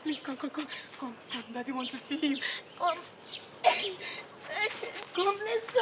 Please come. Daddy wants to see you. Come. Come, let's go.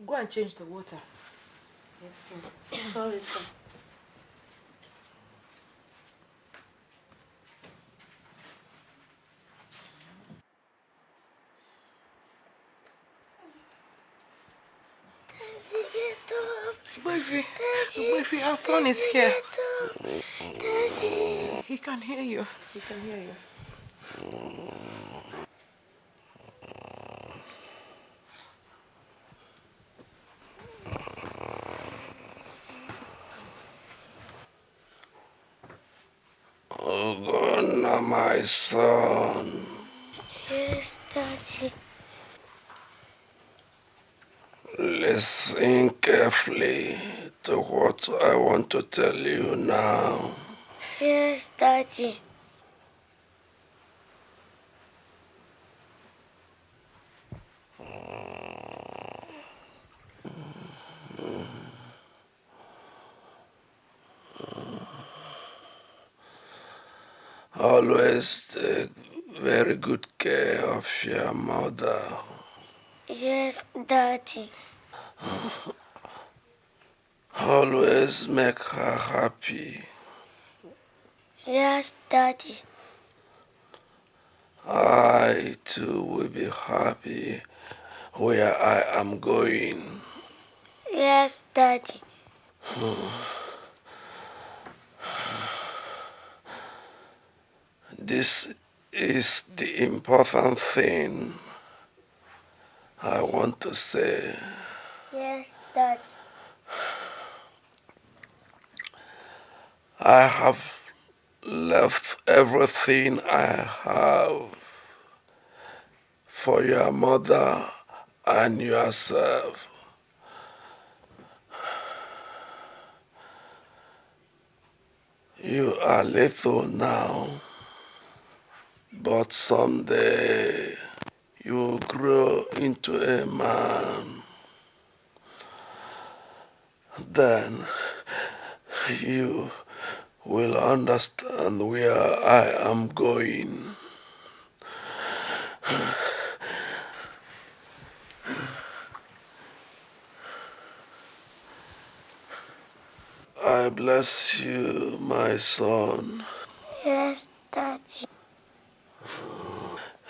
Go and change the water. Yes, ma'am. Sorry, sir. Baby, our son is here. He can hear you. Oh God, now my son. Yes, Daddy. Listen carefully to what I want to tell you now. Yes, Daddy. Always take very good care of your mother. Yes, Daddy. Always make her happy. Yes, Daddy. I too will be happy where I am going. Yes, Daddy. This is the important thing I want to say. Yes, Daddy. I have left everything I have for your mother and yourself. You are little now, but someday you will grow into a man. Then you will understand where I am going. I bless you, my son. Yes, Daddy.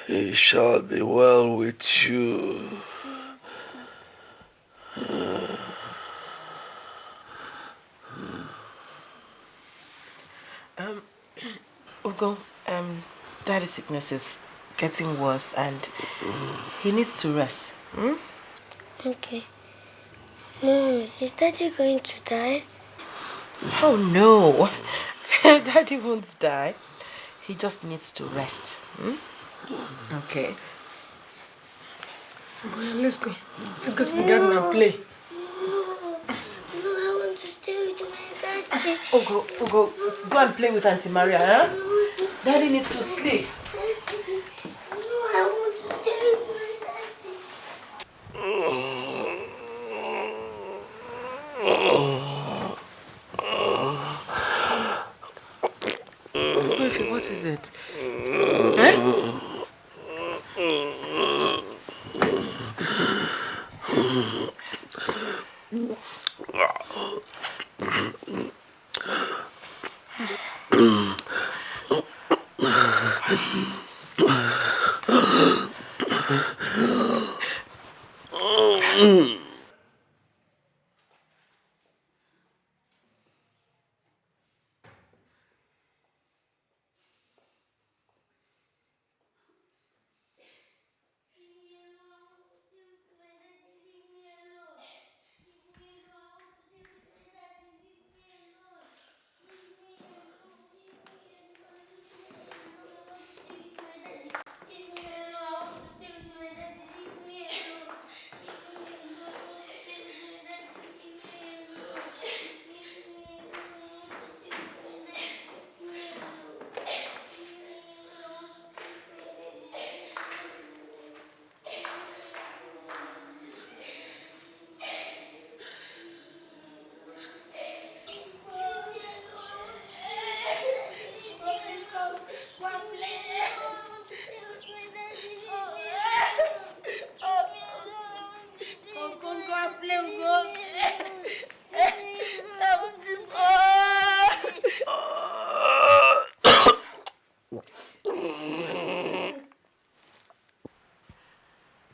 It shall be well with you. Uncle, Daddy's sickness is getting worse and he needs to rest. Hmm? Okay. Mommy, is Daddy going to die? Oh no. Daddy won't die. He just needs to rest. Hmm? Okay. Well, let's go. Let's go to the garden and play. No, I want to stay with my daddy. Ugo, go and play with Auntie Maria, huh? Daddy needs to sleep. No, I want to stay with my daddy. Baby, what is it? Eh?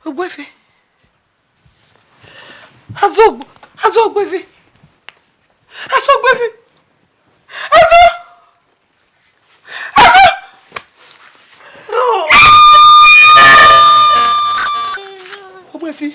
Ogbefi. Ogbefi. Ogbefi.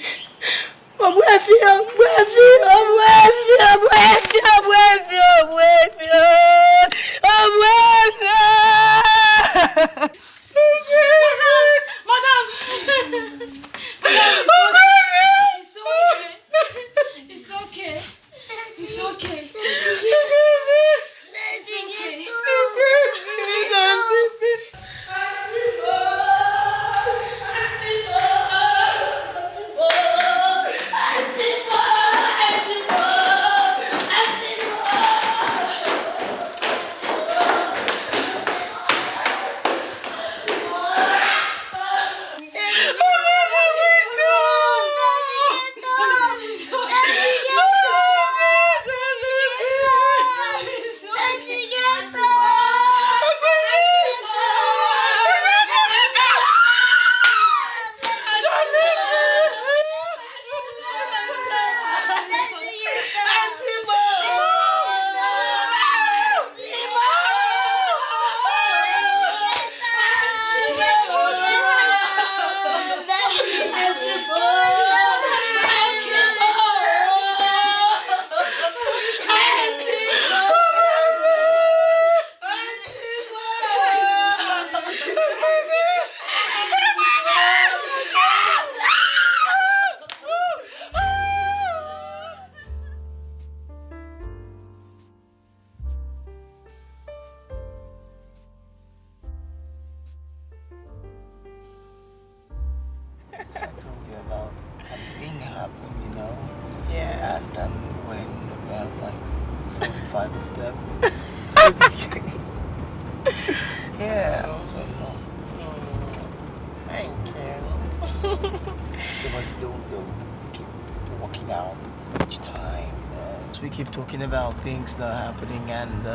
About things not happening and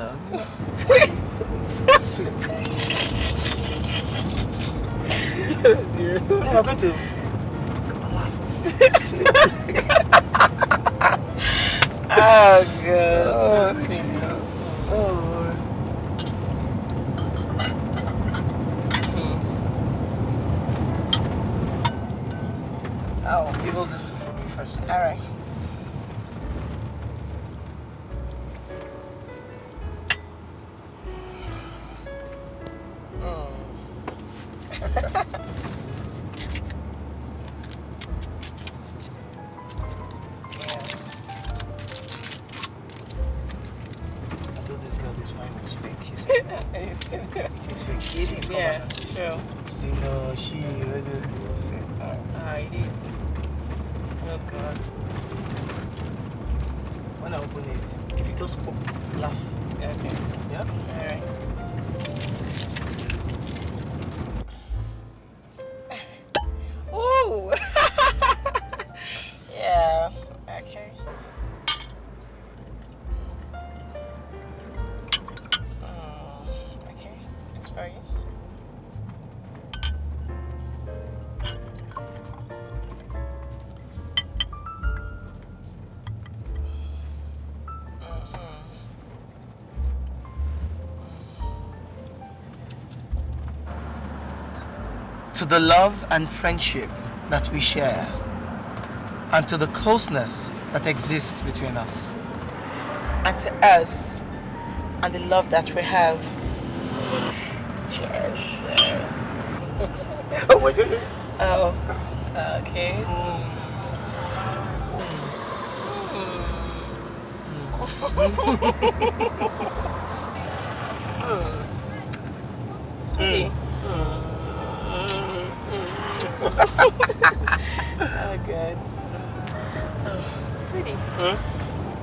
Serious? No, I'm going to. It's gonna laugh. Oh god. Oh, You hold this two for me first. All right. This wine was fake, she said. It's fake. She Yeah, sure. She said, no, she was fake. It is. Oh, God. When I open it, if you just pop, laugh. Okay. Yeah? All right. Ooh! Yeah, okay. Okay, it's for you. To the love and friendship that we share, and to the closeness that exists between us. And to us, and the love that we have. Cheers. Oh, wait, wait, wait. Oh, okay. Sweetie. Oh, God. Oh, sweetie.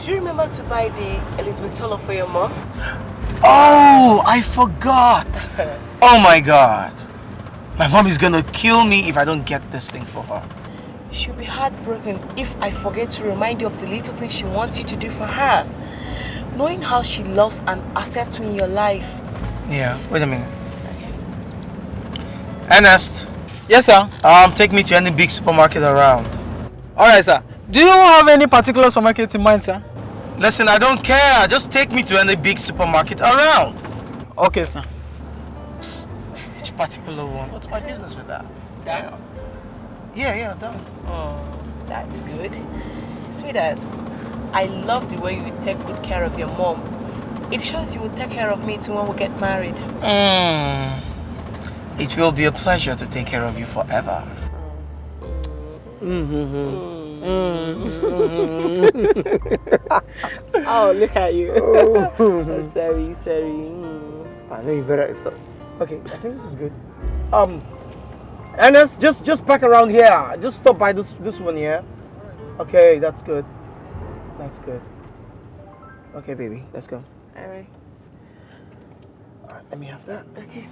Do you remember to buy the Elizabeth Taylor for your mom? Oh, I forgot. Oh my God. My mom is gonna kill me if I don't get this thing for her. She'll be heartbroken if I forget to remind you of the little things she wants you to do for her. Knowing how she loves and accepts me in your life. Yeah, wait a minute. Okay. Ernest. Yes, sir. Take me to any big supermarket around. All right, sir. Do you have any particular supermarket in mind, sir? Listen, I don't care. Just take me to any big supermarket around. Okay, sir. Which particular one? What's my business with that? Done? Yeah, done. Oh, that's good. Sweetheart, I love the way you take good care of your mom. It shows you will take care of me too when we get married. It will be a pleasure to take care of you forever. Oh, look at you. Sorry. I know you better stop. Okay, I think this is good. Ernest, just back around here. Just stop by this one here. Okay, that's good. That's good. Okay, baby, let's go. All right. All right, let me have that. Okay.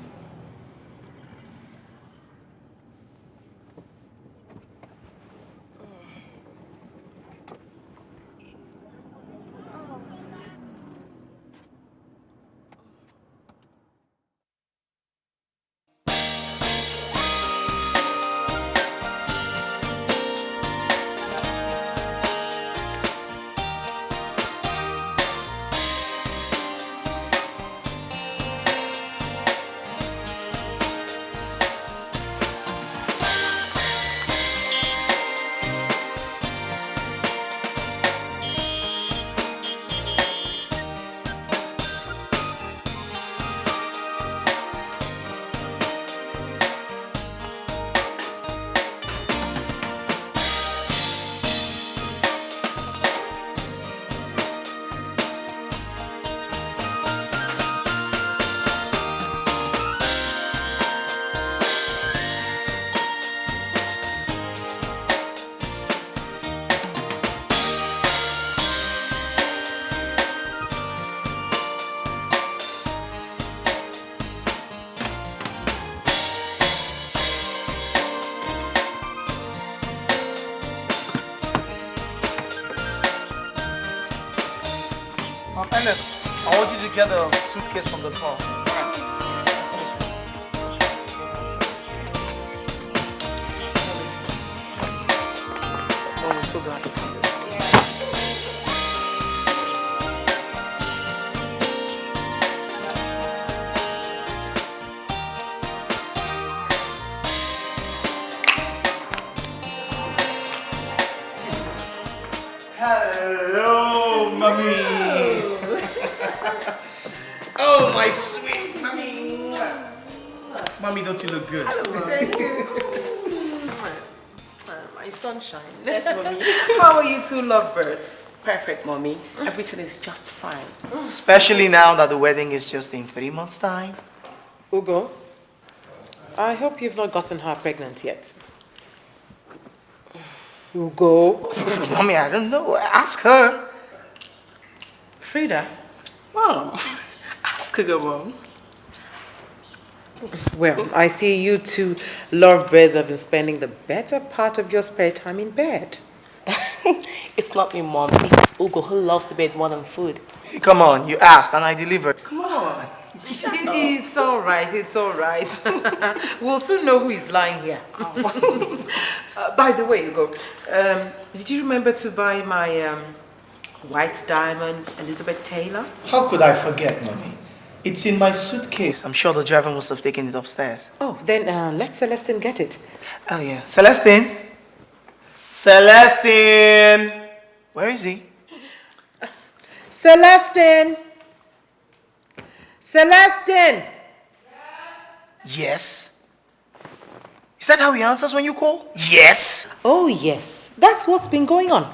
Ernest, I want you to get a suitcase from the car. Oh, I'm so glad to see you. Mommy! Oh, my sweet mommy! Mommy, don't you look good? Thank you. My sunshine. Yes, mommy. How are you two lovebirds? Perfect, mommy. Everything is just fine. Especially now that the wedding is just in 3 months' time. Ugo, I hope you've not gotten her pregnant yet. Ugo. Mommy, I don't know. Ask her. Frida. Mom, ask her, Mom. Well, I see you two lovebirds have been spending the better part of your spare time in bed. It's not me, Mom. It's Ugo who loves the bed more than food. Hey, come on, you asked and I delivered. Come on. It's all right, it's all right. We'll soon know who is lying here. By the way, Ugo, did you remember to buy my white diamond Elizabeth Taylor? How could I forget, Mommy? It's in my suitcase. I'm sure the driver must have taken it upstairs. Oh, then let Celestine get it. Oh, yeah. Celestine? Celestine! Where is he? Celestine! Celestine! Yes. Is that how he answers when you call? Yes. Oh, yes. That's what's been going on.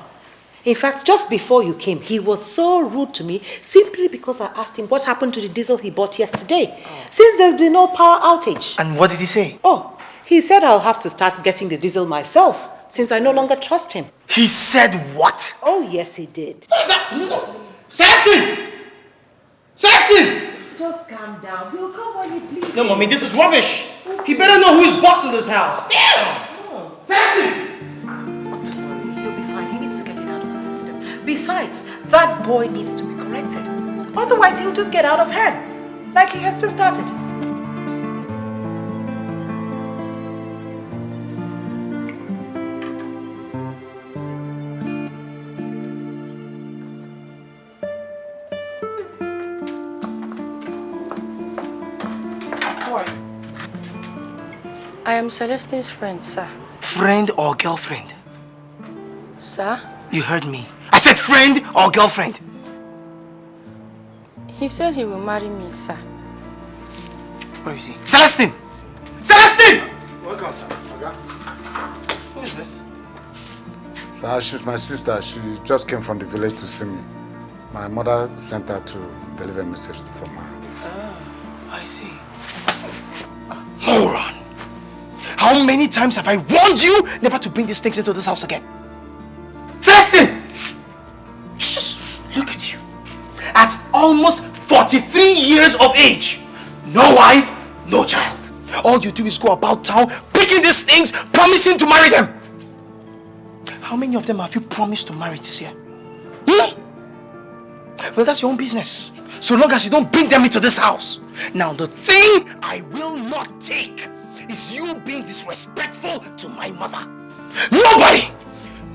In fact, just before you came, he was so rude to me simply because I asked him what happened to the diesel he bought yesterday, since there's been no power outage. And what did he say? Oh, he said I'll have to start getting the diesel myself, since I no longer trust him. He said what? Oh, yes, he did. What is that? No. Celestine! Celestine! Just calm down. He'll come when he pleases. No, Mommy, this is rubbish. He better know who is boss in this house. Damn! Celestine! Not to worry, he'll be fine. He needs to get it out of his system. Besides, that boy needs to be corrected. Otherwise, he'll just get out of hand, like he has just started. I am Celestine's friend, sir. Friend or girlfriend? Sir? You heard me. I said friend or girlfriend. He said he will marry me, sir. Where is he? Celestine! Celestine! Welcome, sir. Okay. Who is this? Sir, she's my sister. She just came from the village to see me. My mother sent her to deliver a message from her. I see. Moron! How many times have I warned you never to bring these things into this house again? Celestine! Just look at you. At almost 43 years of age, no wife, no child. All you do is go about town picking these things, promising to marry them. How many of them have you promised to marry this year? Well, that's your own business. So long as you don't bring them into this house. Now, the thing I will not take is you being disrespectful to my mother.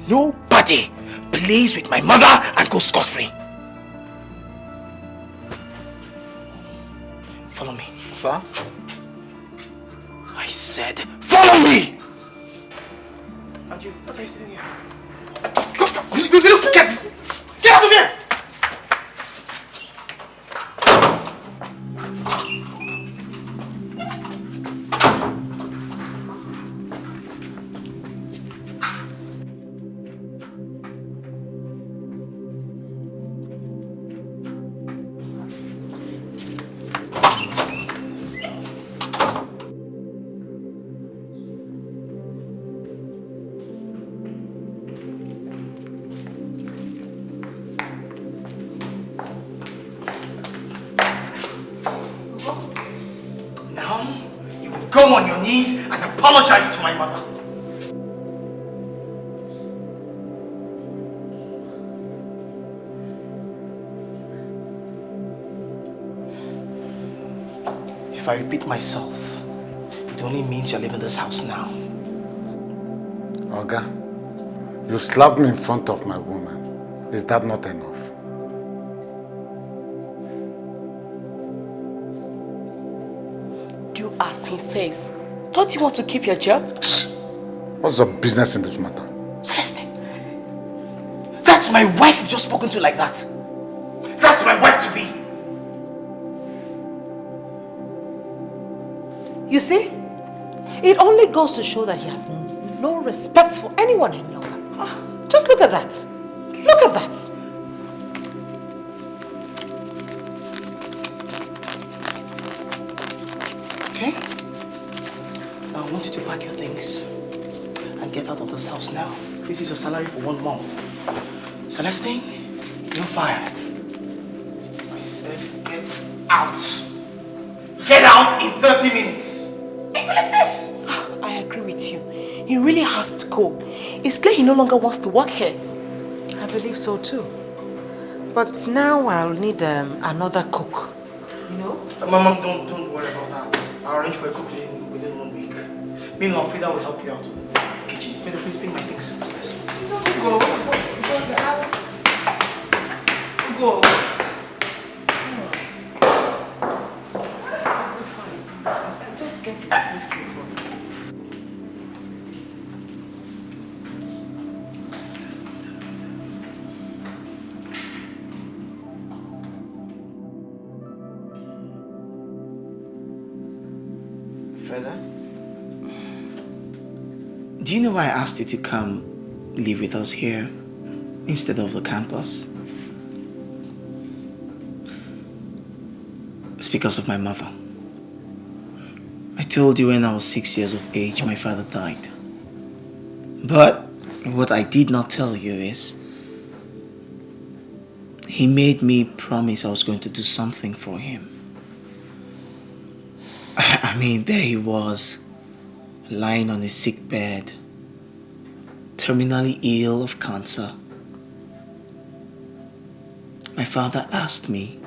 Nobody plays with my mother and goes scot-free. Follow me. Sir? I said, follow me! And you, what are you doing here? Look, get out of here! Go on your knees and apologize to my mother. If I repeat myself, it only means you're leaving this house now. Oga, you slapped me in front of my woman. Is that not enough? Do as he says. Don't you want to keep your job? Shh. What's your business in this matter? Celestine, that's my wife you've just spoken to like that. That's my wife to be. You see? It only goes to show that he has no respect for anyone any longer. Just look at that. Look at that. Okay? Now I want you to pack your things and get out of this house now. This is your salary for 1 month. Celestine, you're fired. I said get out. Get out in 30 minutes. Ain't you like this? I agree with you. He really has to go. It's clear he no longer wants to work here. I believe so too. But now I'll need another cook. You know? Mom, don't worry about that. I'll arrange for a cook within 1 week. Meanwhile, Frida will help you out with the kitchen. Frida, please bring my things upstairs. Go. Go. Just get it. Freda, do you know why I asked you to come live with us here instead of the campus? It's because of my mother. I told you when I was 6 years of age, my father died. But what I did not tell you is, he made me promise I was going to do something for him. I mean, there he was, lying on his sick bed, terminally ill of cancer. My father asked me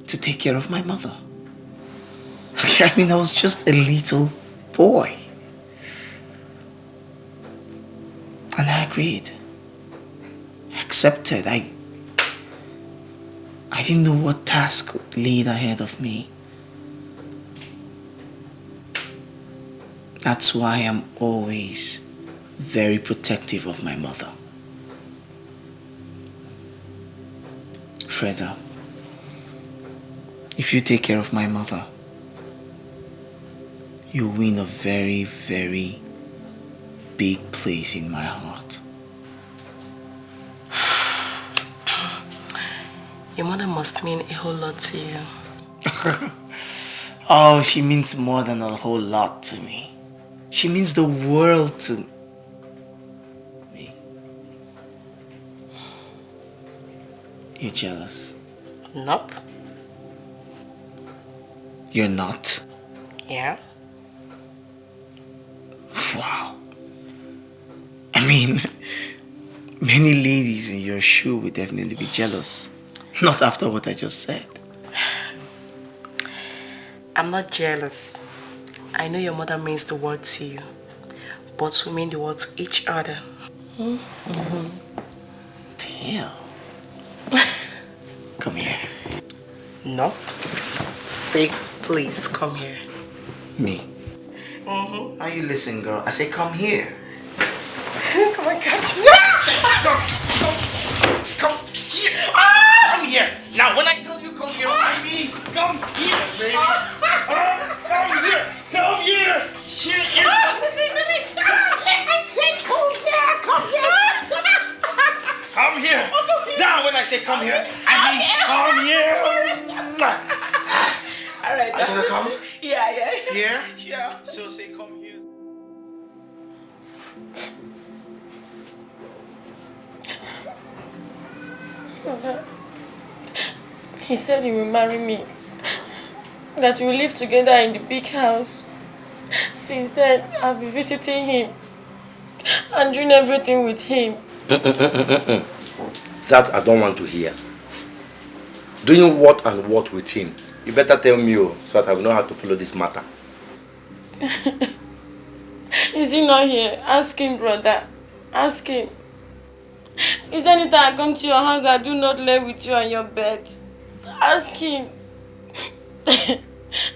to take care of my mother. I mean, I was just a little boy. And I agreed. I accepted. I didn't know what task laid ahead of me. That's why I'm always very protective of my mother. Freda, if you take care of my mother, you win a very, very big place in my heart. Your mother must mean a whole lot to you. Oh, she means more than a whole lot to me. She means the world to me. You jealous? Nope. You're not? Yeah. Wow. I mean, many ladies in your shoe would definitely be jealous. Not after what I just said. I'm not jealous. I know your mother means the world to you, but we mean the world to each other. Mm-hmm. Damn. Come here. No. Say, please, come here. Me? Now you listen, girl. I say come here. Come on, catch me. Come here. Come here. Now, when I tell you come here, I mean come here, baby. Come here. Come here. Listen to me. I said come here. Come here. Come here. Now, when I say come here, I mean come here. All right. Are you gonna come? Yeah. Here? Sure. So say come here. He said he will marry me. That we will live together in the big house. Since then, I've been visiting him and doing everything with him. That I don't want to hear. Doing what and what with him? You better tell me, so that I will know how to follow this matter. Is he not here? Ask him, brother. Ask him. Is there anytime I come to your house that I do not lay with you on your bed? Ask him.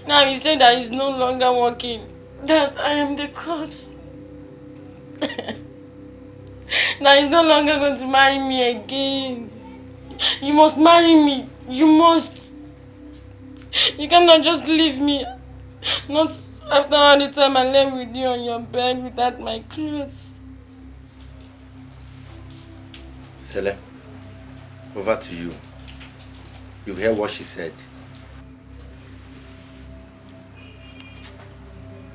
Now he said that he's no longer working. That I am the cause. Now he's no longer going to marry me again. You must marry me. You must. You cannot just leave me. Not after all the time I lay with you on your bed without my clothes. Sele, over to you. You hear what she said?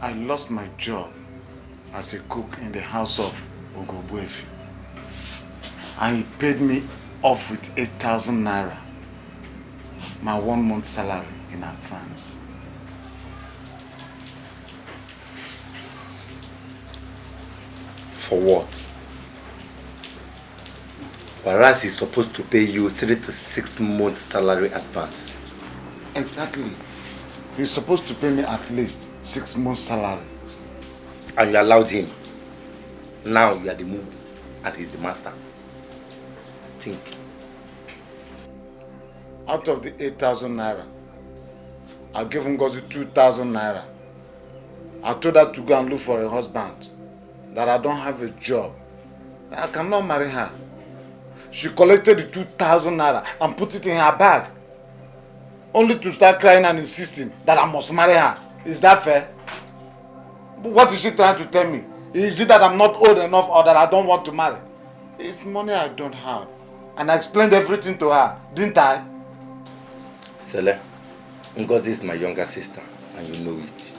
I lost my job as a cook in the house of Ogobuefi. And he paid me off with 8,000 naira, my 1 month salary in advance. For what? Whereas he's supposed to pay you 3 to 6 months salary advance. Exactly. He's supposed to pay me at least 6 months salary. And you allowed him. Now you are the mood and he's the master. Think. Out of the 8,000 naira, I gave Ngozi 2,000 naira. I told her to go and look for a husband, that I don't have a job, that I cannot marry her. She collected the 2,000 naira and put it in her bag, only to start crying and insisting that I must marry her. Is that fair? What is she trying to tell me? Is it that I'm not old enough or that I don't want to marry? It's money I don't have. And I explained everything to her, didn't I? Sele, Ngozi is my younger sister and you know it.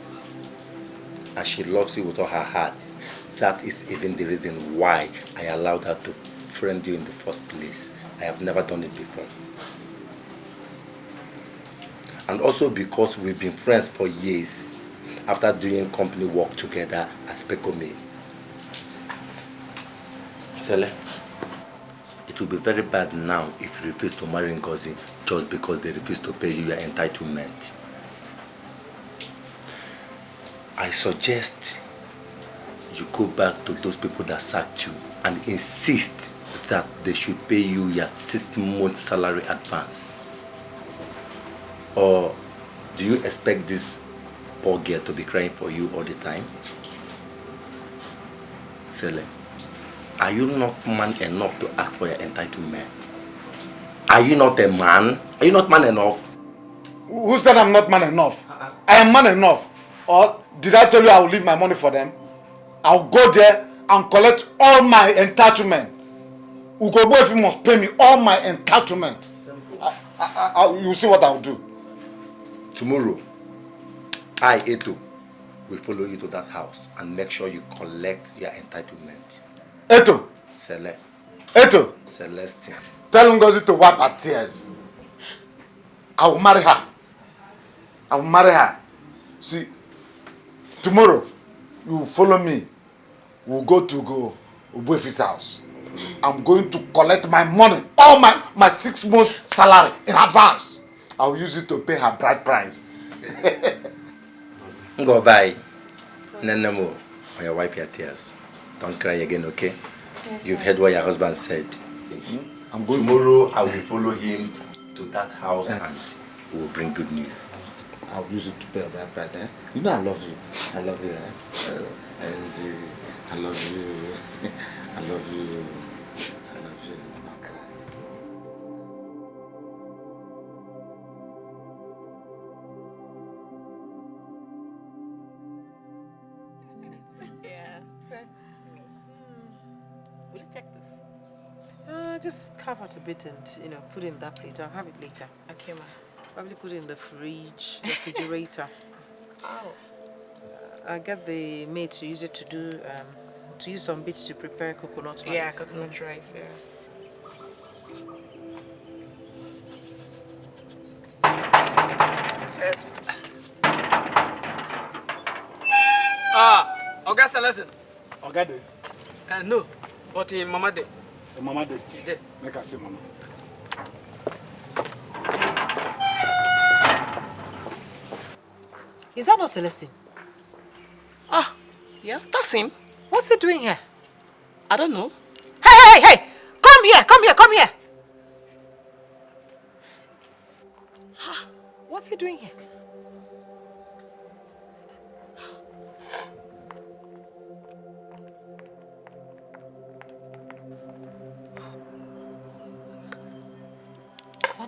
And she loves you with all her heart. That is even the reason why I allowed her to friend you in the first place. I have never done it before. And also because we've been friends for years after doing company work together as Pekome. Sele, it will be very bad now if you refuse to marry Ngozi just because they refuse to pay you your entitlement. I suggest you go back to those people that sacked you and insist that they should pay you your 6 months salary advance. Or do you expect this poor girl to be crying for you all the time? Sele, are you not man enough to ask for your entitlement? Are you not a man? Are you not man enough? Who said I'm not man enough? I am man enough. Or did I tell you I will leave my money for them? I'll go there and collect all my entitlement. Ugobuefi must pay me all my entitlement. You see what I'll do. Tomorrow, I, Edo, will follow you to that house and make sure you collect your entitlement. Edo. Sele. Edo. Celestine. Tell Ngozi to wipe her tears. I will marry her. I will marry her. See, tomorrow, you will follow me. We'll go to Ubuefi's house. I'm going to collect my money, all my 6 months salary in advance. I'll use it to pay her bride price. Go bye. Nenemo, or you wipe your tears. Don't cry again, okay? Yes, you've heard what your husband said. I'm going Tomorrow I will follow him to that house and we will bring good news. I'll use it to pay her bride price. Eh? You know I love you. I love you. Eh? And I love you. I love you. I love you. Don't cry. Yeah. Will you take this? Just carve out a bit and, put it in that plate. I'll have it later. Okay, ma. Probably put it in the fridge, refrigerator. Oh. I'll get the maid to use it to use some bits to prepare coconut rice. Yeah, coconut rice, yeah. Oga Celestine. Oga de. No, but Mama de. Mama de. De. Make her see Mama. Is that not Celestine? Ah, yeah, that's him. What's he doing here? I don't know. Hey! Come here! What's he doing here?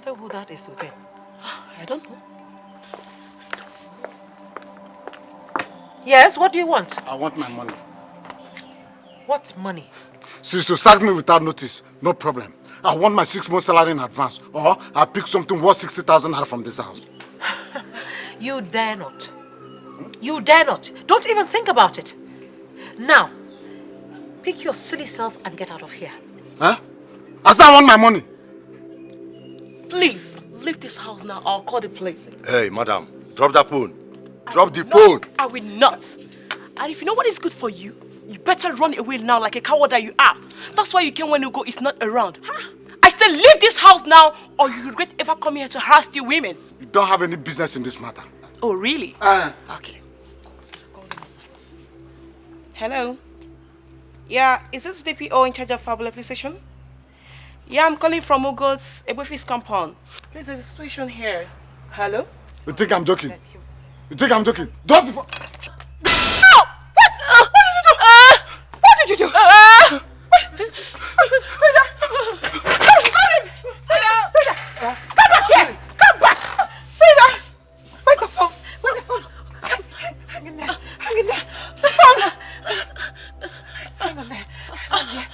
wonder who that is with him. I don't know. Yes, what do you want? I want my money. What money? Since to sack me without notice, no problem. I want my 6 months salary in advance, or I'll pick something worth 60,000 naira from this house. You dare not. You dare not. Don't even think about it. Now, pick your silly self and get out of here. Huh? I said I want my money. Please, leave this house now. I'll call the police. Hey, madam, drop that phone. Drop the phone. I will not. And if you know what is good for you, you better run away now like a coward that you are. That's why you came when Ugo is not around. I said leave this house now or you regret ever coming here to harass the women. You don't have any business in this matter. Oh, really? Okay. Hello? Yeah, is this DPO in charge of Fabula Police Station? Yeah, I'm calling from Ugo's Ebofis compound. Please, there's a situation here. Hello? You think I'm joking? You think I'm joking? Drop the phone. What did you do? Come back here! Come back! Frida! Where's the phone? Where's the phone? Hang in there. Hang in there. The phone! Hang on there. Hang on there.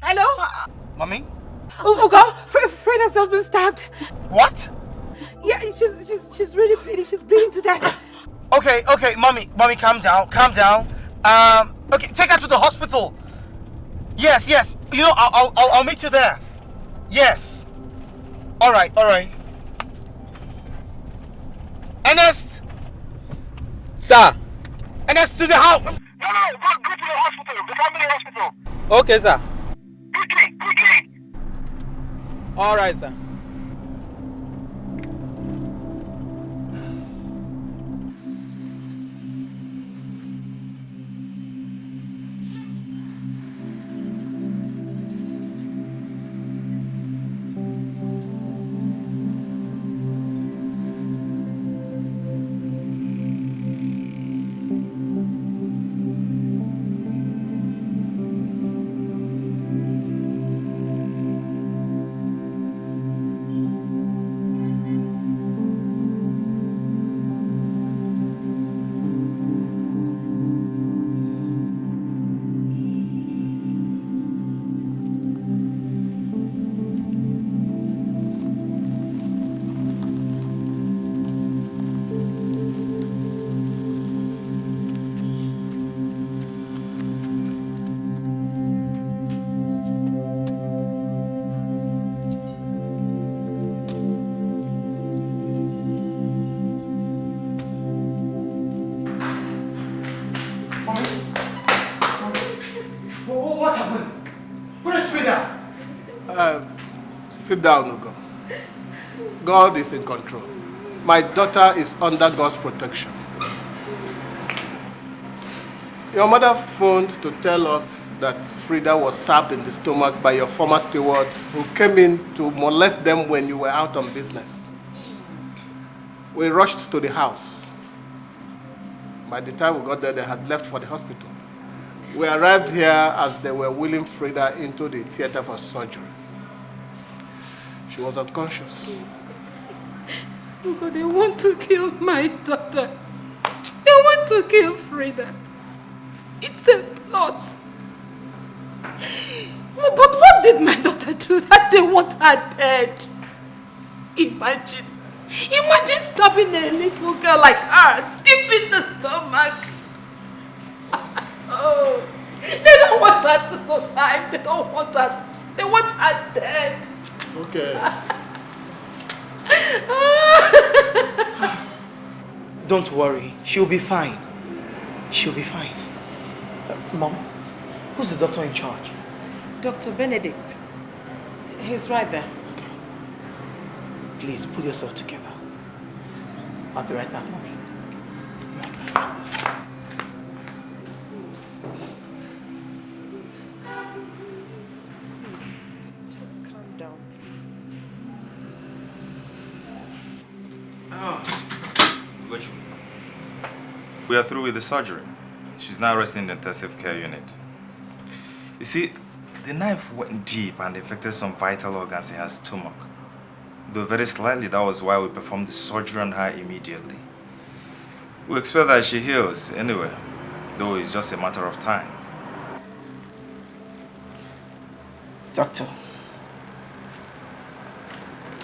Hello? Mommy? Oh God! Frida's just been stabbed. What? Yeah, she's really bleeding. She's bleeding to death. Okay, mommy, calm down. Okay, take her to the hospital. Yes. You know, I'll meet you there. Yes. All right. Ernest. Sir. Ernest, to the house. No, go to the hospital, the family hospital. Okay, sir. Quickly. All right, sir. What happened? Where is Frida? Sit down, Ugo. God is in control. My daughter is under God's protection. Your mother phoned to tell us that Frida was stabbed in the stomach by your former steward who came in to molest them when you were out on business. We rushed to the house. By the time we got there, they had left for the hospital. We arrived here as they were wheeling Frida into the theater for surgery. She was unconscious. Ugo, they want to kill my daughter. They want to kill Frida. It's a plot. But what did my daughter do that they want her dead? Imagine stabbing a little girl like her deep in the stomach. Oh, they don't want her to survive. They don't want her. They want her dead. It's okay. Don't worry. She'll be fine. She'll be fine. Mom, who's the doctor in charge? Dr. Benedict. He's right there. Okay. Please put yourself together. I'll be right back, Mommy. Be right back. Please, just calm down, please. We are through with the surgery. She's now resting in the intensive care unit. You see, the knife went deep and affected some vital organs in her stomach. Though very slightly, that was why we performed the surgery on her immediately. We expect that she heals anyway, though it's just a matter of time. Doctor,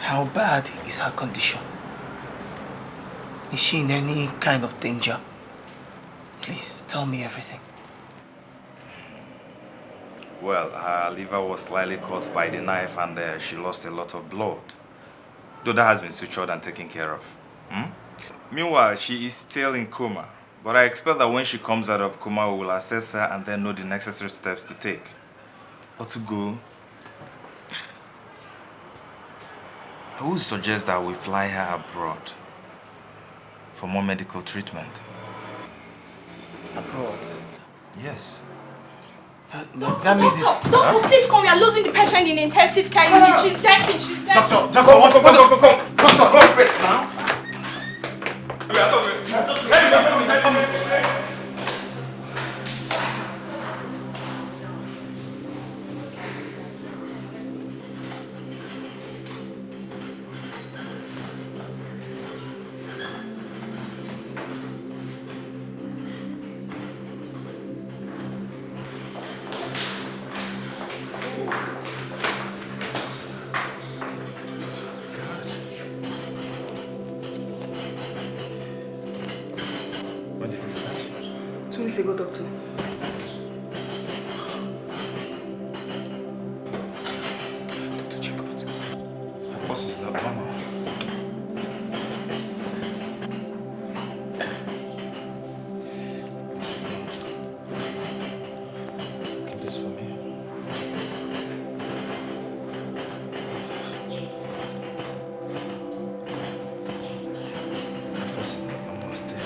how bad is her condition? Is she in any kind of danger? Please, tell me everything. Well, her liver was slightly cut by the knife and she lost a lot of blood. Though that has been sutured and taken care of. Meanwhile, she is still in coma. But I expect that when she comes out of coma, we will assess her and then know the necessary steps to take. Or to go. I would suggest that we fly her abroad for more medical treatment. Abroad? Yes. But that means this... Doctor, please come. We are losing the patient in the intensive care unit. She's dying. She's dying. Doctor, come. Doctor, wait now. Go, doctor. Doctor, check what. What is that, Mama? What's his name? Get this for me. What's his name? Mama, stay.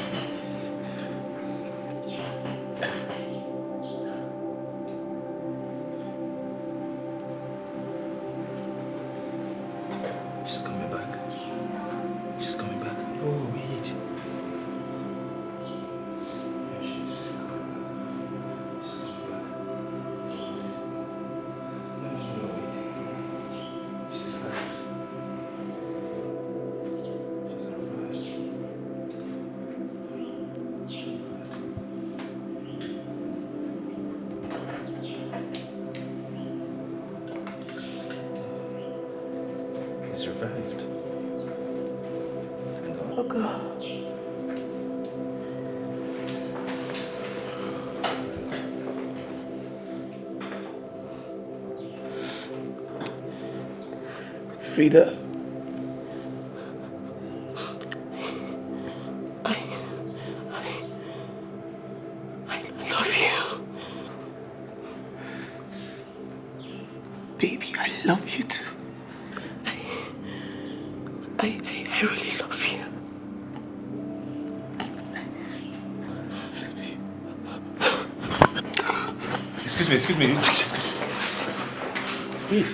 Survived. Oh God. Frida. I love you. Baby, I love you too. I really love you. Excuse me. Wait.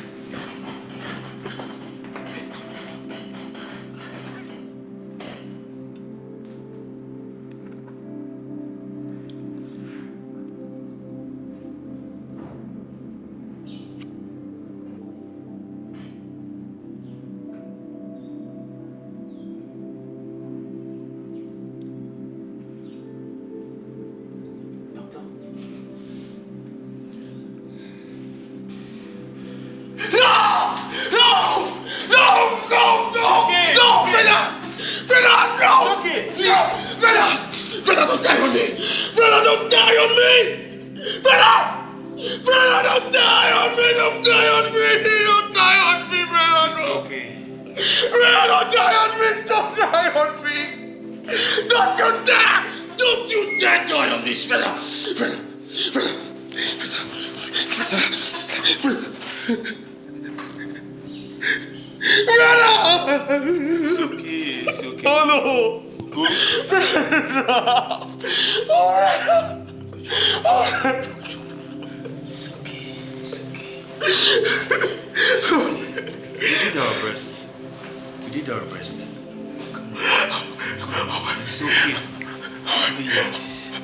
It's okay. Oh no! Go. It's okay. We did our best. Come on. It's okay. Please.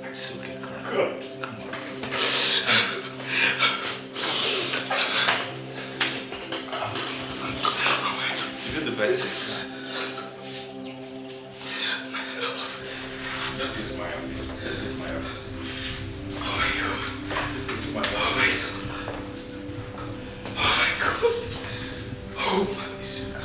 It's okay, come on. You did the best thing. Let's go to my office. Let's go to my office. Oh my God. Let's go to my office. Oh my God. Oh my God.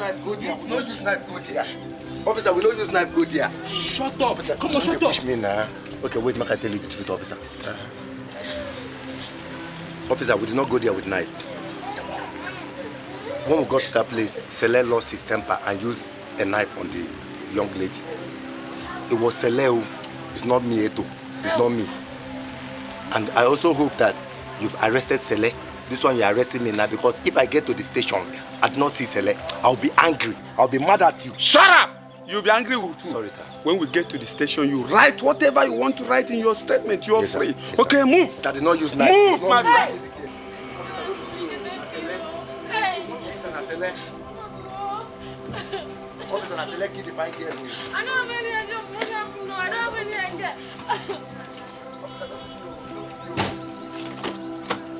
knife go there. We don't use knife go there. Officer, we don't use knife go there. Shut up. Officer, come on, shut up. Push me now. Okay, wait, make I tell you the truth, officer. Officer, we did not go there with knife. When we got to that place, Sele lost his temper and used a knife on the young lady. It was Sele, it's not me, Edo. It's not me. And I also hope that you've arrested Sele. This one you're arresting me now because if I get to the station, I do not see Sele, I'll be angry. I'll be mad at you. Shut up! You'll be angry with me. Sorry, sir. When we get to the station, you write whatever you want to write in your statement. You are free. Yes, okay, move. That did not use knife. Move, my friend. Officer, I select you the fine care. I don't have any idea. No, I don't have any idea.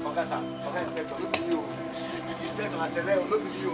Oga Inspector, look at you. Inspector, I select, look at you.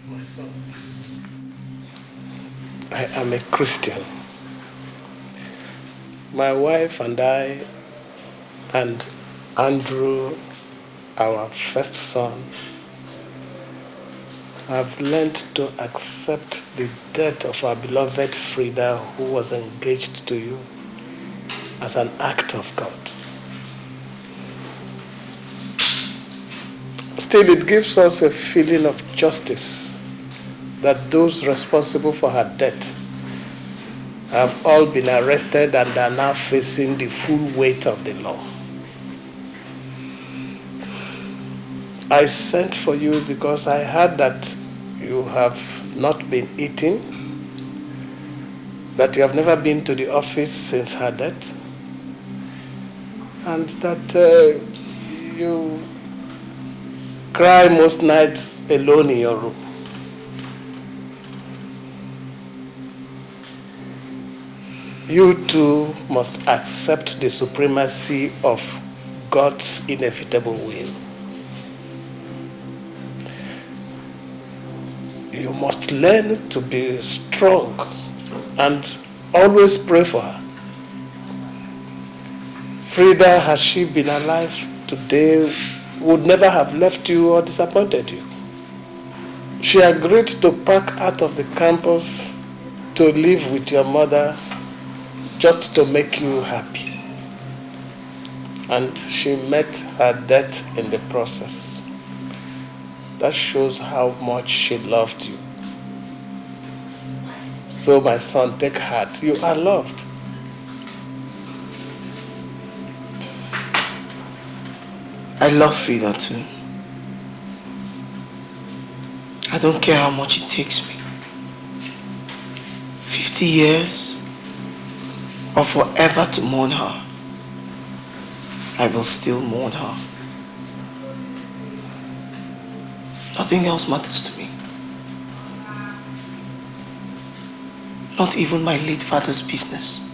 my son. I am a Christian. My wife and I and Andrew, our first son, have learned to accept the death of our beloved Frida, who was engaged to you, as an act of God. Still, it gives us a feeling of justice that those responsible for her death have all been arrested and are now facing the full weight of the law. I sent for you because I heard that you have not been eating, that you have never been to the office since her death, and that you cry most nights alone in your room. You too must accept the supremacy of God's inevitable will. You must learn to be strong and always pray for her. Frida, had she been alive today, would never have left you or disappointed you. She agreed to pack out of the campus to live with your mother just to make you happy. And she met her death in the process. That shows how much she loved you. So my son, take heart. You are loved. I love Frida too. I don't care how much it takes me. 50 years or forever to mourn her. I will still mourn her. Nothing else matters to me. Not even my late father's business.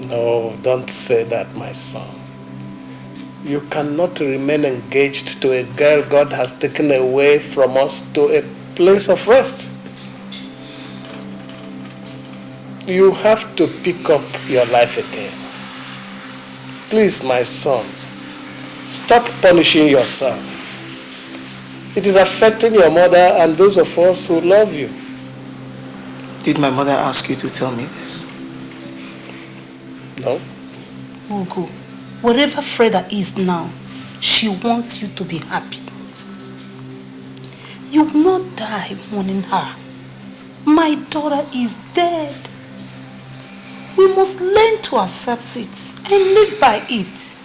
No, don't say that, my son. You cannot remain engaged to a girl God has taken away from us to a place of rest. You have to pick up your life again. Please, my son, stop punishing yourself. It is affecting your mother and those of us who love you. Did my mother ask you to tell me this? No. Ugo, wherever Frida is now, she wants you to be happy. You will not die mourning her. My daughter is dead. We must learn to accept it and live by it.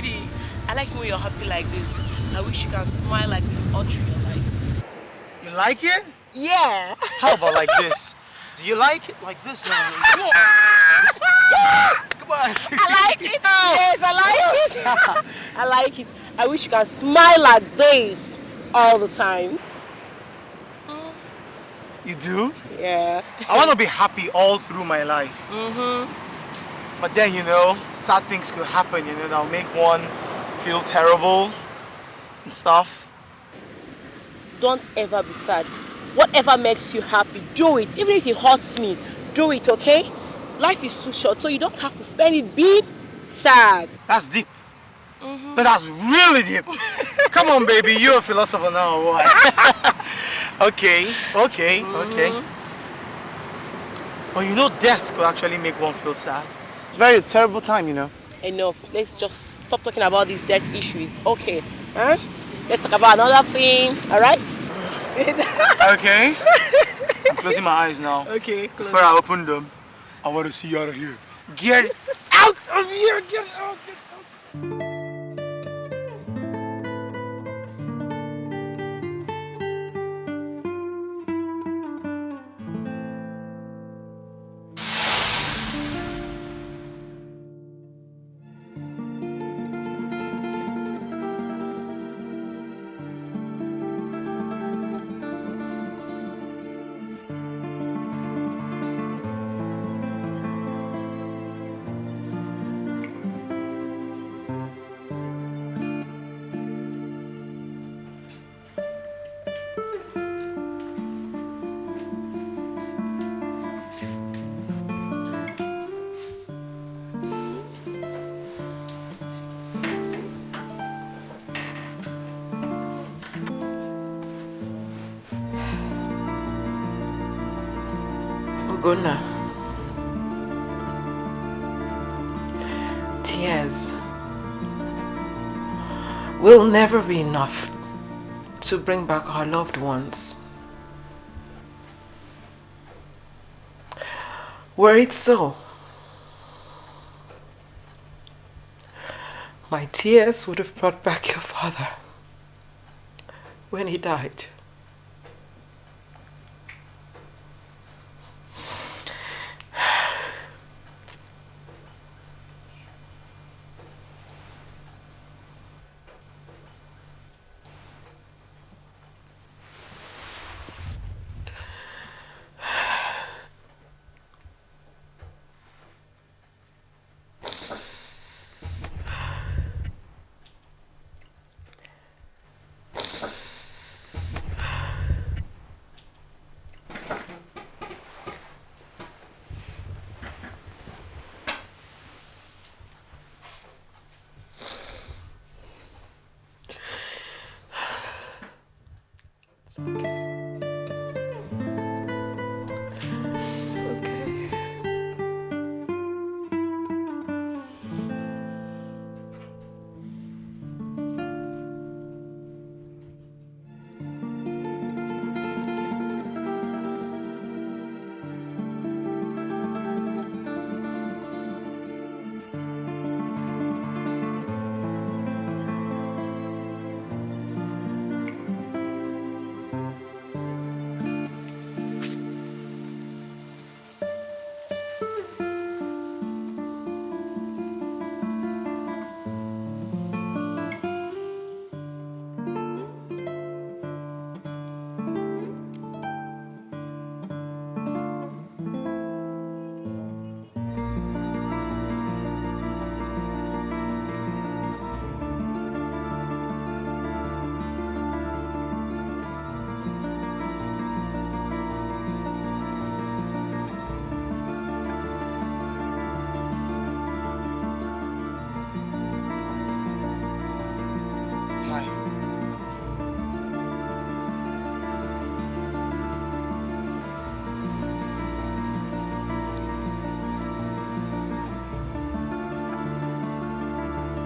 Sweetie, I like when you're happy like this. I wish you can smile like this all through your life. You like it? Yeah. How about like this? Do you like it like this? No, come on. Come on. I like it. Yes, I like it. I like it. I wish you can smile like this all the time. You do? Yeah. I want to be happy all through my life. But then, you know, sad things could happen, you know, that'll make one feel terrible and stuff. Don't ever be sad. Whatever makes you happy, do it. Even if it hurts me, do it, okay? Life is too short, so you don't have to spend it being sad. That's deep. But that's really deep. Come on, baby, you're a philosopher now, or what? Okay. Well, you know, death could actually make one feel sad. It's a very terrible time, you know. Enough. Let's just stop talking about these death issues. Okay. Huh? Let's talk about another thing, alright? Okay. I'm closing my eyes now. Okay, close. Before I open them, I want to see you out of here. Get out of here! Get out! Get out! Ogona, tears will never be enough to bring back our loved ones. Were it so, my tears would have brought back your father when he died. It's okay. It's okay.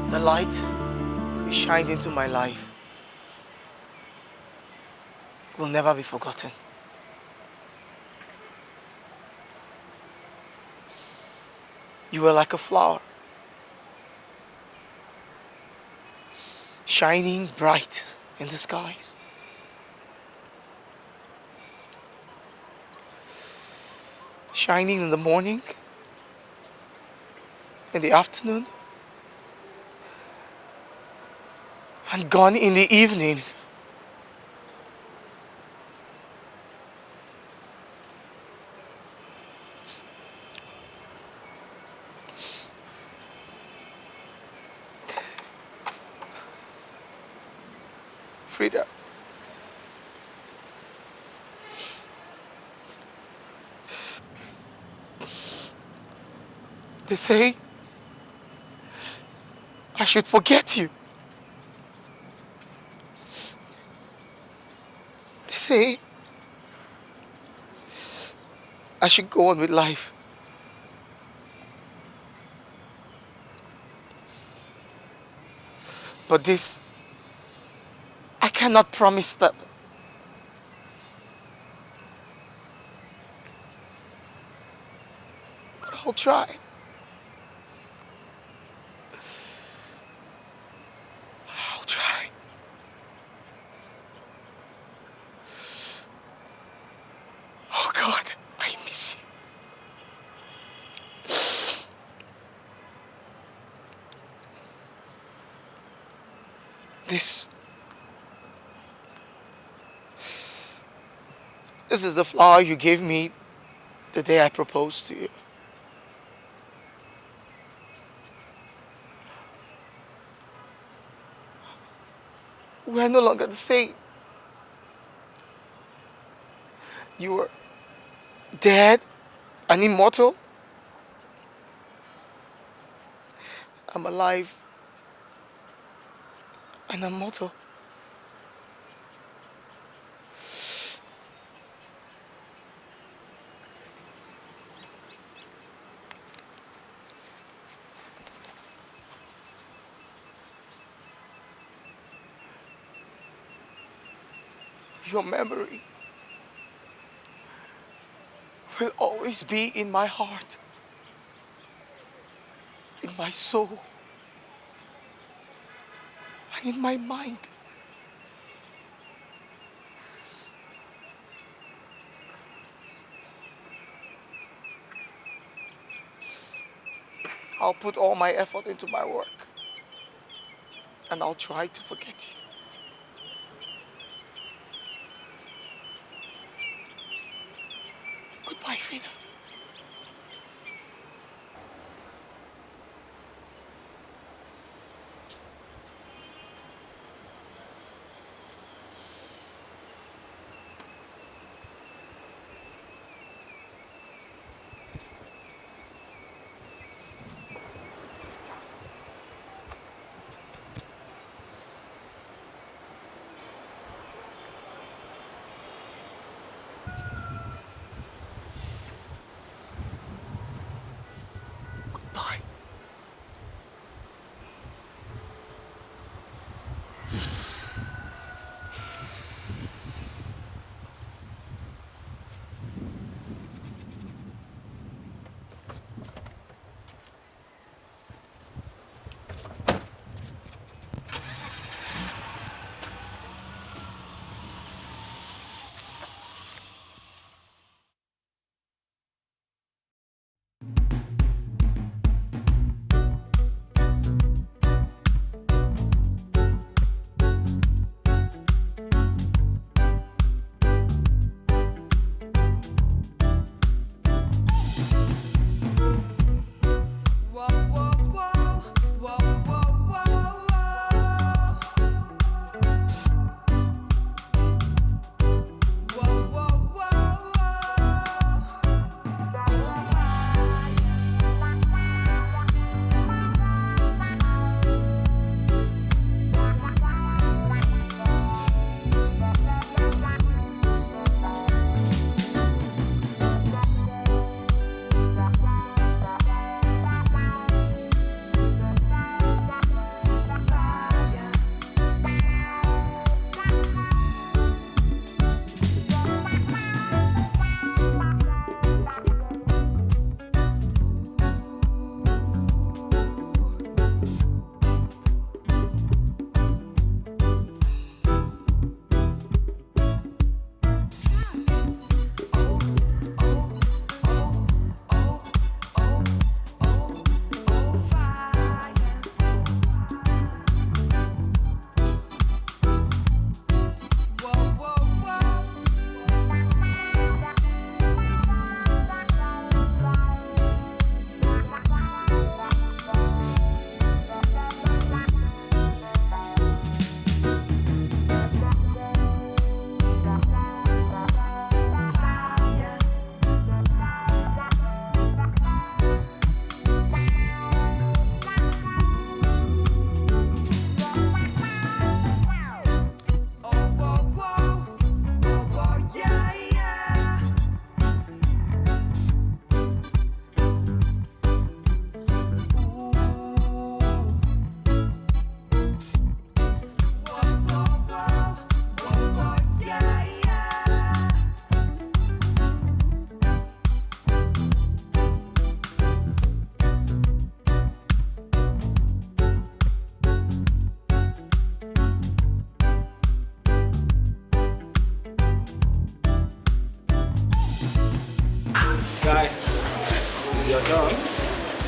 The light you shined into my life will never be forgotten. You were like a flower, shining bright in the skies. Shining in the morning, in the afternoon, and gone in the evening. Frida, they say I should forget you. They say I should go on with life. But this, I cannot promise that. But I'll try. I'll try. Oh God, I miss you. This is the flower you gave me the day I proposed to you. We're no longer the same. You were dead and immortal. I'm alive and I'm mortal. Your memory will always be in my heart, in my soul, and in my mind. I'll put all my effort into my work, and I'll try to forget you. Goodbye, Frida.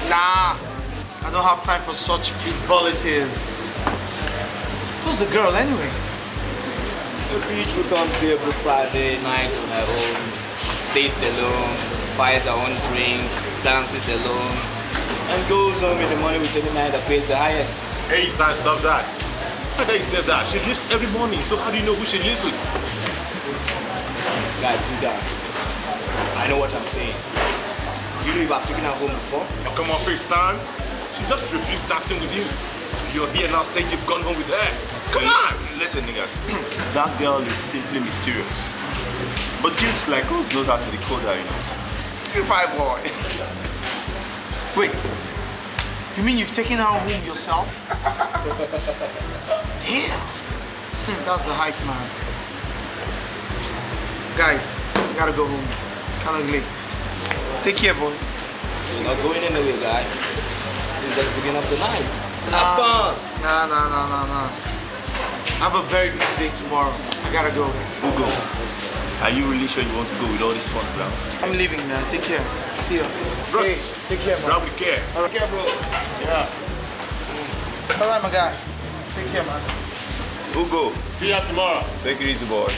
Nah, I don't have time for such frivolities. Who's the girl anyway? The beach will come here every Friday night on her own, sits alone, buys her own drink, dances alone, and goes home in the morning with any man that pays the highest. Hey, stop that. How dare you say that? She lives every morning, so how do you know who she lives with? Guys, do that. I know what I'm saying. You know if I've taken her home before? Oh, come on, FaceTime. She just refused dancing with you. You're here now saying you've gone home with her. Come on! Listen, niggas. That girl is simply mysterious. But dudes like us knows how to decode her, you know. You fine boy. Wait, you mean you've taken her home yourself? Damn. That's the hype, man. Guys, gotta go home. Kinda late. Take care, boys. You're not going anywhere, guys. It's just beginning of the night. Have fun. Nah. I have a very busy day tomorrow. I gotta go. Who go? Are you really sure you want to go with all this fun, bro? I'm leaving, man. Take care. See ya. Bros, hey, take care, man. Grab with care. Take care, bro. Yeah. All right, my guy. Take care, man. Who go? See ya tomorrow. Take it easy, boy.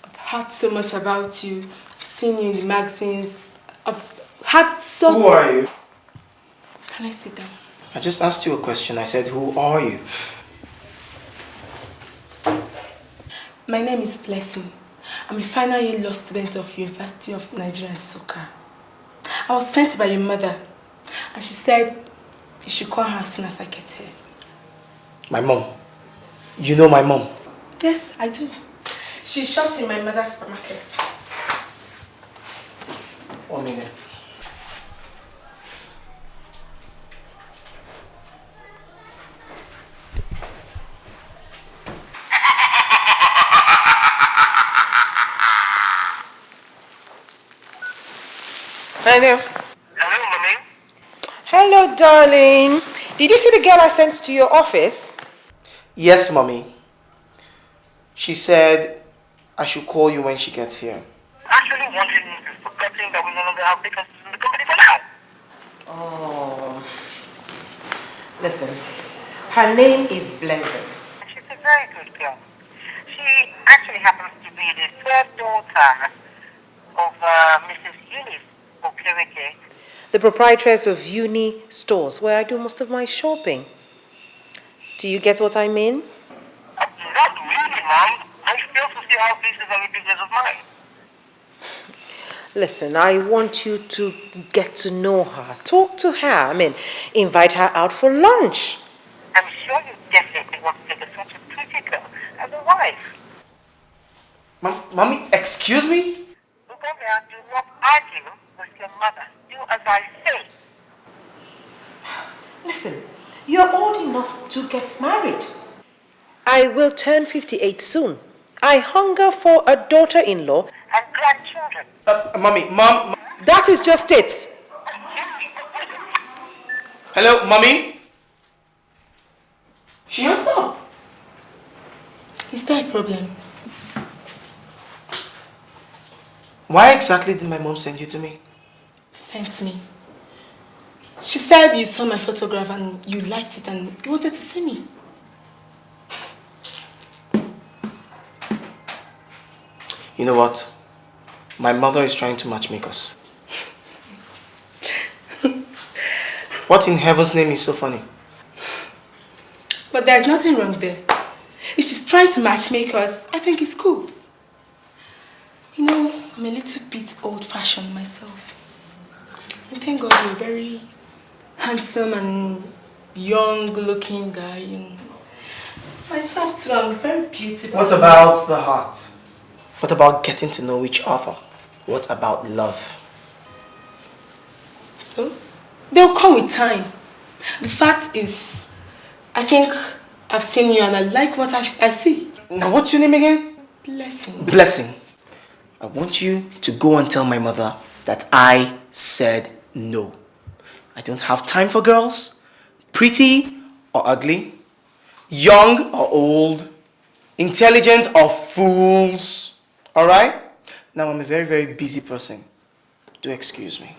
I've heard so much about you. I've seen you in the magazines. I've had so... Who are you? Can I sit down? I just asked you a question. I said, who are you? My name is Blessing. I'm a final year law student of University of Nigerian Soccer. I was sent by your mother, and she said you should call her as soon as I get here. My mom? You know my mom? Yes, I do. She shops in my mother's supermarket. 1 minute. Hello. Hello, Mommy. Hello, darling. Did you see the girl I sent to your office? Yes, Mommy. She said I should call you when she gets here. Actually, wondering if you've forgotten that we no longer have vacancies in the company for now. Oh. Listen, her name is Blessing. She's a very good girl. She actually happens to be the third daughter of Mrs. Ini Edo, The proprietress of Uni Stores, where I do most of my shopping. Do you get what I mean? Not really, Mom. I fail to see how this is any business of mine. Listen, I want you to get to know her. Talk to her. Invite her out for lunch. I'm sure you definitely want to take such a pretty girl as a wife. Mommy, excuse me? Uganda, do not argue with your mother. Do as I say. Listen, you're old enough to get married. I will turn 58 soon. I hunger for a daughter-in-law. And grandchildren. Mommy, Mom. That is just it. Hello, Mommy? She hangs up. Is there a problem? Why exactly did my mom send you to me? Sent me. She said you saw my photograph and you liked it and you wanted to see me. You know what? My mother is trying to matchmake us. What in heaven's name is so funny? But there's nothing wrong there. If she's trying to matchmake us, I think it's cool. You know, I'm a little bit old-fashioned myself. And thank God you're a very handsome and young-looking guy. And myself too, I'm very beautiful. What about the heart? What about getting to know each other? What about love? So, they'll come with time. The fact is, I think I've seen you and I like what I see. Now what's your name again? Blessing. Blessing. I want you to go and tell my mother that I said no. I don't have time for girls, pretty or ugly, young or old, intelligent or fools. Alright? Now I'm a very, very busy person. Do excuse me.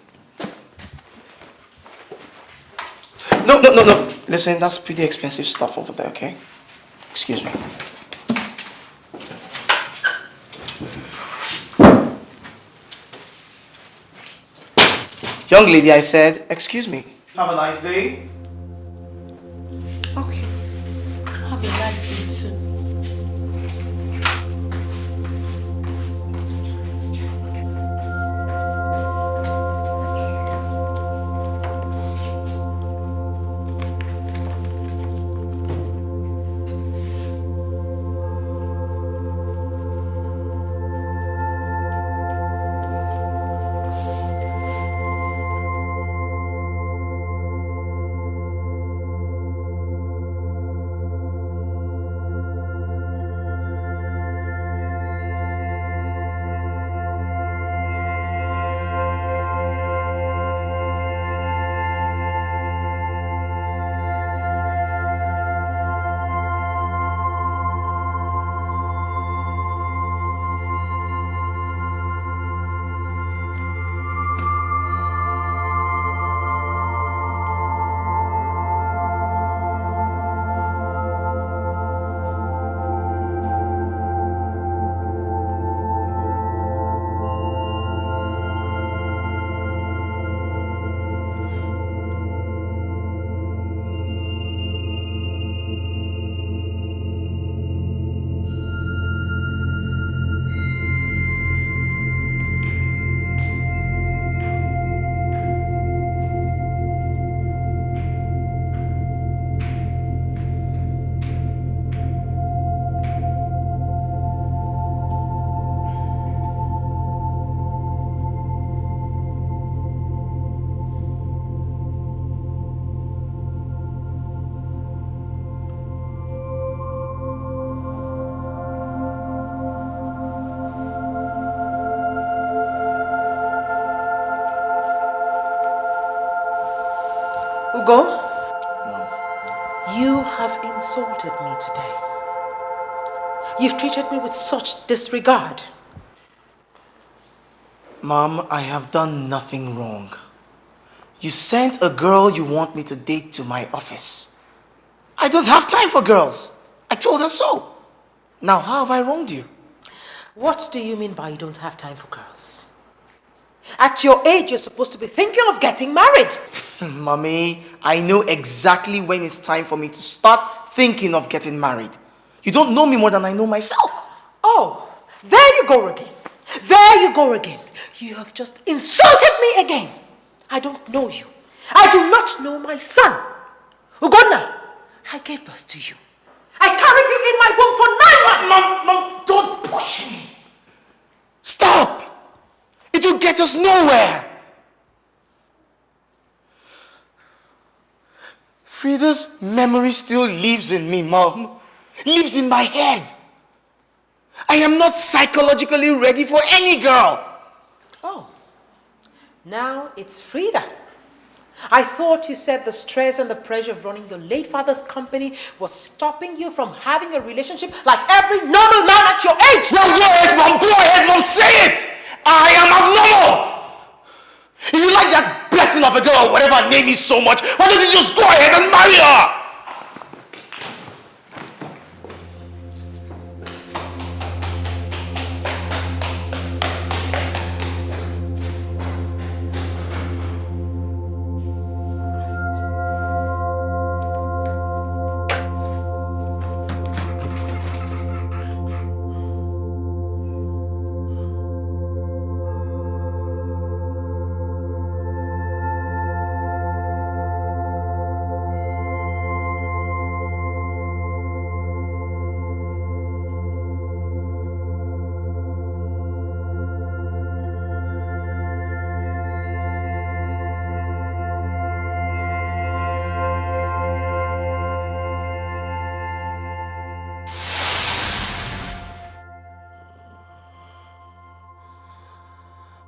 No. Listen, that's pretty expensive stuff over there, okay? Excuse me. Young lady, I said, excuse me. Have a nice day. Okay. Have a nice day too. Ugo, you have insulted me today. You've treated me with such disregard. Mom, I have done nothing wrong. You sent a girl you want me to date to my office. I don't have time for girls. I told her so. Now, how have I wronged you? What do you mean by you don't have time for girls? At your age, you're supposed to be thinking of getting married. Mommy, I know exactly when it's time for me to start thinking of getting married. You don't know me more than I know myself. Oh, there you go again. There you go again. You have just insulted me again. I don't know you. I do not know my son. Ugonna, I gave birth to you. I carried you in my womb for 9 months. Mom, don't push me. Stop. It will get us nowhere. Frida's memory still lives in me, Mom. Lives in my head. I am not psychologically ready for any girl. Oh, now it's Frida. I thought you said the stress and the pressure of running your late father's company was stopping you from having a relationship like every normal man at your age. Well, go ahead, Mom, say it. I am abnormal! If you like that blessing of a girl, or whatever her name is so much, why don't you just go ahead and marry her?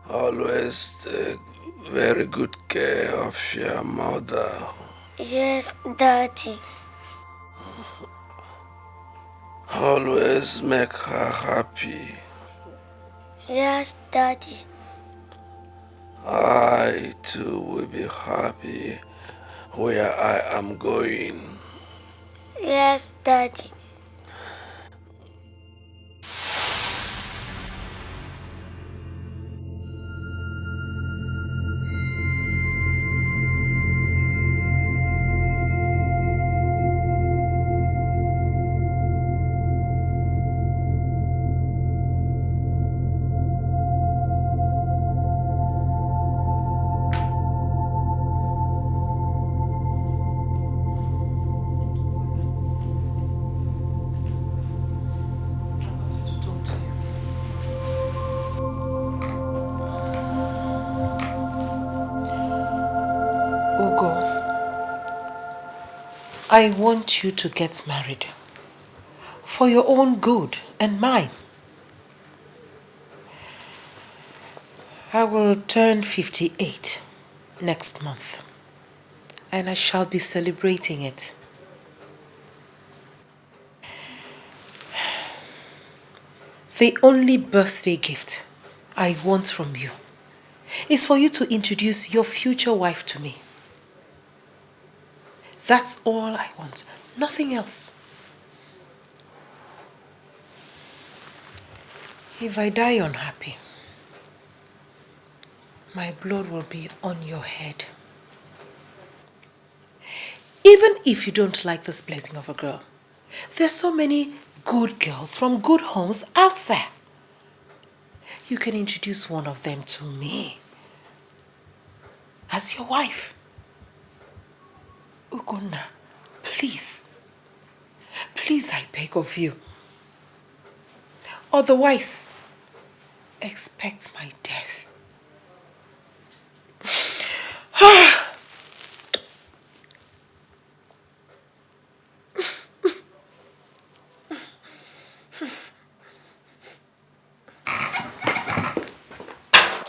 Always take very good care of your mother. Yes, Daddy. Always make her happy. Yes, Daddy. I too will be happy where I am going. Yes, Daddy. I want you to get married for your own good and mine. I will turn 58 next month, and I shall be celebrating it. The only birthday gift I want from you is for you to introduce your future wife to me. That's all I want, nothing else. If I die unhappy, my blood will be on your head. Even if you don't like this blessing of a girl, there's so many good girls from good homes out there. You can introduce one of them to me as your wife. Ugonna, please. Please, I beg of you. Otherwise, expect my death.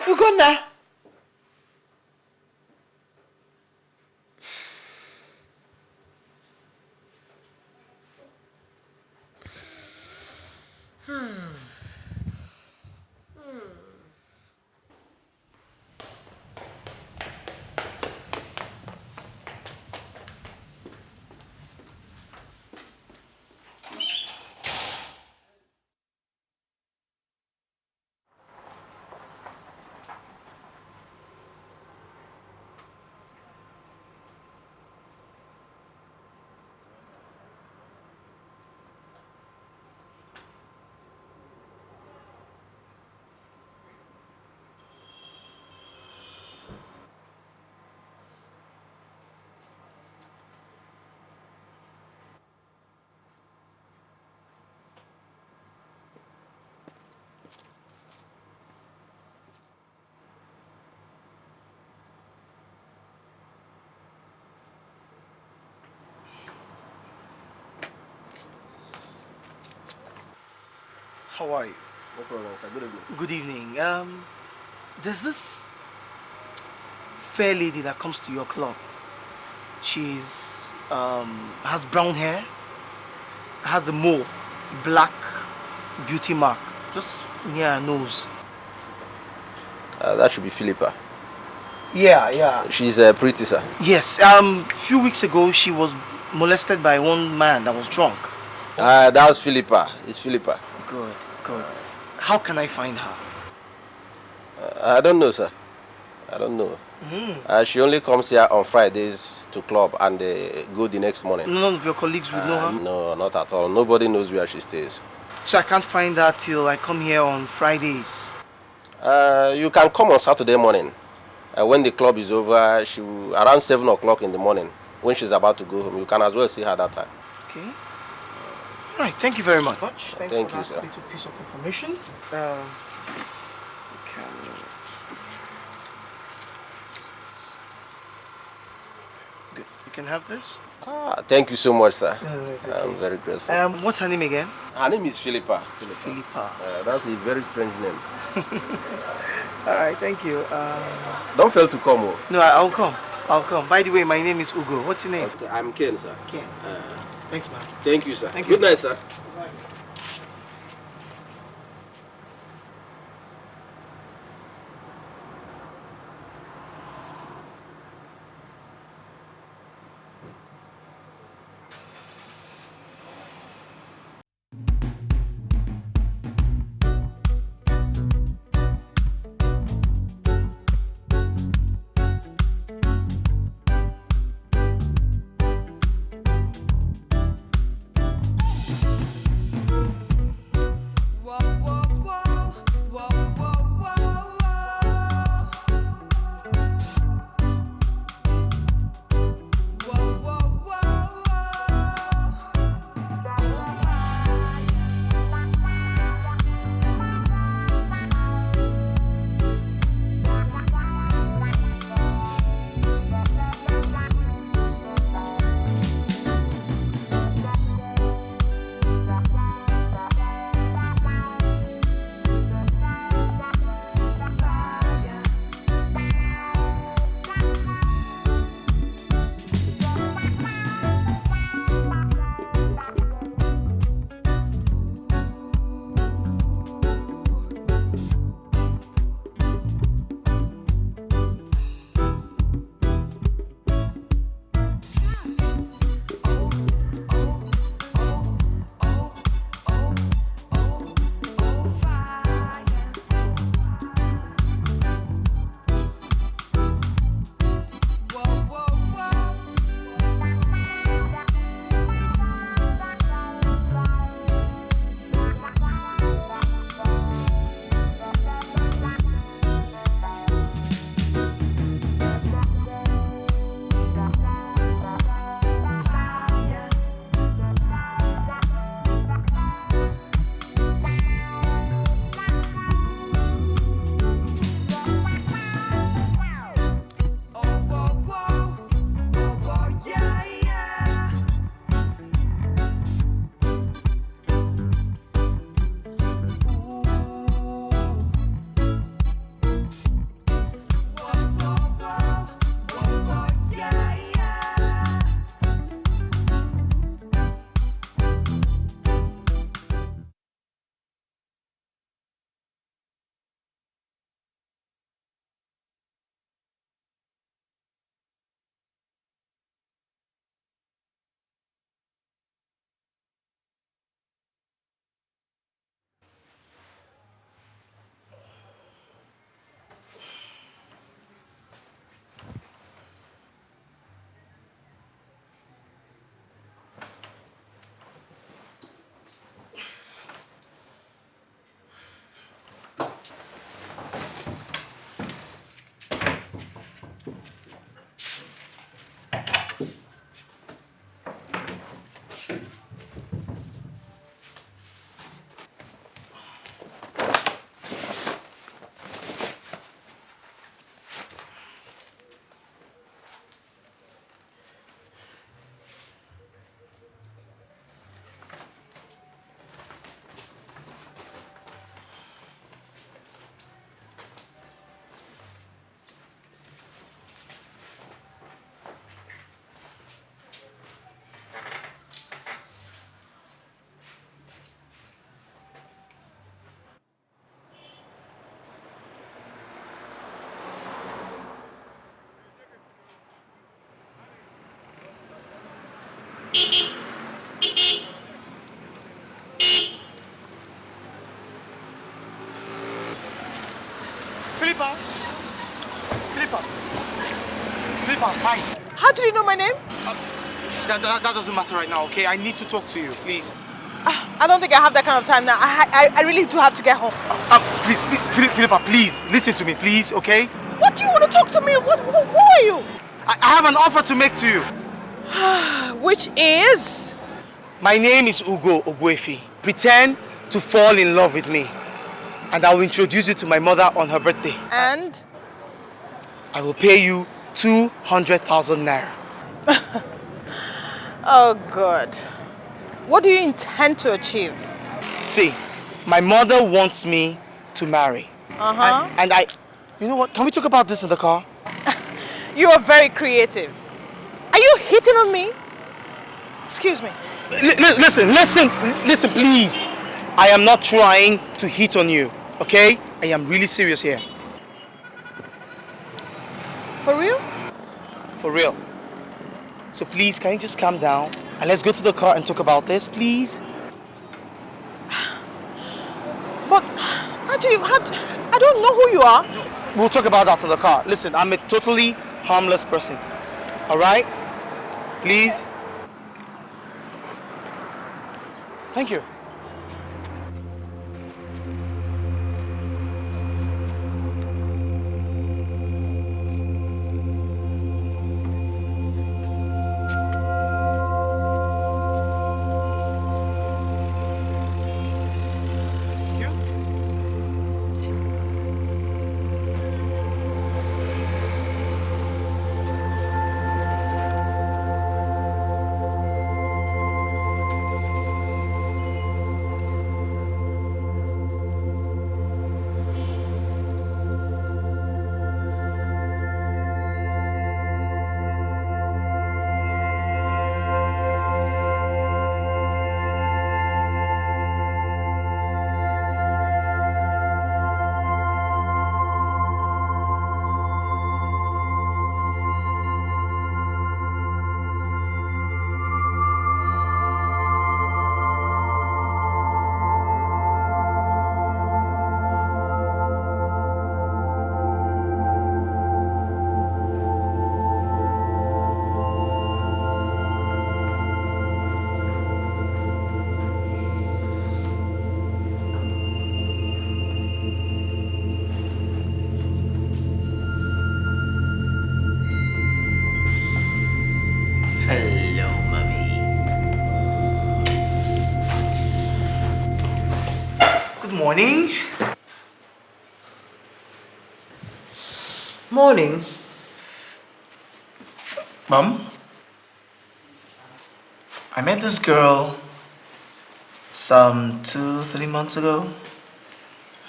Ugonna. How are you? No problem, sir. Good evening. Good evening. There's this fair lady that comes to your club. She's has brown hair, has a black beauty mark just near her nose. That should be Philippa. Yeah. She's pretty, sir. Yes, few weeks ago she was molested by one man that was drunk. That was Philippa. It's Philippa. Good. How can I find her? I don't know, sir. I don't know. She only comes here on Fridays to club and go the next morning. None of your colleagues would know her? No, not at all. Nobody knows where she stays. So I can't find her till I come here on Fridays? You can come on Saturday morning. When the club is over, around 7 o'clock in the morning, when she's about to go home, you can as well see her that time. Okay. All right, thank you very much. Thank you, sir. Little piece of information. Good. You can have this. Thank you so much, sir. No, it's I'm very grateful. What's her name again? Her name is Philippa. Philippa. That's a very strange name. All right, thank you. Don't fail to come. No, I'll come. By the way, my name is Ugo. What's your name? Okay, I'm Ken, sir. Ken. Thanks, man. Thank you, sir. Thank Good you. night, sir. Philippa. Philippa. Philippa, hi. How did you know my name? That doesn't matter right now, okay? I need to talk to you, please. I don't think I have that kind of time now. I really do have to get home. Please, Philippa, please, listen to me, please, okay? What do you want to talk to me? Who are you? I have an offer to make to you. Which is? My name is Ugo Ogbuefi. Pretend to fall in love with me. And I will introduce you to my mother on her birthday. And? I will pay you 200,000 naira. Oh, God. What do you intend to achieve? See, my mother wants me to marry. Uh-huh. And you know what? Can we talk about this in the car? You are very creative. Are you hitting on me? Excuse me. Listen, please. I am not trying to hit on you, okay? I am really serious here. For real? For real. So please, can you just calm down and let's go to the car and talk about this, please? But actually, I don't know who you are. We'll talk about that in the car. Listen, I'm a totally harmless person. All right? Please? Thank you. Hello, mommy. Good morning. Morning. Mom, I met this girl some 2-3 months ago.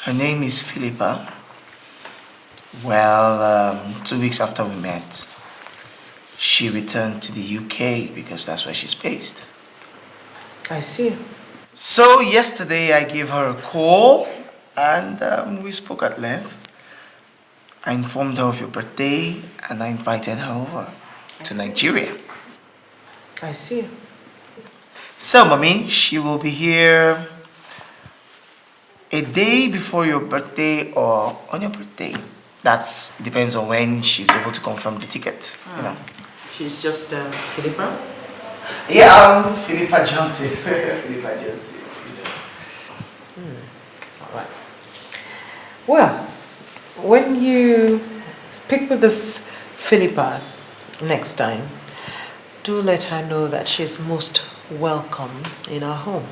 Her name is Philippa. Well, 2 weeks after we met, she returned to the UK because that's where she's based. I see. So yesterday I gave her a call and we spoke at length. I informed her of your birthday and I invited her over to Nigeria. I see. So, mommy, she will be here a day before your birthday or on your birthday. That depends on when she's able to confirm the ticket, you know. She's just Philippa? Yeah, I'm Philippa Johnson. Philippa Johnson. All right. Well, when you speak with this Philippa next time, do let her know that she's most welcome in our home.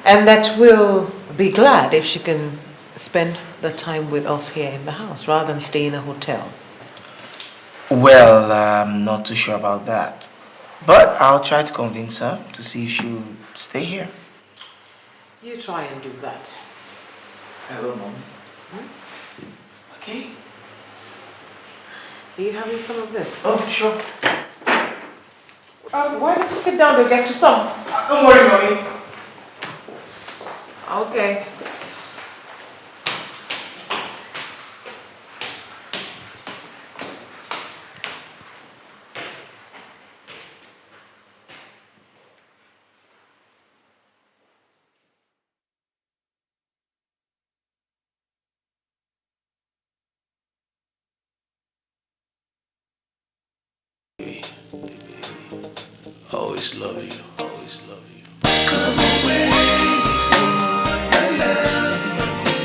And that we'll be glad if she can spend the time with us here in the house rather than stay in a hotel. Well, I'm not too sure about that. But I'll try to convince her to see if she'll stay here. You try and do that. I will, Mom. Okay. Are you having some of this? Oh, sure. Why don't you sit down and get you some? Don't worry, Mommy. Okay. Always love you. Always love you. Come away before I love you.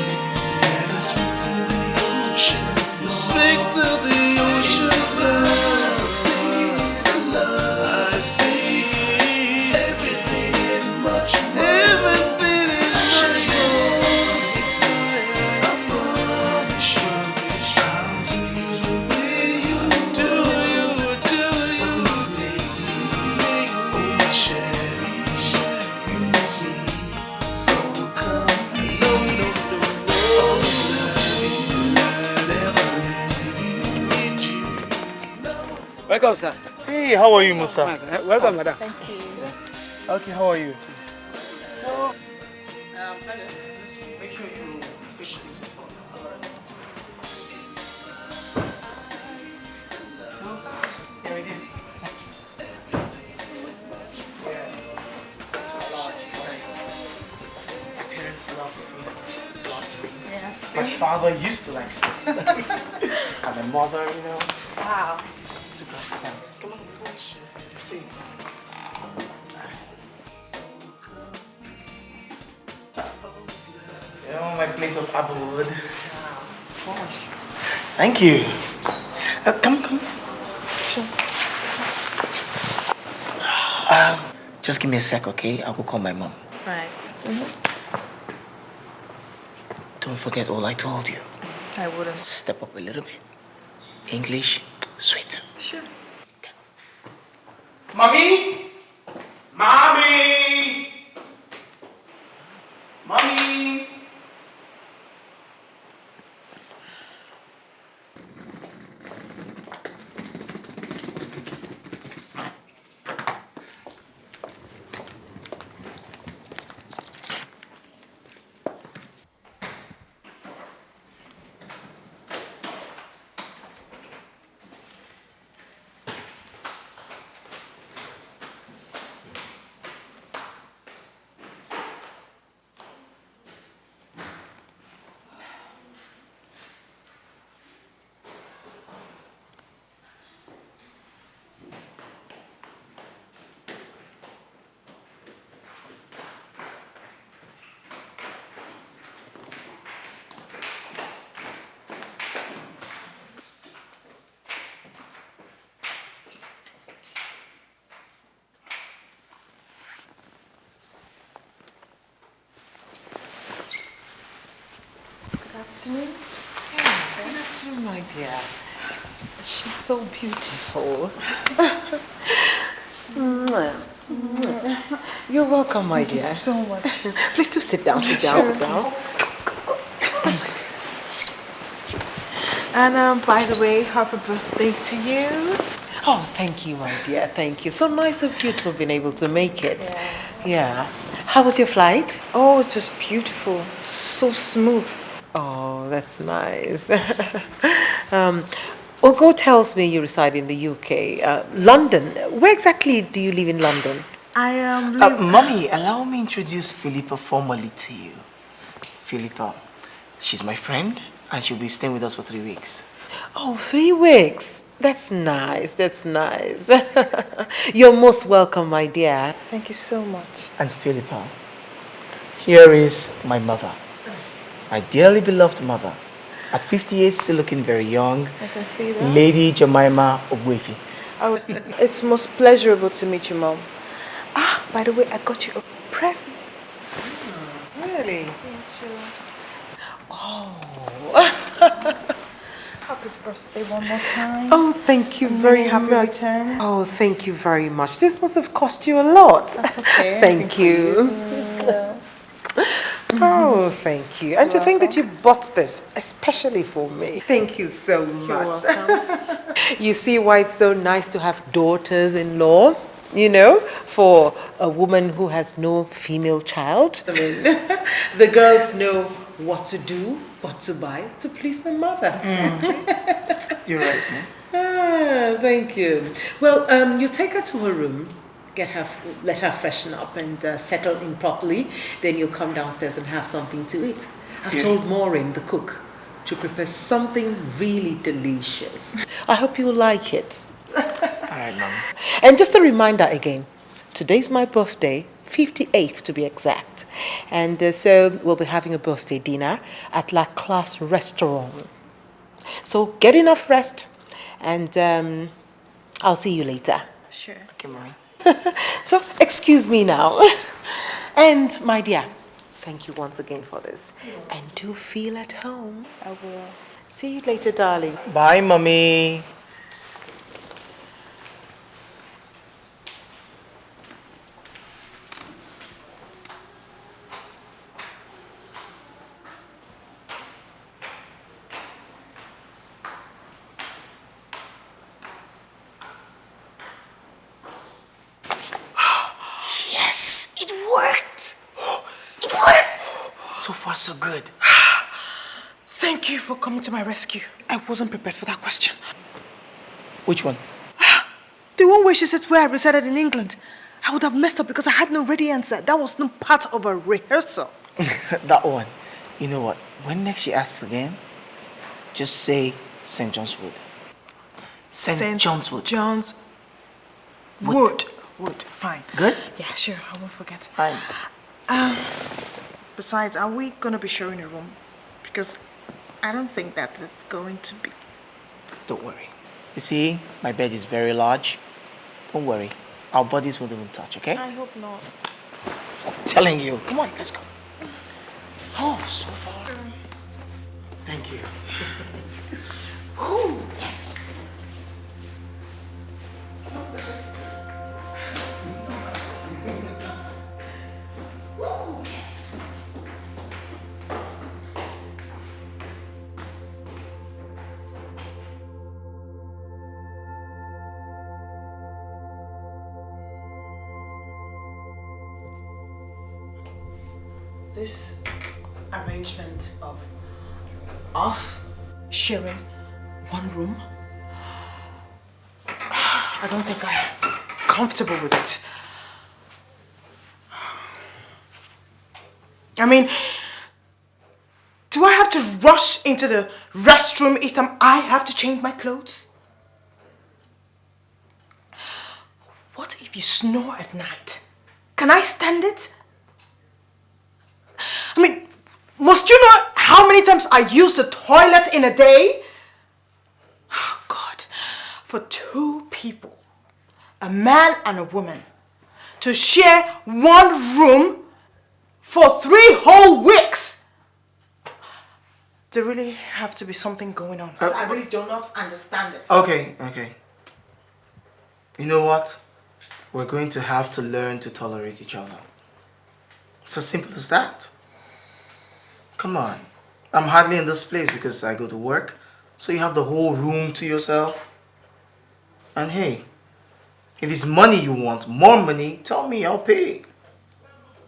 Let us swim to the ocean. Speak to the ocean. Love. I see the love. I see everything and much more. Everything and much more. I promise you, I'll do you the way you do. Welcome, sir. Hey, how are you, Musa? Welcome, madam. Thank you. Okay, how are you? So, make sure you fix My parents love my father used to like sweets. And my mother, you know. Wow. Took off the pants. Come on, come on. See. You know, my place of abode. Gosh. Thank you. Come. Sure. Just give me a sec, okay? I'll go call my mom. Right. Don't forget all I told you. I wouldn't. Step up a little bit. English, sweet. Sure. Mommy! Mommy! Mommy! Good afternoon, my dear. She's so beautiful. You're welcome, my dear. Thank you so much. Please do sit down, sit down. And by the way, happy birthday to you. Oh, thank you, my dear. Thank you. So nice of you to have been able to make it. Yeah. How was your flight? Oh, just beautiful. So smooth. Oh, that's nice. Ogo tells me you reside in the UK. London. Where exactly do you live in London? I am. Mommy, allow me introduce Philippa formally to you. Philippa, she's my friend, and she'll be staying with us for 3 weeks. Oh, 3 weeks. That's nice. That's nice. You're most welcome, my dear. Thank you so much. And Philippa, here is my mother. My dearly beloved mother. At 58, still looking very young. I can see that. Lady Jemima Ogwefi. Oh, it's most pleasurable to meet you, Mom. Ah, by the way, I got you a present. Really? Yes, sure. Oh. Happy birthday one more time. Oh, thank you very happy much. return. Oh, thank you very much. This must have cost you a lot. That's okay. Thank you. Oh, thank you. And to think that you bought this especially for me. Thank you so much. You're welcome. You see why it's so nice to have daughters-in-law, you know, for a woman who has no female child. I mean, the girls know what to do, what to buy to please their mother. You're right, man. Ah, thank you. Well, you take her to her room, let her freshen up and settle in properly. Then you'll come downstairs and have something to eat. I've told Maureen, the cook, to prepare something really delicious. I hope you will like it. All right, Mom. And just a reminder again, today's my birthday, 58th to be exact. And so we'll be having a birthday dinner at La Classe Restaurant. So get enough rest and I'll see you later. Sure. Okay, Mommy. So excuse me now. And my dear, thank you once again for this. And do feel at home. I will. See you later, darling. Bye, Mommy. Yes, it worked. It worked. So far, so good. Thank you for coming to my rescue. I wasn't prepared for that question. Which one? The one where she said where I resided in England. I would have messed up because I had no ready answer. That was not part of a rehearsal. That one. You know what? When next she asks again, just say St. John's Wood. St. John's Wood. John's Wood. Wood. Fine. Good? Yeah, sure. I won't forget. Fine. Besides, are we going to be sharing a room? Because I don't think that is going to be. Don't worry. You see, my bed is very large. Don't worry. Our bodies won't even touch, okay? I hope not. I'm telling you. Come on, let's go. Oh, so far. Thank you. Oh, yes. Oh, yes. This arrangement of us sharing one room, I don't think I'm comfortable with it. I mean, do I have to rush into the restroom each time I have to change my clothes? What if you snore at night? Can I stand it? I mean, must you know how many times I use the toilet in a day? Oh God, for two people, a man and a woman, to share one room for 3 whole weeks. There really have to be something going on. I really do not understand this. Okay. You know what? We're going to have to learn to tolerate each other. It's as simple as that. Come on. I'm hardly in this place because I go to work. So you have the whole room to yourself. And hey, if it's money you want, more money, tell me, I'll pay.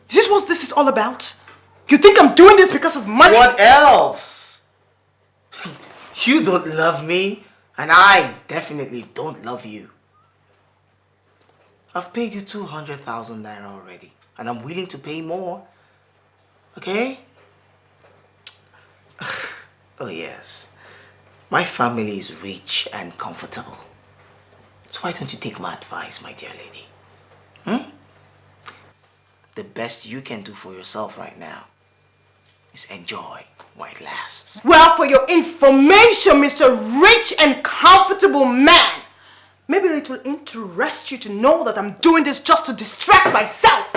Is this what this is all about? You think I'm doing this because of money? What else? You don't love me, and I definitely don't love you. I've paid you 200,000 naira already, and I'm willing to pay more. Okay? Oh yes, my family is rich and comfortable. So why don't you take my advice, my dear lady? The best you can do for yourself right now is enjoy while it lasts. Well, for your information, Mr. Rich and Comfortable Man, maybe it will interest you to know that I'm doing this just to distract myself.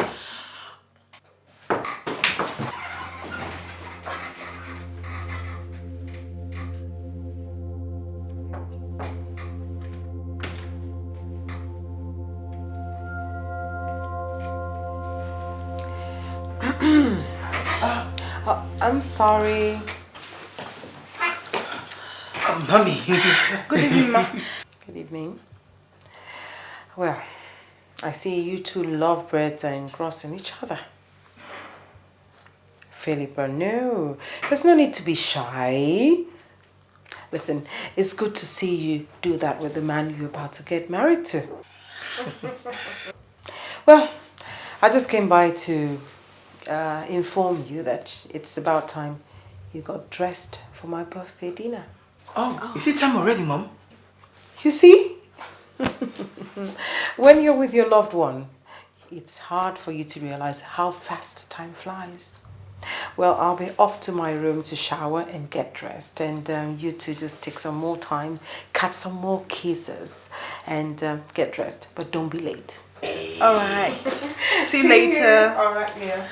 I'm sorry. Mommy. Good evening, Ma. Good evening. Well, I see you two lovebirds are engrossing each other. Philippa, no. There's no need to be shy. Listen, it's good to see you do that with the man you're about to get married to. Well, I just came by to inform you that it's about time you got dressed for my birthday dinner. Oh, is it time already, Mom? You see? When you're with your loved one, it's hard for you to realize how fast time flies. Well, I'll be off to my room to shower and get dressed, and you two just take some more time, catch some more kisses, and get dressed. But don't be late. All right. See you later. All right, yeah.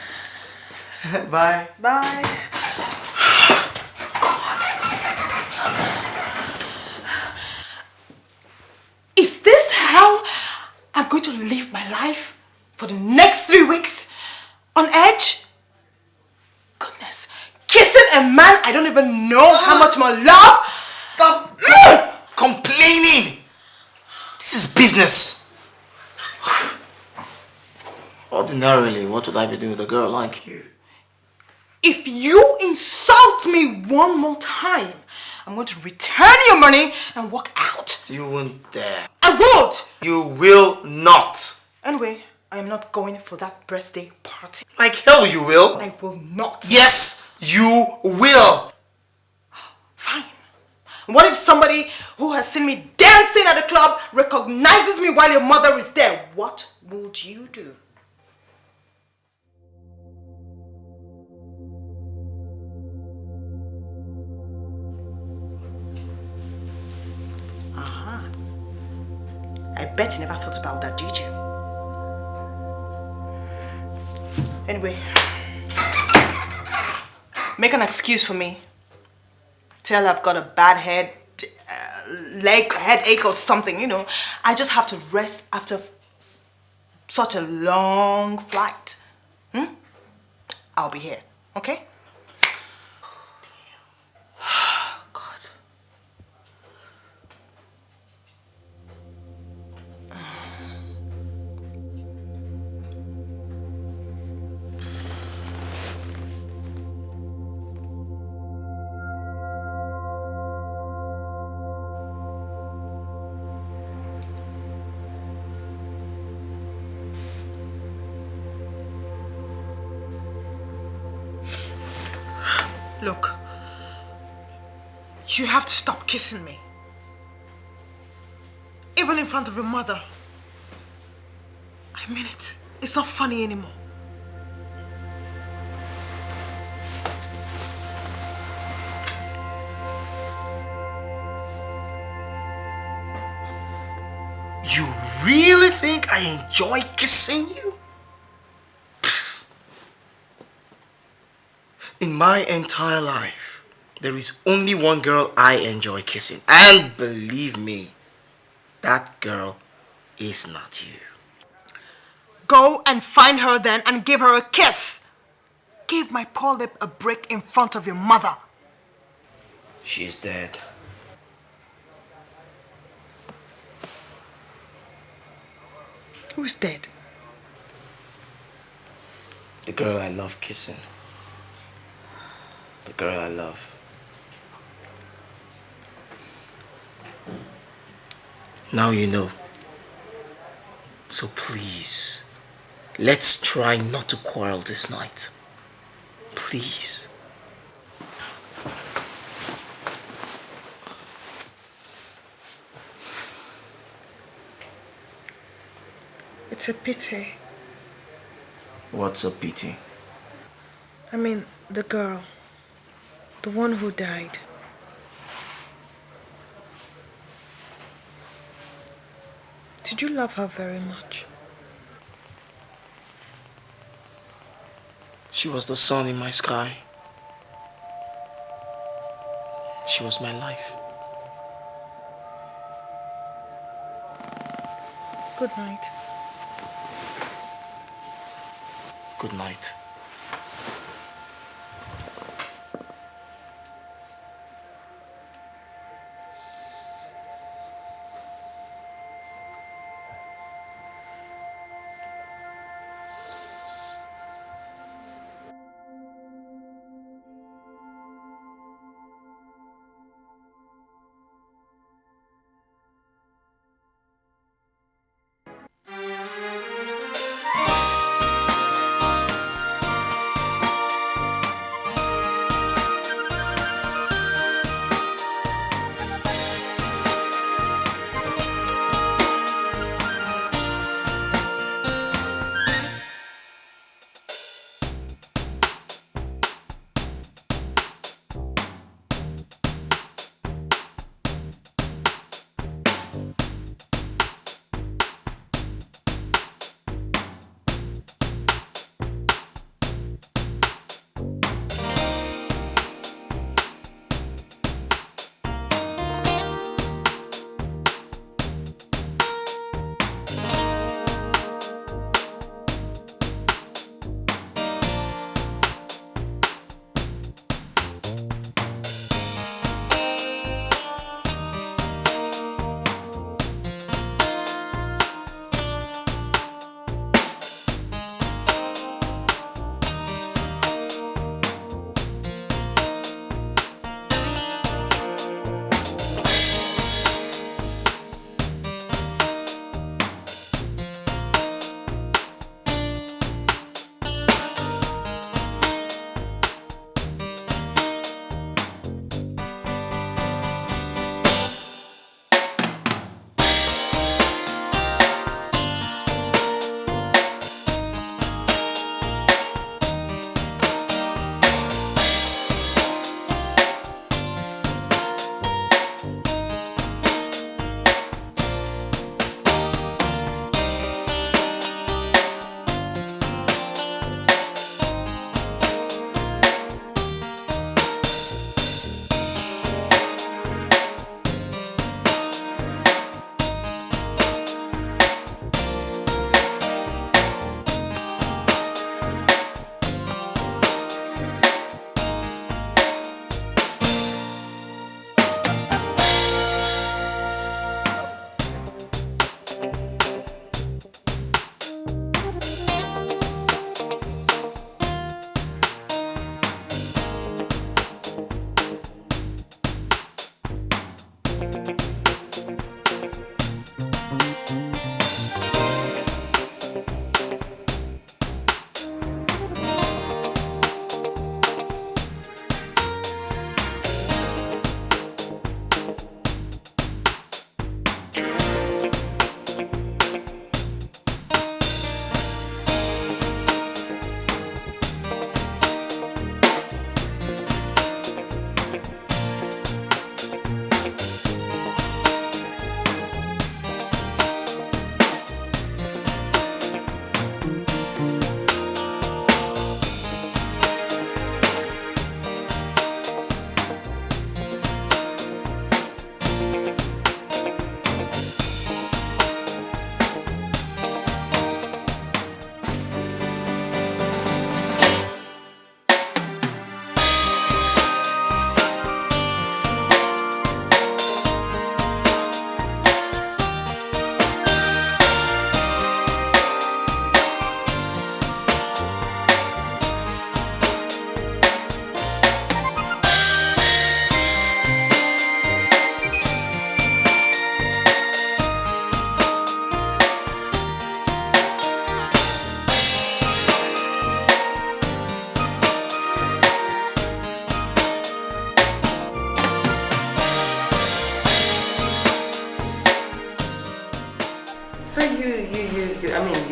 Bye. Bye. Is this how I'm going to live my life for the next 3 weeks? On edge? Goodness. Kissing a man I don't even know how much more love? Stop complaining. This is business. Ordinarily, what would I be doing with a girl like you? If you insult me one more time, I'm going to return your money and walk out. You won't dare. I won't! You will not. Anyway, I am not going for that birthday party. Like hell you will. I will not. Yes, you will. Fine. What if somebody who has seen me dancing at the club recognizes me while your mother is there? What would you do? I bet you never thought about that, did you? Anyway, make an excuse for me. Tell I've got a bad headache or something, you know. I just have to rest after such a long flight. I'll be here, okay? Look, you have to stop kissing me. Even in front of your mother. I mean it. It's not funny anymore. You really think I enjoy kissing you? In my entire life, there is only one girl I enjoy kissing. And believe me, that girl is not you. Go and find her then and give her a kiss. Give my poor lip a break in front of your mother. She's dead. Who's dead? The girl I love kissing. The girl I love. Now you know. So please, let's try not to quarrel this night. Please. It's a pity. What's a pity? I mean, the girl. The one who died. Did you love her very much? She was the sun in my sky. She was my life. Good night. Good night.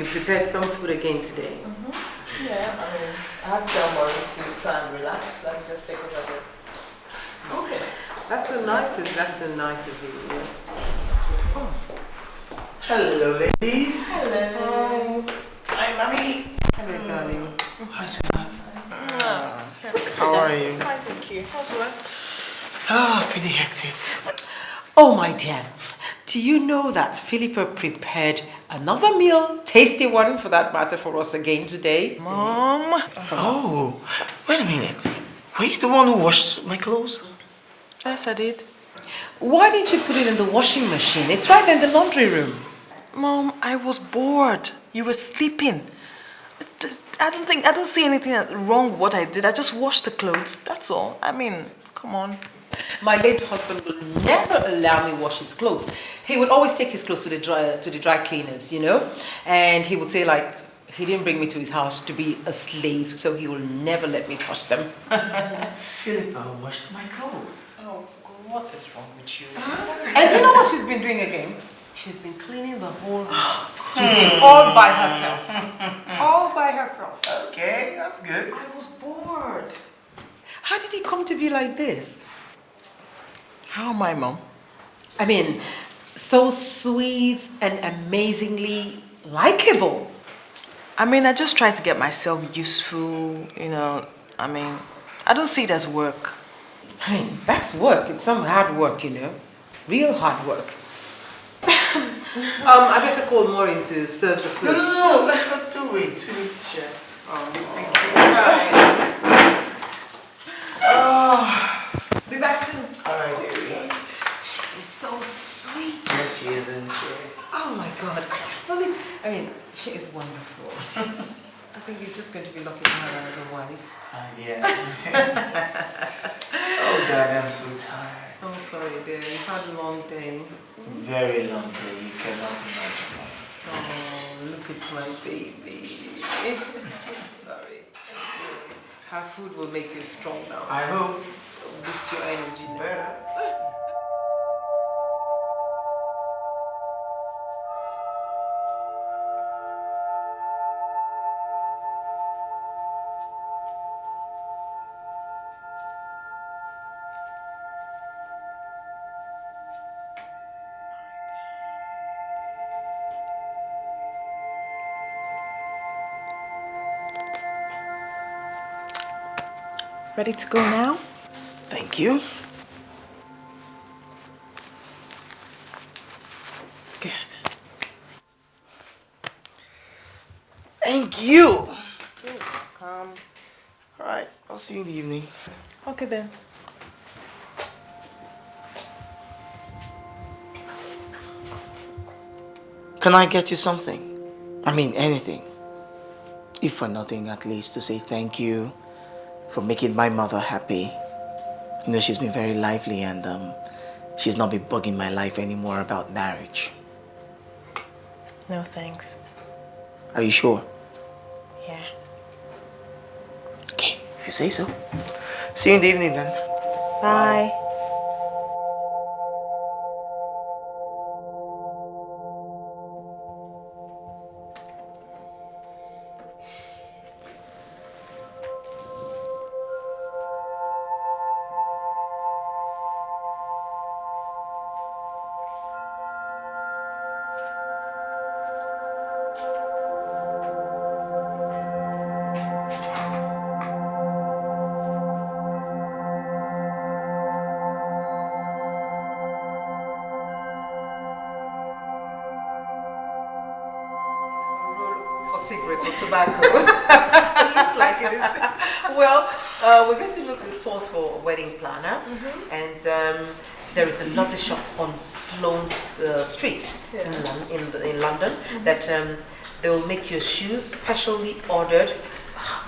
prepared some food again today. Yeah, I mean, I have someone to try and relax. Let me just take over there. Okay. That's so nice of you. Yeah. Oh. Hello, ladies. Hello. Hi, mommy. Hello, darling. Hi, sweetheart. How are you? Fine, thank you. How's work? Pretty hectic. Oh, my dear. Do you know that Philippa prepared another meal, tasty one for that matter, for us again today? Mom? Oh, wait a minute. Were you the one who washed my clothes? Yes, I did. Why didn't you put it in the washing machine? It's right there in the laundry room. Mom, I was bored. You were sleeping. I don't see anything wrong with what I did. I just washed the clothes. That's all. I mean, come on. My late husband will never allow me wash his clothes. He would always take his clothes to the dry cleaners, you know, and he would say like he didn't bring me to his house to be a slave, so he will never let me touch them. Philippa washed my clothes. Oh, God, what is wrong with you? And you know what she's been doing again? She's been cleaning the whole house today, all by herself. All by herself. Okay, that's good. I was bored. How did it come to be like this? How am I, Mom? I mean, so sweet and amazingly likable. I mean, I just try to get myself useful, you know. I mean, I don't see it as work. I mean, that's work. It's some hard work, you know. Real hard work. I better call Maureen to serve the food. No, let her do it. Sweetie. Thank you. Be back soon. Alright, dearie. She's so sweet. Yes, she is, isn't she? Oh my God, I can't believe. I mean, she is wonderful. I think you're just going to be lucky to have her as a wife. Yeah. Oh God, I'm so tired. Oh, sorry, dear. You've had a long day. Very long day. You cannot imagine. Oh, look at my baby. Sorry. Her food will make you strong now. I hope. Boost your energy better. Ready to go now? Thank you. Good. Thank you. You're welcome. Alright, I'll see you in the evening. Okay then. Can I get you something? I mean, anything. If for nothing, at least to say thank you for making my mother happy. You know, she's been very lively and she's not been bugging my life anymore about marriage. No thanks. Are you sure? Yeah. Okay, if you say so. See you in the evening then. Bye. Cigarettes or tobacco. It looks like it is. Well, we're going to look at source for a wedding planner, and there is a lovely shop on Sloane Street in London that they will make your shoes specially ordered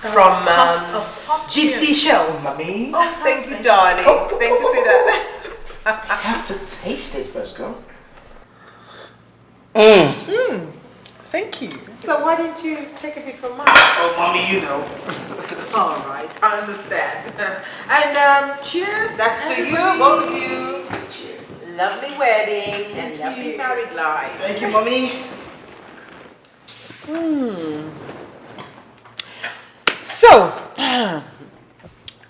from Gypsy Shells. Mommy. Oh, thank you, darling. Thank you, sweetheart. I have to taste it first, girl. Thank you. So why didn't you take a bit from mine? Oh, Mommy, you know. All right, I understand. And cheers. That's to you, both of you. Cheers. Lovely wedding and lovely married life. Thank you, Mommy. So,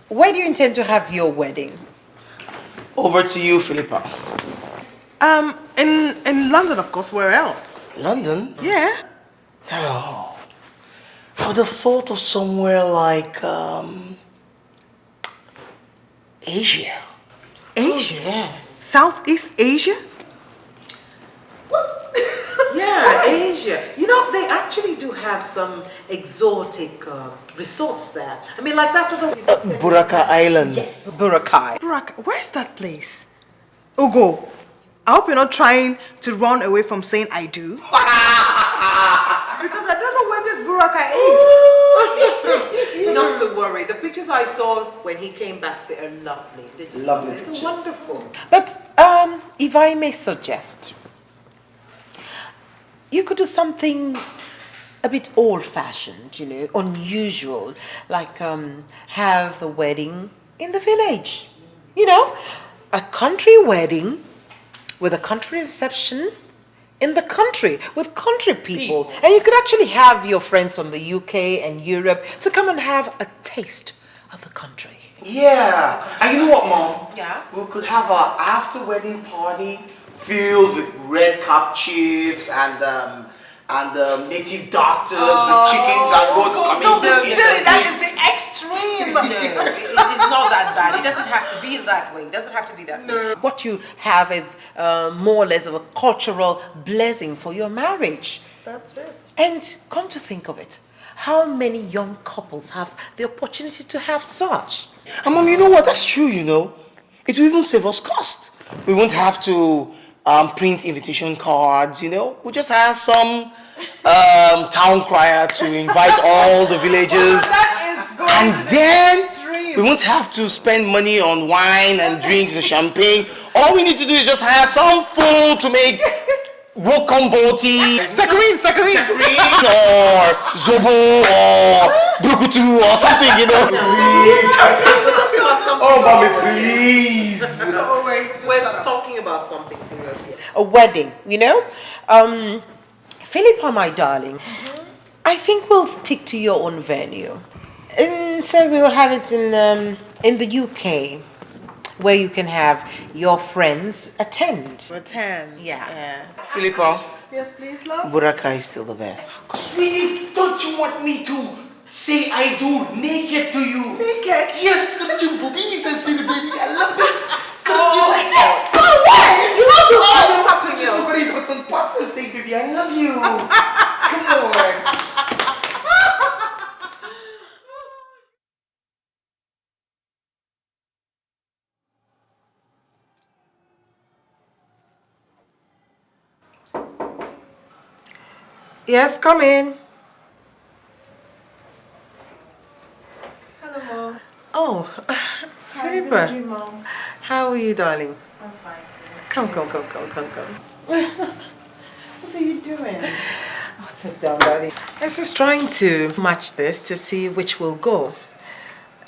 where do you intend to have your wedding? Over to you, Philippa. In London, of course. Where else? London? Yeah. Oh, I would have thought of somewhere like Asia. Asia? Yes. Southeast Asia? Yeah, Asia. You know, they actually do have some exotic resorts there. I mean, like that other... Buraka Islands. Yes, Boracay. Where's that place? Ugo, I hope you're not trying to run away from saying I do. Because I don't know where this Boracay is. Not to worry. The pictures I saw when he came back, they are lovely. They're just Lovely they're pictures. wonderful. But if I may suggest, you could do something a bit old-fashioned, you know, unusual, like have the wedding in the village. You know, a country wedding with a country reception in the country with country people. And you could actually have your friends from the UK and Europe to come and have a taste of the country. Yeah. And you know what, Mom? Yeah? We could have a after-wedding party filled with red cap chiefs and native doctors with chickens and goats coming. Don't be in. silly. That is the extreme. No, it is not that bad. It doesn't have to be that way. It doesn't have to be that way. What you have is more or less of a cultural blessing for your marriage. That's it. And come to think of it, how many young couples have the opportunity to have such? And Mom, you know what? That's true, you know. It will even save us cost. We won't have to print invitation cards, you know. We'll just have some town crier to invite all the villagers. And then we won't have to spend money on wine and drinks and champagne. All we need to do is just hire some fool to make wokomboti, Sakarin. or zobo, or brukutu, or something, you know. We're talking about something Oh, mommy, please. Oh, wait. We're talking about something serious here. A wedding, you know? Philippa, my darling, I think we'll stick to your own venue. And so we'll have it in the UK, where you can have your friends attend. Yeah. Philippa, Yes, please, love. Buraka is still the best. Sweetie, don't you want me to say I do naked to you? Naked? Yes, look at your boobies and see the baby. I love it. Don't Oh, you like this? go away! You want to ask This something is else? very important parts to say, baby. I love you. Come on. Yes, come in. Hello, Mom. Oh, Philippa. Mom. How are you, darling? I'm fine. Come. What are you doing? Oh, sit down, darling. I was just trying to match this to see which will go.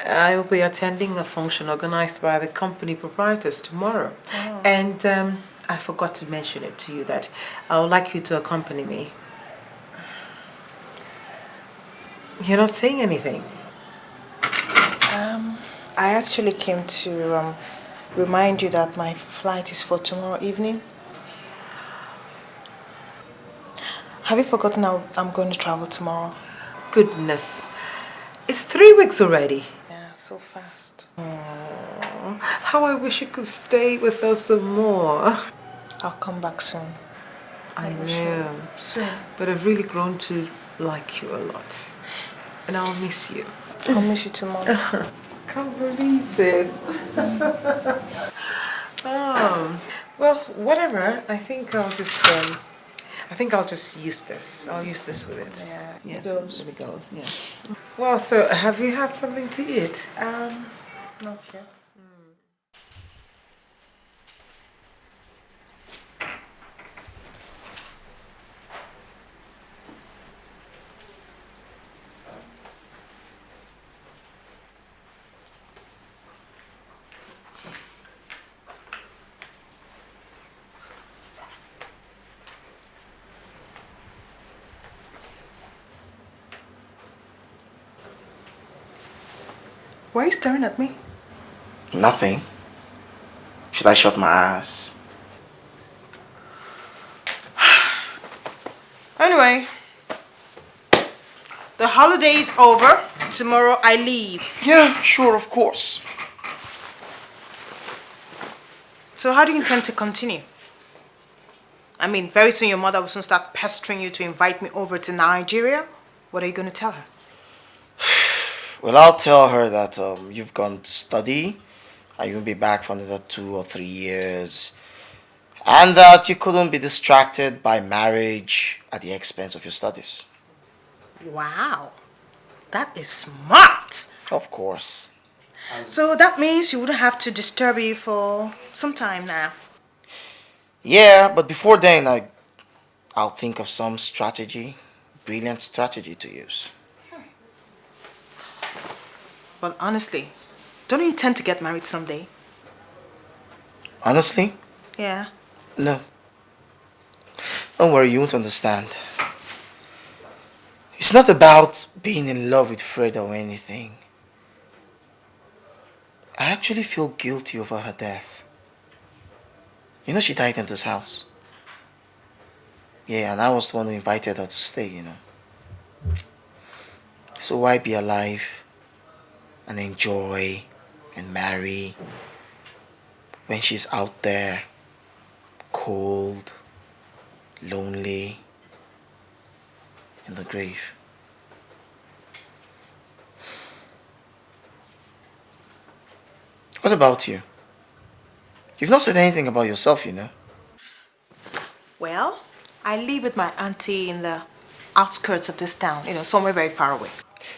I will be attending a function organized by the company proprietors tomorrow. Oh. And I forgot to mention it to you that I would like you to accompany me. You're not saying anything. I actually came to remind you that my flight is for tomorrow evening. Have you forgotten how I'm going to travel tomorrow? Goodness. It's 3 weeks already. Yeah, so fast. Aww. How I wish you could stay with us some more. I'll come back soon. I know. Soon. But I've really grown to like you a lot. And I'll miss you. I'll miss you too, Mom. Can't believe this. Well, whatever. I think I'll just use this. I'll use this with it. Yeah, Yes, it goes. it goes. Yeah. Well, so have you had something to eat? Not yet. Why are you staring at me? Nothing. Should I shut my eyes? Anyway, the holiday is over. Tomorrow I leave. Yeah, sure, of course. So how do you intend to continue? I mean, very soon your mother will soon start pestering you to invite me over to Nigeria. What are you going to tell her? Well, I'll tell her that you've gone to study and you'll be back for another 2 or 3 years. And that you couldn't be distracted by marriage at the expense of your studies. Wow, that is smart. Of course. So that means you wouldn't have to disturb you for some time now. Yeah, but before then, I'll think of some strategy, brilliant strategy to use. But honestly, don't you intend to get married someday? Honestly? Yeah. No. Don't worry, you won't understand. It's not about being in love with Fred or anything. I actually feel guilty over her death. You know she died in this house. Yeah, and I was the one who invited her to stay, you know. So why be alive and enjoy and marry when she's out there, cold, lonely, in the grave? What about you? You've not said anything about yourself, you know. Well, I live with my auntie in the outskirts of this town, you know, somewhere very far away.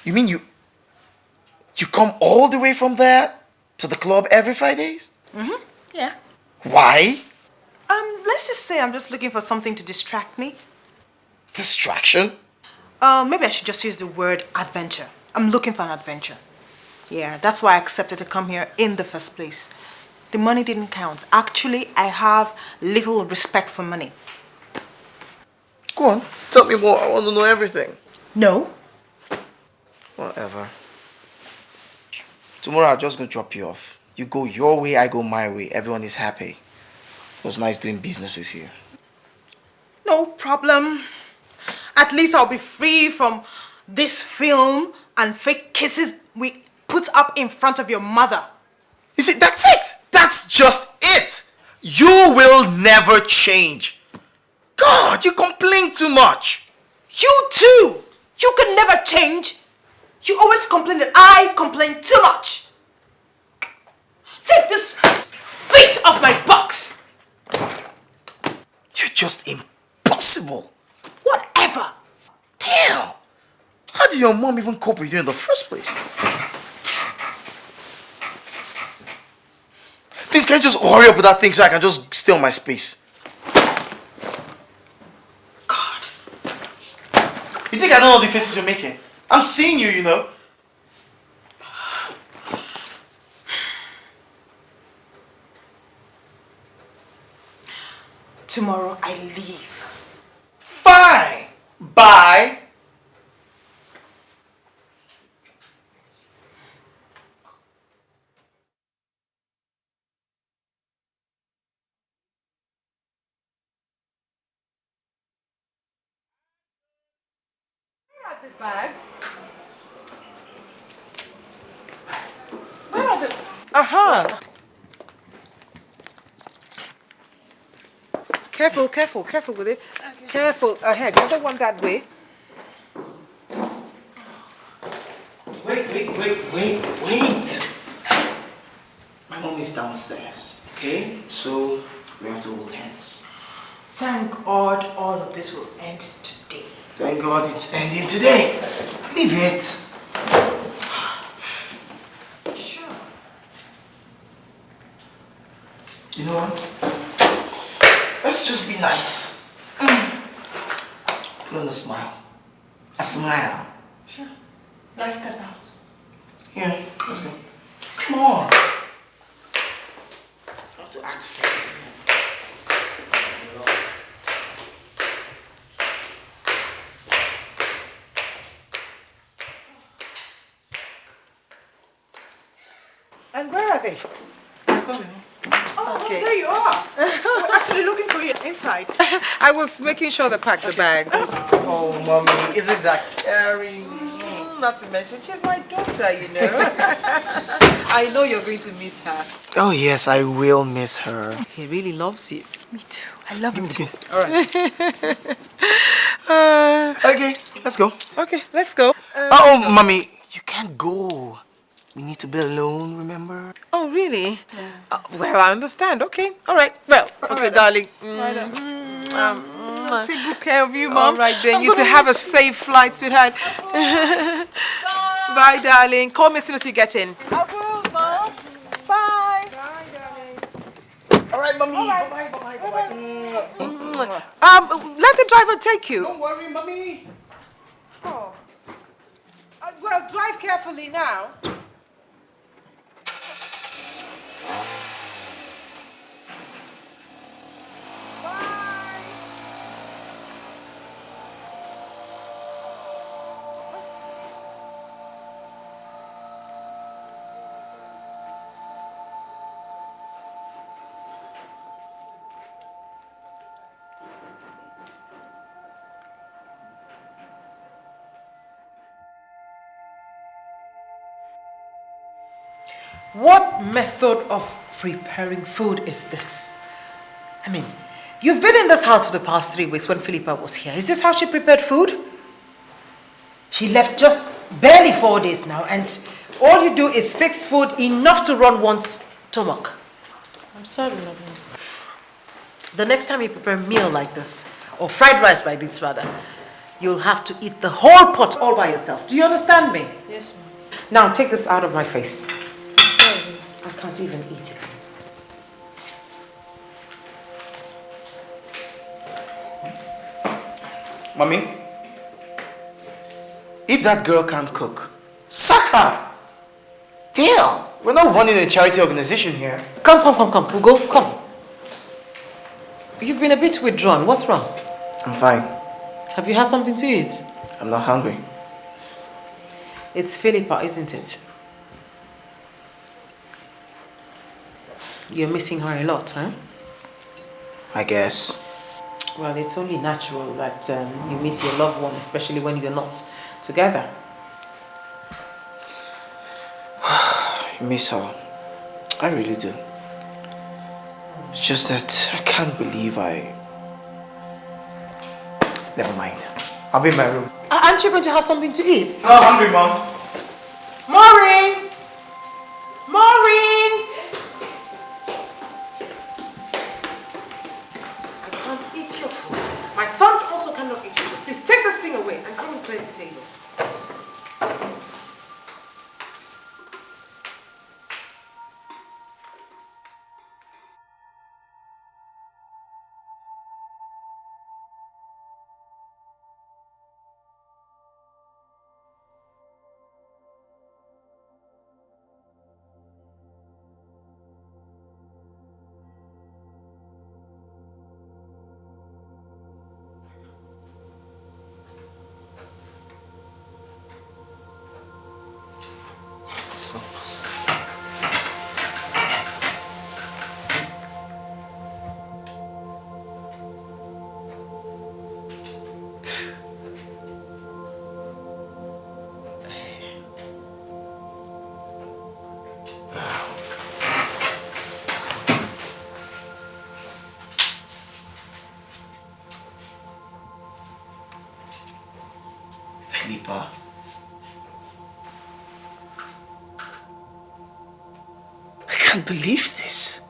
You mean you come all the way from there to the club every Fridays? Mm-hmm, yeah. Why? Let's just say I'm just looking for something to distract me. Distraction? Maybe I should just use the word adventure. I'm looking for an adventure. Yeah, that's why I accepted to come here in the first place. The money didn't count. Actually, I have little respect for money. Go on, tell me more. I want to know everything. No. Whatever. Tomorrow I'll just go drop you off. You go your way, I go my way. Everyone is happy. It was nice doing business with you. No problem. At least I'll be free from this film and fake kisses we put up in front of your mother. You see, that's it. That's just it. You will never change. God, you complain too much. You too. You can never change. You always complain that I complain too much. Take this feet off my box. You're just impossible. Whatever. Damn. How did your mom even cope with you in the first place? Please, can you just hurry up with that thing so I can just stay on my space? God. You think I don't know the faces you're making? I'm seeing you, you know. Tomorrow I leave. Fine. Bye. The bags. Where are the... Aha. Careful, careful, careful with it. Okay. Careful, ahead. The other one that way. Wait. My mom is downstairs, okay? So we have to hold hands. Thank God all of this will end today. Thank God it's ending today. Leave it. Sure. You know what? Let's just be nice. Put on a smile. A smile. Sure. Let's step out. Yeah, let's go. Come on. I have to act fair. they? Oh, there you are. We're actually looking for you inside. I was making sure they packed the bags. Oh, mommy, isn't that caring? Not to mention, she's my daughter, you know. I know you're going to miss her. Oh, yes, I will miss her. He really loves you. Me too. I love him too. All right. Okay, let's go. Okay, let's go. Oh, mommy, you can't go. We need to be alone, remember? Oh, really? Yes. Well, I understand. Okay. All right. Well, okay, darling. Take good care of you, Mom. All right, then. You to have a safe flight, sweetheart. Bye, darling. Call me as soon as you get in. I will, Mom. Bye. Bye, darling. All right, mommy. Bye-bye. Let the driver take you. Don't worry, mommy. Oh. Well, drive carefully now. What method of preparing food is this? I mean, you've been in this house for the past 3 weeks when Philippa was here. Is this how she prepared food? She left just barely 4 days now, and all you do is fix food enough to run one's stomach. I'm sorry, Mama. The next time you prepare a meal like this, or fried rice by bits rather, you'll have to eat the whole pot all by yourself. Do you understand me? Yes, ma'am. Now take this out of my face. Sorry. I can't even eat it. Mommy, if that girl can't cook, sack her. Damn, we're not running a charity organization here. Come, Ugo, come. You've been a bit withdrawn. What's wrong? I'm fine. Have you had something to eat? I'm not hungry. It's Philippa, isn't it? You're missing her a lot, huh? I guess. Well, it's only natural that you miss your loved one, especially when you're not together. I miss her. I really do. It's just that I can't believe Never mind. I'll be in my room. Aren't you going to have something to eat? I'm not hungry, Mom. Maureen! Maureen! I can't eat your food. My son also cannot eat your food. Please take this thing away and come and clear the table. Philippa. I can't believe this.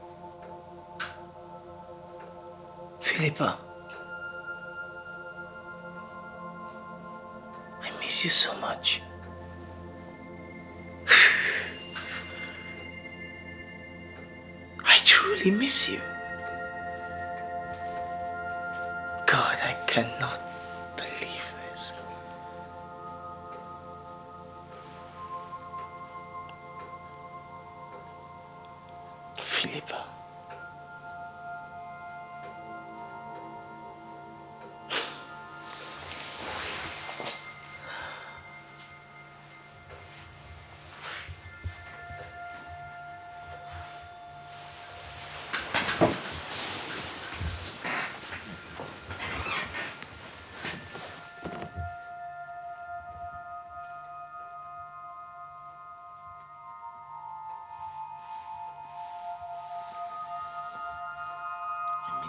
Philippa. I miss you so much. I truly miss you. God, I cannot believe this. Philippa.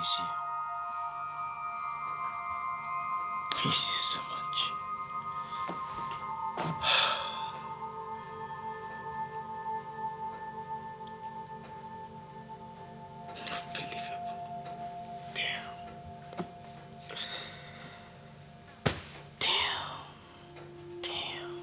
miss you. I miss you so much. Unbelievable. Damn. Damn. Damn.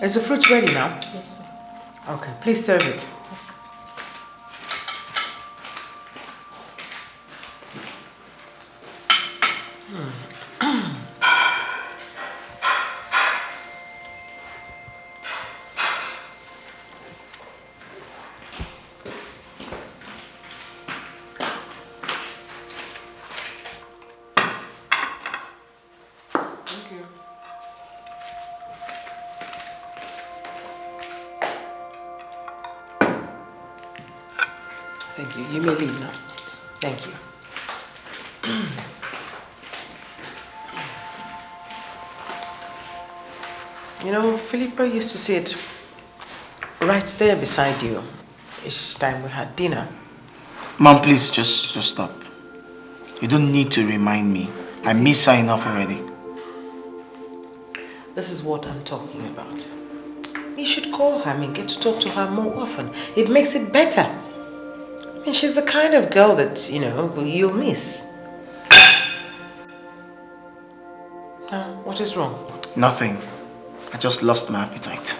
Is the fruit ready now? Yes, ma'am. Okay, please serve it. Thank you. You may leave now. Thank you. You know, Philippa used to sit right there beside you each time we had dinner. Mom, please just stop. You don't need to remind me. I miss her enough already. This is what I'm talking about. You should call her and get to talk to her more often. It makes it better. I mean, she's the kind of girl that, you know, you'll miss. What is wrong? Nothing. I just lost my appetite.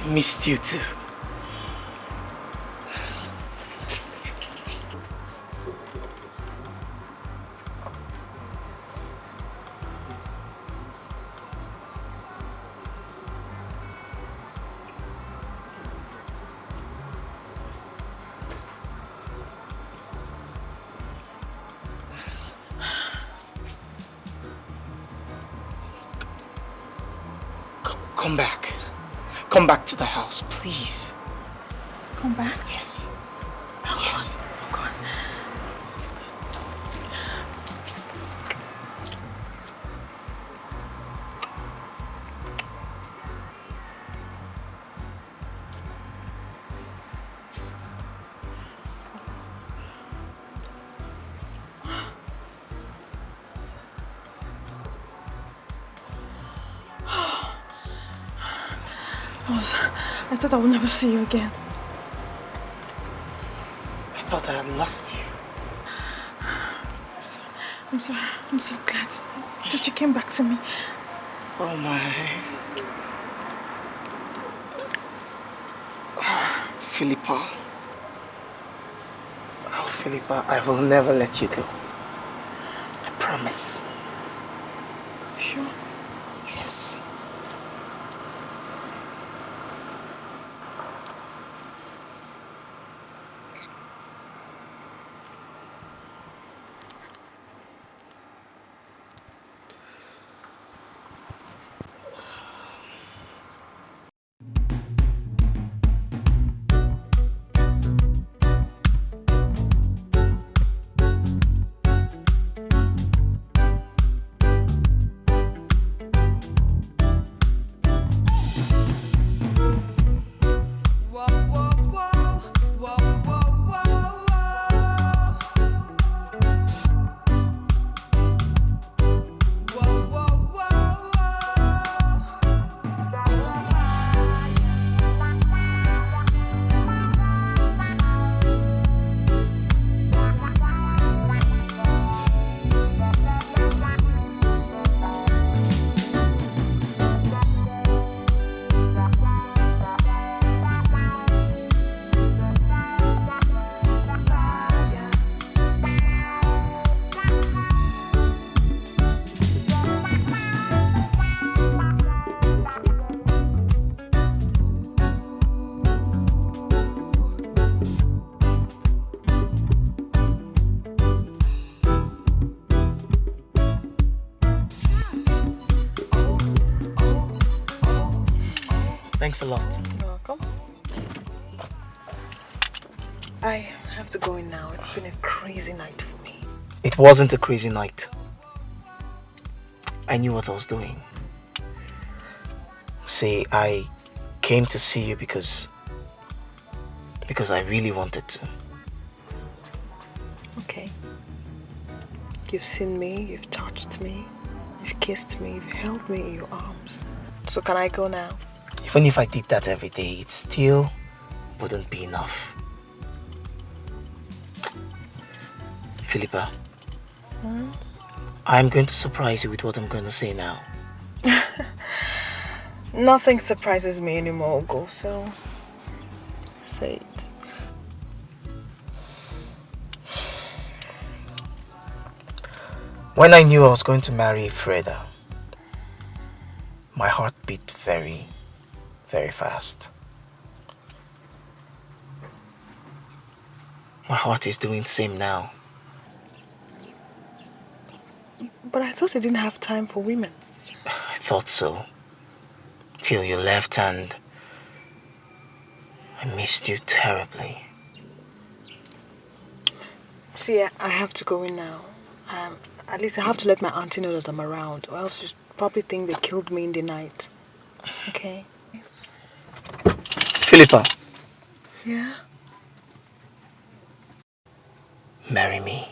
Missed you too. Come back. Come back to the house, please. come back? Yes. Oh, yes. Oh, God. I thought I would never see you again. I thought I had lost you. I'm so glad that you came back to me. Oh my. Philippa. Oh, Philippa, I will never let you go. I promise. Sure? Yes. Thanks a lot. You're welcome. I have to go in now. It's been a crazy night for me. It wasn't a crazy night. I knew what I was doing. See, I came to see you because I really wanted to. Okay. You've seen me, you've touched me, you've kissed me, you've held me in your arms. So can I go now? Even if I did that every day, it still wouldn't be enough. Philippa, I'm going to surprise you with what I'm going to say now. Nothing surprises me anymore, Ugo, so say it. When I knew I was going to marry Freda, my heart beat very, very fast. My heart is doing the same now. But I thought you didn't have time for women. I thought so. Till you left and I missed you terribly. See, I have to go in now. At least I have to let my auntie know that I'm around, or else she'll probably think they killed me in the night. Okay? Philippa. Yeah? Marry me.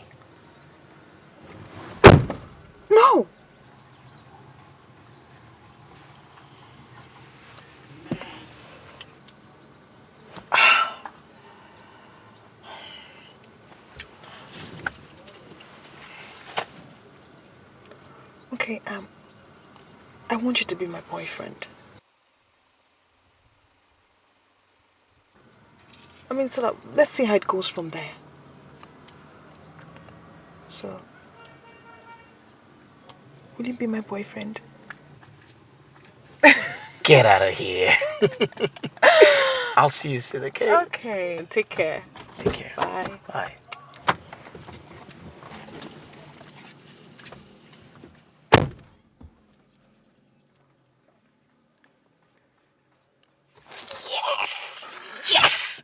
No! Okay, I want you to be my boyfriend. I mean, so let's see how it goes from there. So, will you be my boyfriend? Get out of here. I'll see you soon, okay? Okay, take care. Take care. Bye. Bye. Yes! Yes!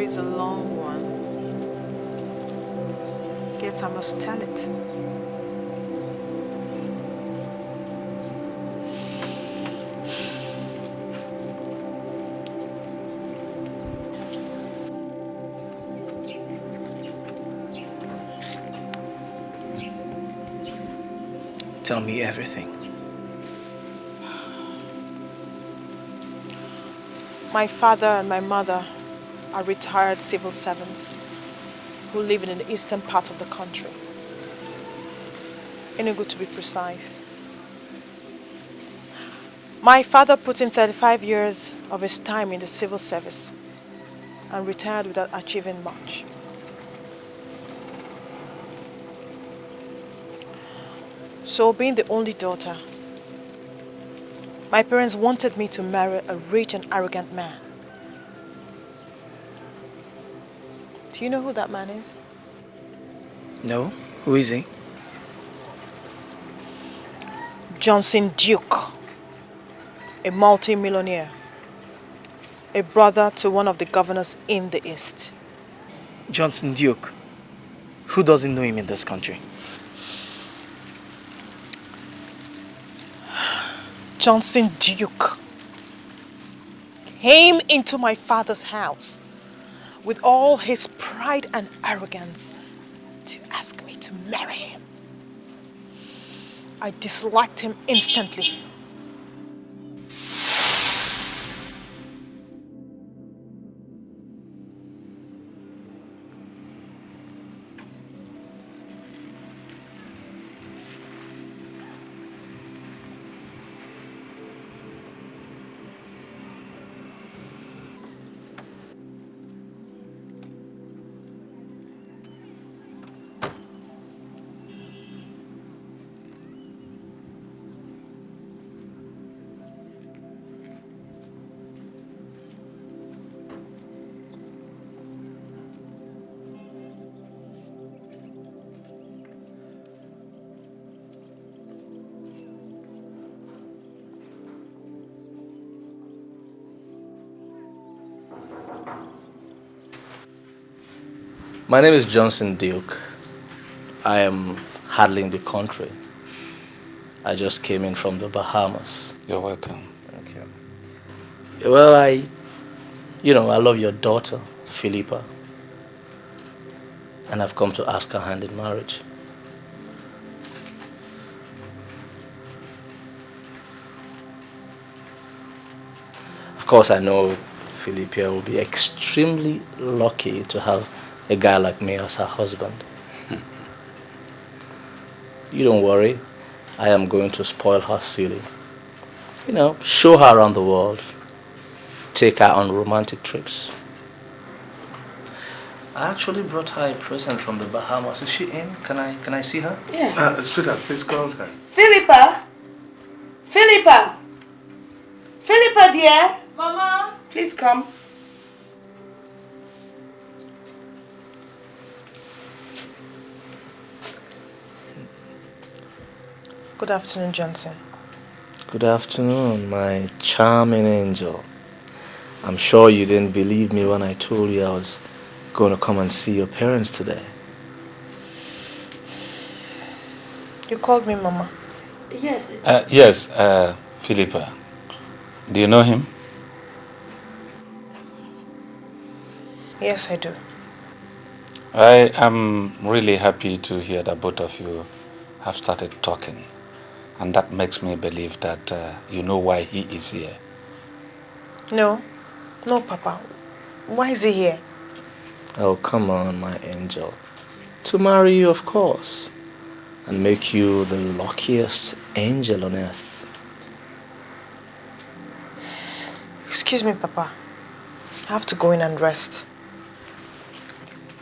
is a long one. Yet I must tell it. Tell me everything. My father and my mother are retired civil servants who live in the eastern part of the country. Enugu to be precise. My father put in 35 years of his time in the civil service and retired without achieving much. So, being the only daughter, my parents wanted me to marry a rich and arrogant man. Do you know who that man is? No? Who is he? Johnson Duke, a multi-millionaire, a brother to one of the governors in the East. Johnson Duke. Who doesn't know him in this country? Johnson Duke came into my father's house with all his pride and arrogance to ask me to marry him. I disliked him instantly. My name is Johnson Duke. I am handling the country. I just came in from the Bahamas. You're welcome. Thank you. Well, I love your daughter, Philippa. And I've come to ask her hand in marriage. Of course, I know Philippa will be extremely lucky to have a guy like me as her husband. You don't worry. I am going to spoil her silly. Show her around the world. Take her on romantic trips. I actually brought her a present from the Bahamas. Is she in? Can I see her? Yeah. Sweetheart, please call her. Philippa! Philippa! Philippa, dear! Mama! Please come. Good afternoon, Johnson. Good afternoon, my charming angel. I'm sure you didn't believe me when I told you I was going to come and see your parents today. You called me Mama. Yes. Yes, Philippa. Do you know him? Yes, I do. I am really happy to hear that both of you have started talking. And that makes me believe that you know why he is here. No, Papa. Why is he here? Oh, come on, my angel. To marry you, of course. And make you the luckiest angel on earth. Excuse me, Papa. I have to go in and rest.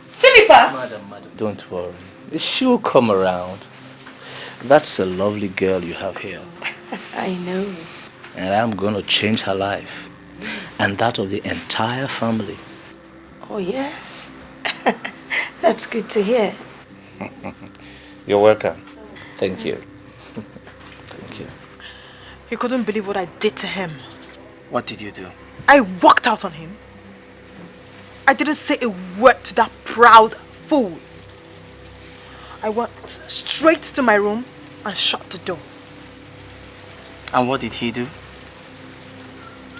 Philippa! Madam, don't worry. She'll come around. That's a lovely girl you have here. I know. And I'm going to change her life. And that of the entire family. Oh, yeah? That's good to hear. You're welcome. Thank you. Thank you. You couldn't believe what I did to him. What did you do? I walked out on him. I didn't say a word to that proud fool. I went straight to my room and shut the door. And what did he do?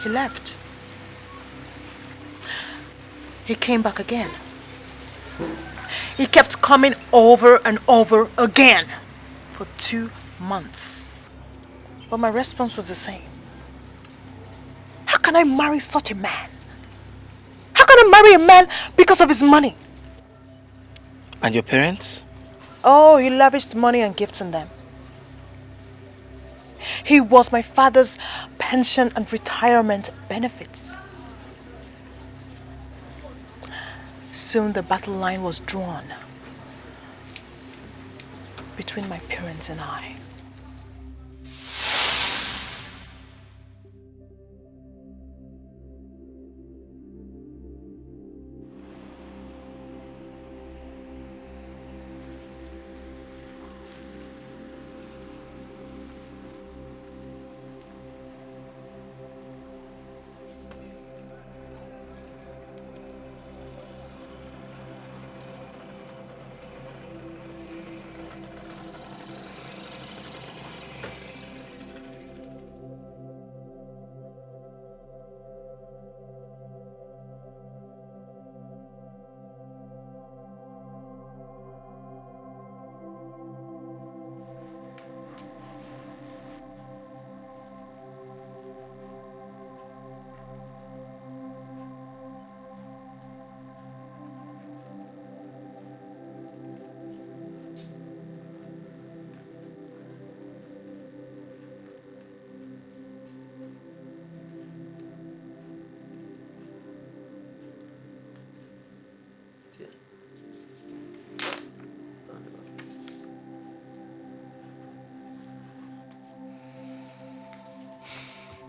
He left. He came back again. He kept coming over and over again for 2 months. But my response was the same. How can I marry such a man? How can I marry a man because of his money? And your parents? Oh, he lavished money and gifts on them. He was my father's pension and retirement benefits. Soon the battle line was drawn between my parents and I.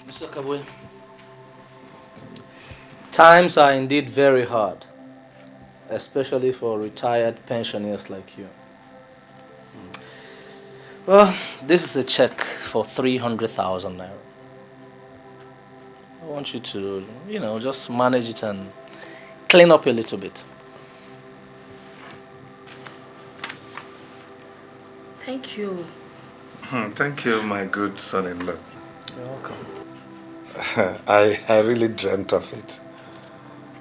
Mr. Kabwe, times are indeed very hard, especially for retired pensioners like you. Well, this is a check for 300,000 naira. I want you to, just manage it and clean up a little bit. Thank you. Thank you, my good son-in-law. You're welcome. I really dreamt of it.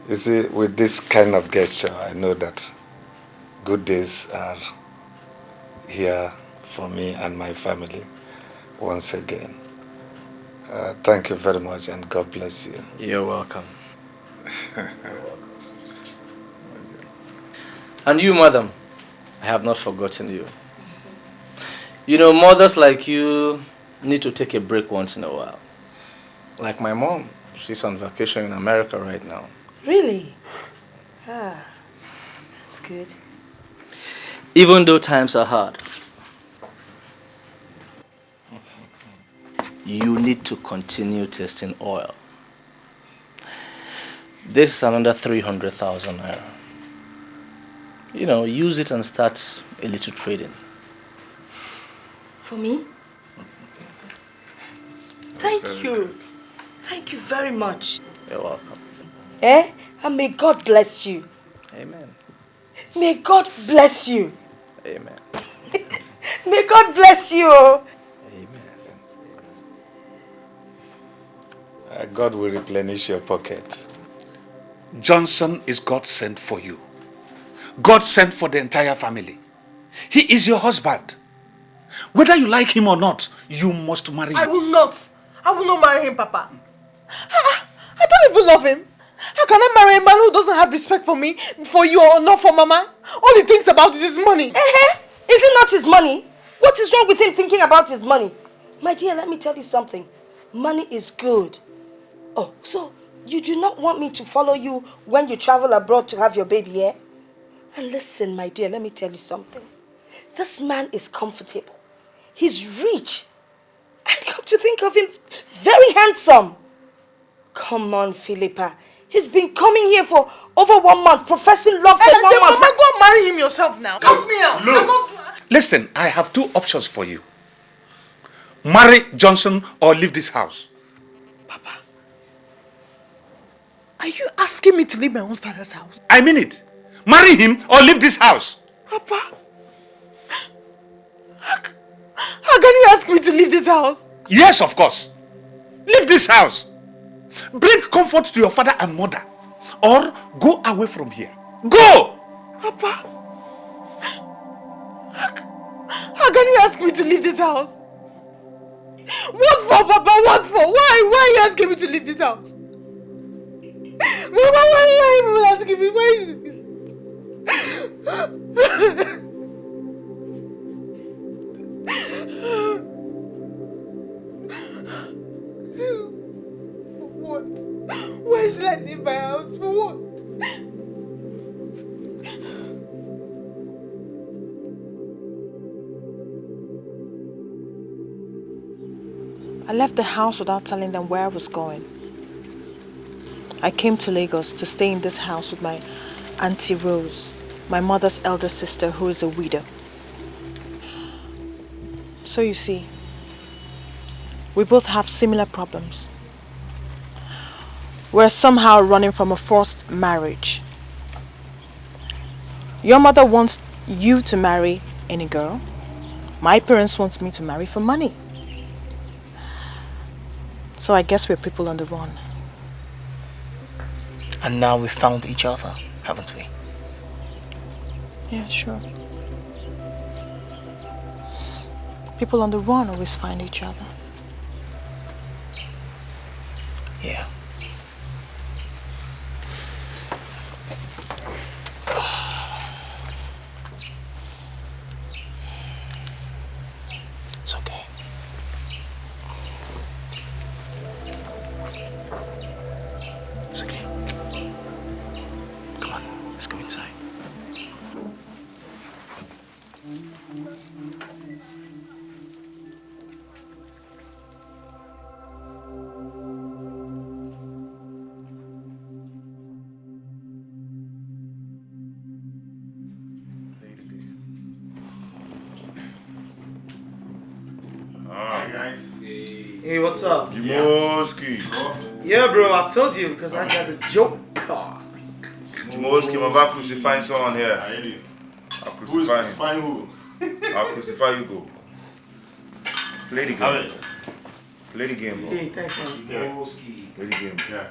You see, with this kind of gesture, I know that good days are here for me and my family once again. Thank you very much and God bless you. You're welcome. And you, madam, I have not forgotten you. Mothers like you need to take a break once in a while. Like my mom, she's on vacation in America right now. Really? That's good. Even though times are hard, you need to continue testing oil. This is another 300,000 naira. Use it and start a little trading. For me? Thank you. Thank you very much. You're welcome. And may God bless you. Amen. May God bless you. Amen. May God bless you. God will replenish your pocket. Johnson is God sent for you. God sent for the entire family. He is your husband. Whether you like him or not, you must marry him. I will not. I will not marry him, Papa. I don't even love him. How can I marry a man who doesn't have respect for me, for you, or not for Mama? All he thinks about is his money. Is it not his money? What is wrong with him thinking about his money? My dear, let me tell you something. Money is good. Oh, so you do not want me to follow you when you travel abroad to have your baby, eh? And listen, my dear, let me tell you something. This man is comfortable. He's rich. And come to think of him, very handsome. Come on, Philippa. He's been coming here for over 1 month, professing love for 1 month. Mama, go and marry him yourself now. Help me out. Listen, I have 2 options for you. Marry Johnson or leave this house. Papa, Are you asking me to leave my own father's house? I mean it. Marry him or leave this house. Papa, how can you ask me to leave this house? Yes, of course. Leave this house. Bring comfort to your father and mother. Or go away from here. Go! Papa, how can you ask me to leave this house? What for, Papa? What for? Why are you asking me to leave this house? Mama, why are you even asking me? Why is this? What? Why should I leave my house? For what? I left the house without telling them where I was going. I came to Lagos to stay in this house with my Auntie Rose, my mother's elder sister who is a widow. So you see, we both have similar problems. We're somehow running from a forced marriage. Your mother wants you to marry any girl. My parents want me to marry for money. So I guess we're people on the run. And now we found each other, haven't we? Yeah, sure. People on the run always find each other. Yeah. It's okay. It's okay. Come on, let's go inside. Hi guys. Hey, what's up? Jimoski. Yeah, bro, I told you because I got the joke car. Jimoski, I'm about to crucify someone here. I'll crucify him. Who? I'll crucify you, go. Play the game. Play the game, bro. Hey, thanks, man. Play the game. Yeah.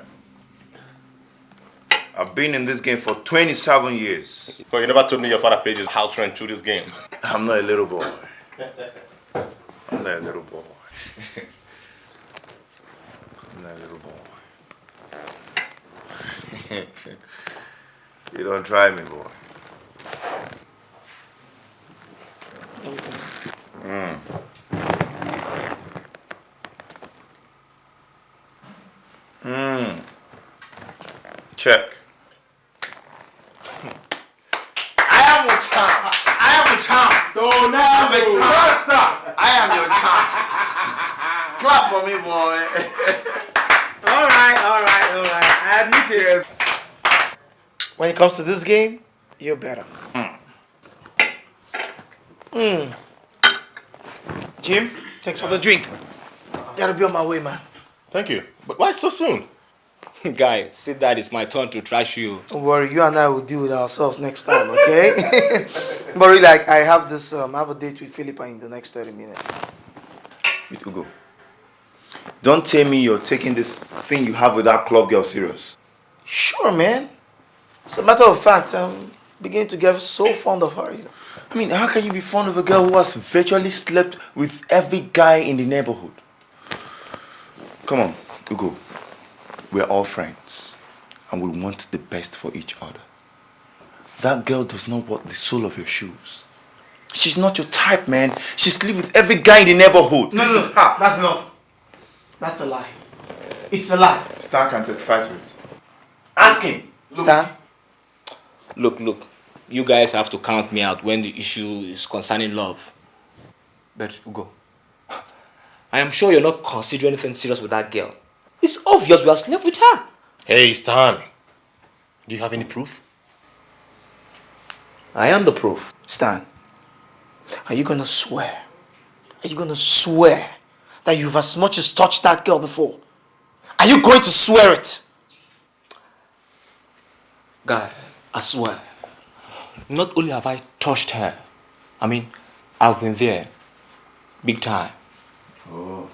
I've been in this game for 27 years. So you never told me your father pays his house rent through this game. I'm not a little boy. I'm not a little boy. I'm not a little boy. You don't try me, boy. Check. I am a champ. I am a champ. Don't I'm a champ. I am your champ. Clap for me, boy. All right. I admit it. When it comes to this game, you're better. Jim, thanks for the drink. Gotta be on my way, man. Thank you. But why so soon? Guy, see that it's my turn to trash you. Don't worry, you and I will deal with ourselves next time, okay? But really, like, I have this, I have a date with Philippa in the next 30 minutes. With Ugo. Don't tell me you're taking this thing you have with that club girl serious. Sure, man. As a matter of fact, I'm beginning to get so fond of her. You know? I mean, how can you be fond of a girl who has virtually slept with every guy in the neighborhood? Come on, Ugo. We're all friends, and we want the best for each other. That girl does not want the sole of your shoes. She's not your type, man. She sleeps with every guy in the neighborhood. No, that's enough. That's a lie. It's a lie. Stan can testify to it. Ask him. Stan? Look. You guys have to count me out when the issue is concerning love. But, Ugo, I am sure you're not considering anything serious with that girl. It's obvious we are slept with her. Hey, Stan. Do you have any proof? I am the proof. Stan, are you gonna swear? Are you gonna swear that you've as much as touched that girl before? Are you going to swear it? Guy, I swear, not only have I touched her, I mean, I've been there. Big time. Oh.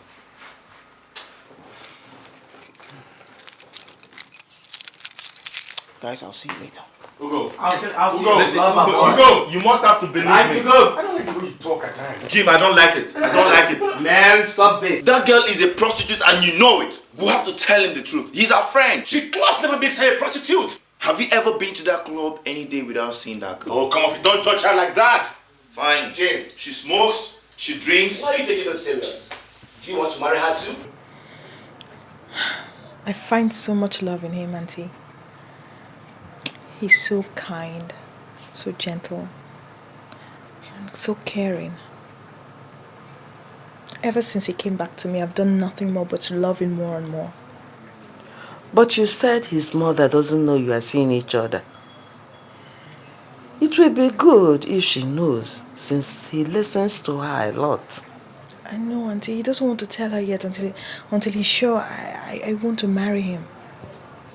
Guys, I'll see you later. Ugo, I'll see Ugo, you later. Ugo, you must have to believe Time me. to go. I don't like the way you talk at times. Jim, I don't like it. I don't like it. Man, stop this. That girl is a prostitute and you know it. We have to tell him the truth. He's our friend. She club never makes her a prostitute. Have you ever been to that club any day without seeing that girl? Oh, come on, don't touch her like that. Fine. Jim. She smokes, she drinks. Why are you taking this serious? Do you want to marry her too? I find so much love in him, Auntie. He's so kind, so gentle, and so caring. Ever since he came back to me, I've done nothing more but to love him more and more. But you said his mother doesn't know you are seeing each other. It will be good if she knows, since he listens to her a lot. I know, Auntie. He doesn't want to tell her yet until he's sure I want to marry him.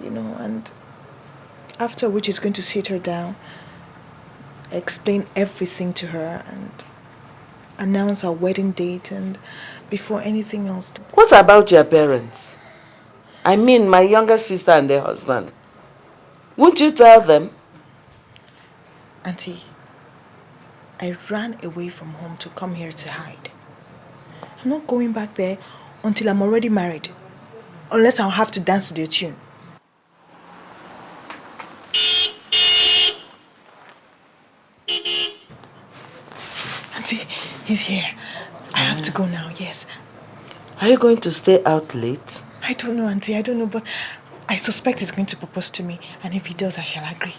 You know, and after which he's going to sit her down, explain everything to her, and announce our wedding date, and before anything else. What about your parents? I mean, my younger sister and their husband. Won't you tell them? Auntie, I ran away from home to come here to hide. I'm not going back there until I'm already married, unless I'll have to dance to their tune. Auntie, he's here. I have to go now, yes. Are you going to stay out late? I don't know, Auntie, I don't know, but I suspect he's going to propose to me, and if he does, I shall agree.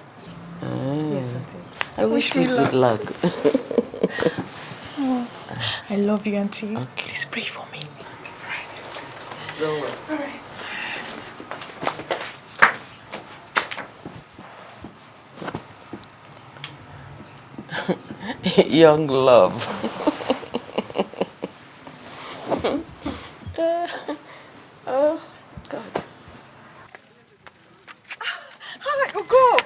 Yes, Auntie. I wish you good luck. Oh, I love you, Auntie. Okay. Please pray for me. Don't worry. All right. Young love. Oh, God. Hi, Ugo.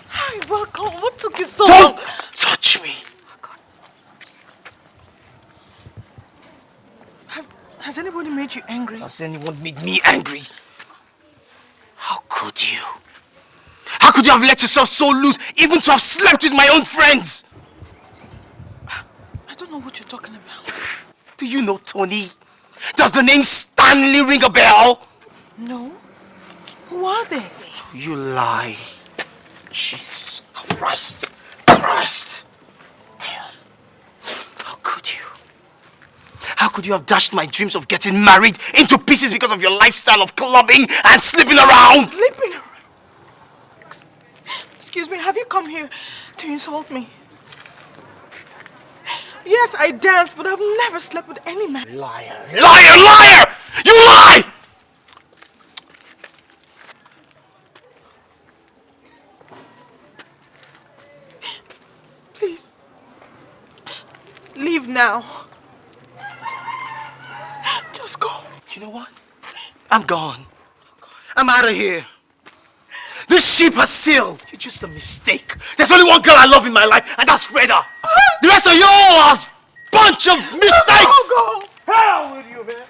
Hi, welcome. What took you so long? Don't touch me. Oh, God. Has anybody made you angry? Has anyone made me angry? How could you? How could you have let yourself so loose, even to have slept with my own friends? I don't know what you're talking about. Do you know Tony? Does the name Stanley ring a bell? No. Who are they? You lie. Jesus Christ. Christ. How could you? How could you have dashed my dreams of getting married into pieces because of your lifestyle of clubbing and sleeping around? Sleeping around? Excuse me, have you come here to insult me? Yes, I dance, but I've never slept with any man. Liar! Liar! Liar! You lie! Please, leave now. Just go. You know what? I'm gone. I'm out of here. This ship has sailed. You're just a mistake. There's only one girl I love in my life, and that's Freda. The rest of you all are a bunch of mistakes. Go. Hell with you, man.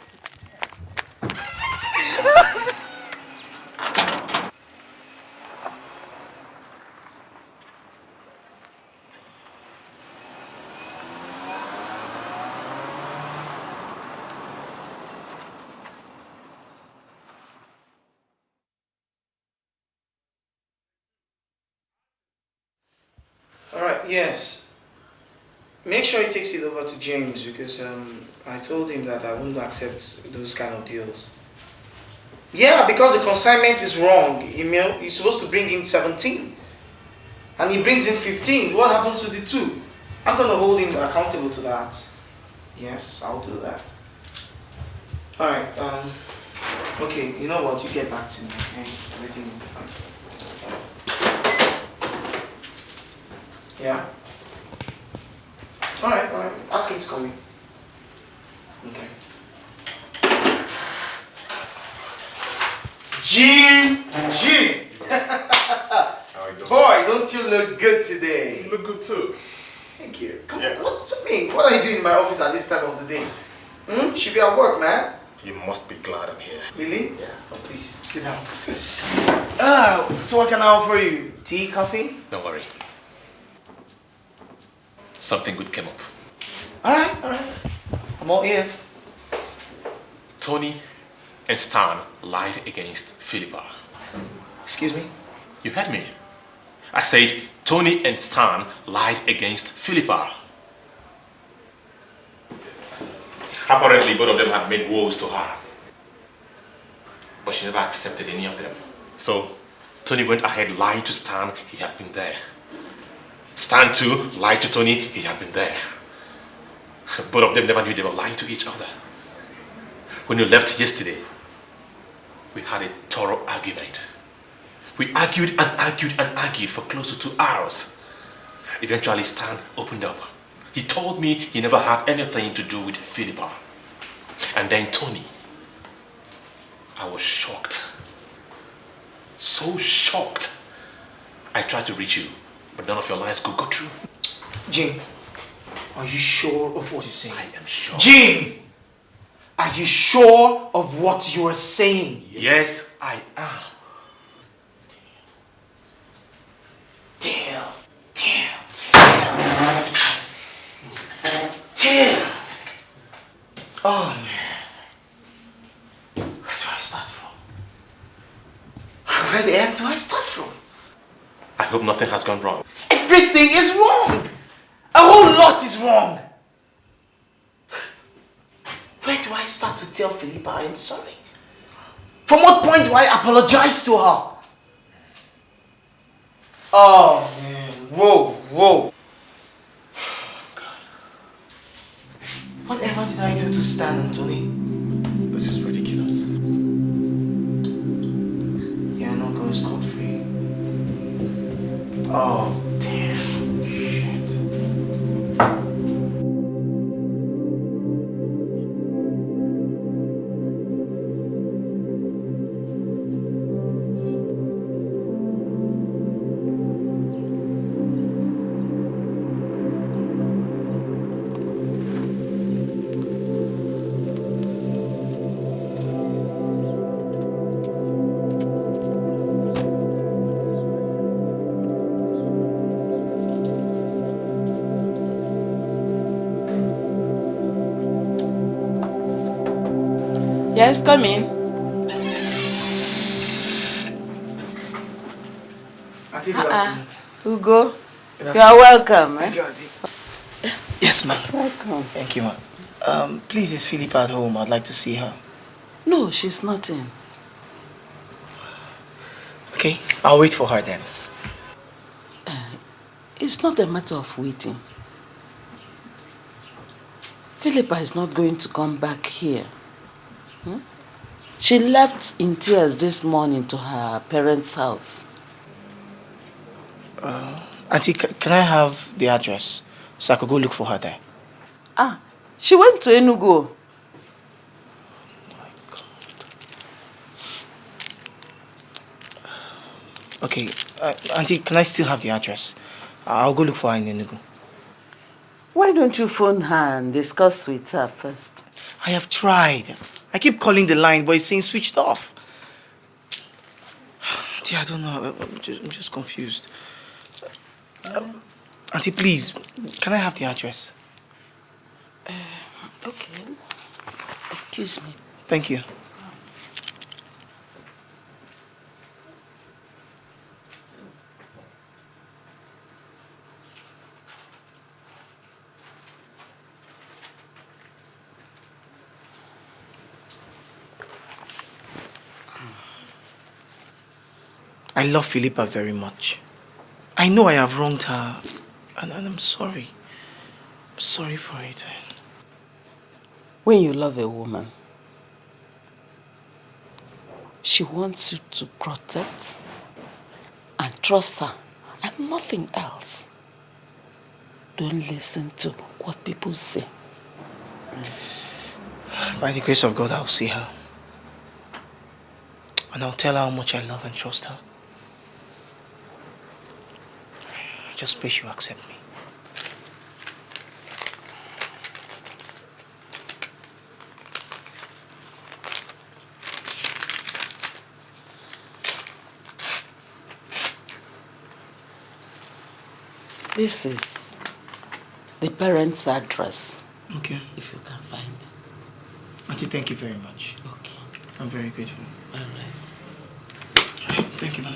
Alright, yes. Make sure he takes it over to James because I told him that I wouldn't accept those kind of deals. Yeah, because the consignment is wrong. He's supposed to bring in 17. And he brings in 15. What happens to the 2? I'm going to hold him accountable to that. Yes, I'll do that. Alright, okay, you know what? You get back to me, okay? Everything will be fine. Yeah? Alright. Ask him to come in. Okay. Jim! How you doing? Boy, don't you look good today? You look good too. Thank you. Come on, what's with me? What are you doing in my office at this time of the day? You should be at work, man. You must be glad I'm here. Really? Yeah. Oh, please, sit down. So what can I offer you? Tea, coffee? Don't worry. Something good came up. Alright. I'm all ears. Tony and Stan lied against Philippa. Excuse me? You heard me. I said Tony and Stan lied against Philippa. Apparently both of them had made woes to her. But she never accepted any of them. So Tony went ahead lying to Stan he had been there. Stan too lied to Tony he had been there. Both of them never knew they were lying to each other. When you left yesterday, we had a thorough argument. We argued and argued and argued for close to 2 hours. Eventually Stan opened up. He told me he never had anything to do with Philippa. And then Tony. I was shocked. So shocked. I tried to reach you, but none of your lines could go through. Jim, are you sure of what you're saying? I am sure. Jim! Are you sure of what you are saying? Yes, I am. Damn. Oh man. Where do I start from? Where the heck do I start from? I hope nothing has gone wrong. Everything is wrong! A whole lot is wrong! Where do I start to tell Philippa I am sorry? From what point do I apologize to her? Oh man, whoa. Whatever did I do to Stan and Tony? This is ridiculous. They are not going scot-free. Oh, damn. Shit. Yes, come in. Ugo, you are welcome. Thank you, Auntie. Yes, ma'am. Welcome. Thank you, ma'am. Please, is Philippa at home? I'd like to see her. No, she's not in. Okay, I'll wait for her then. It's not a matter of waiting. Philippa is not going to come back here. She left in tears this morning to her parents' house. Auntie, can I have the address so I could go look for her there? She went to Enugu. Okay, Auntie, can I still have the address? I'll go look for her in Enugu. Why don't you phone her and discuss with her first? I have tried. I keep calling the line, but it's saying switched off. Auntie, I don't know. I'm just confused. Auntie, please, can I have the address? Okay. Excuse me. Thank you. I love Philippa very much. I know I have wronged her, and I'm sorry. I'm sorry for it. When you love a woman, she wants you to protect and trust her, and nothing else. Don't listen to what people say. By the grace of God, I'll see her. And I'll tell her how much I love and trust her. I just pray she'll accept me. This is the parents' address. Okay. If you can find it. Auntie, thank you very much. Okay. I'm very grateful. All right. Thank you, Mom.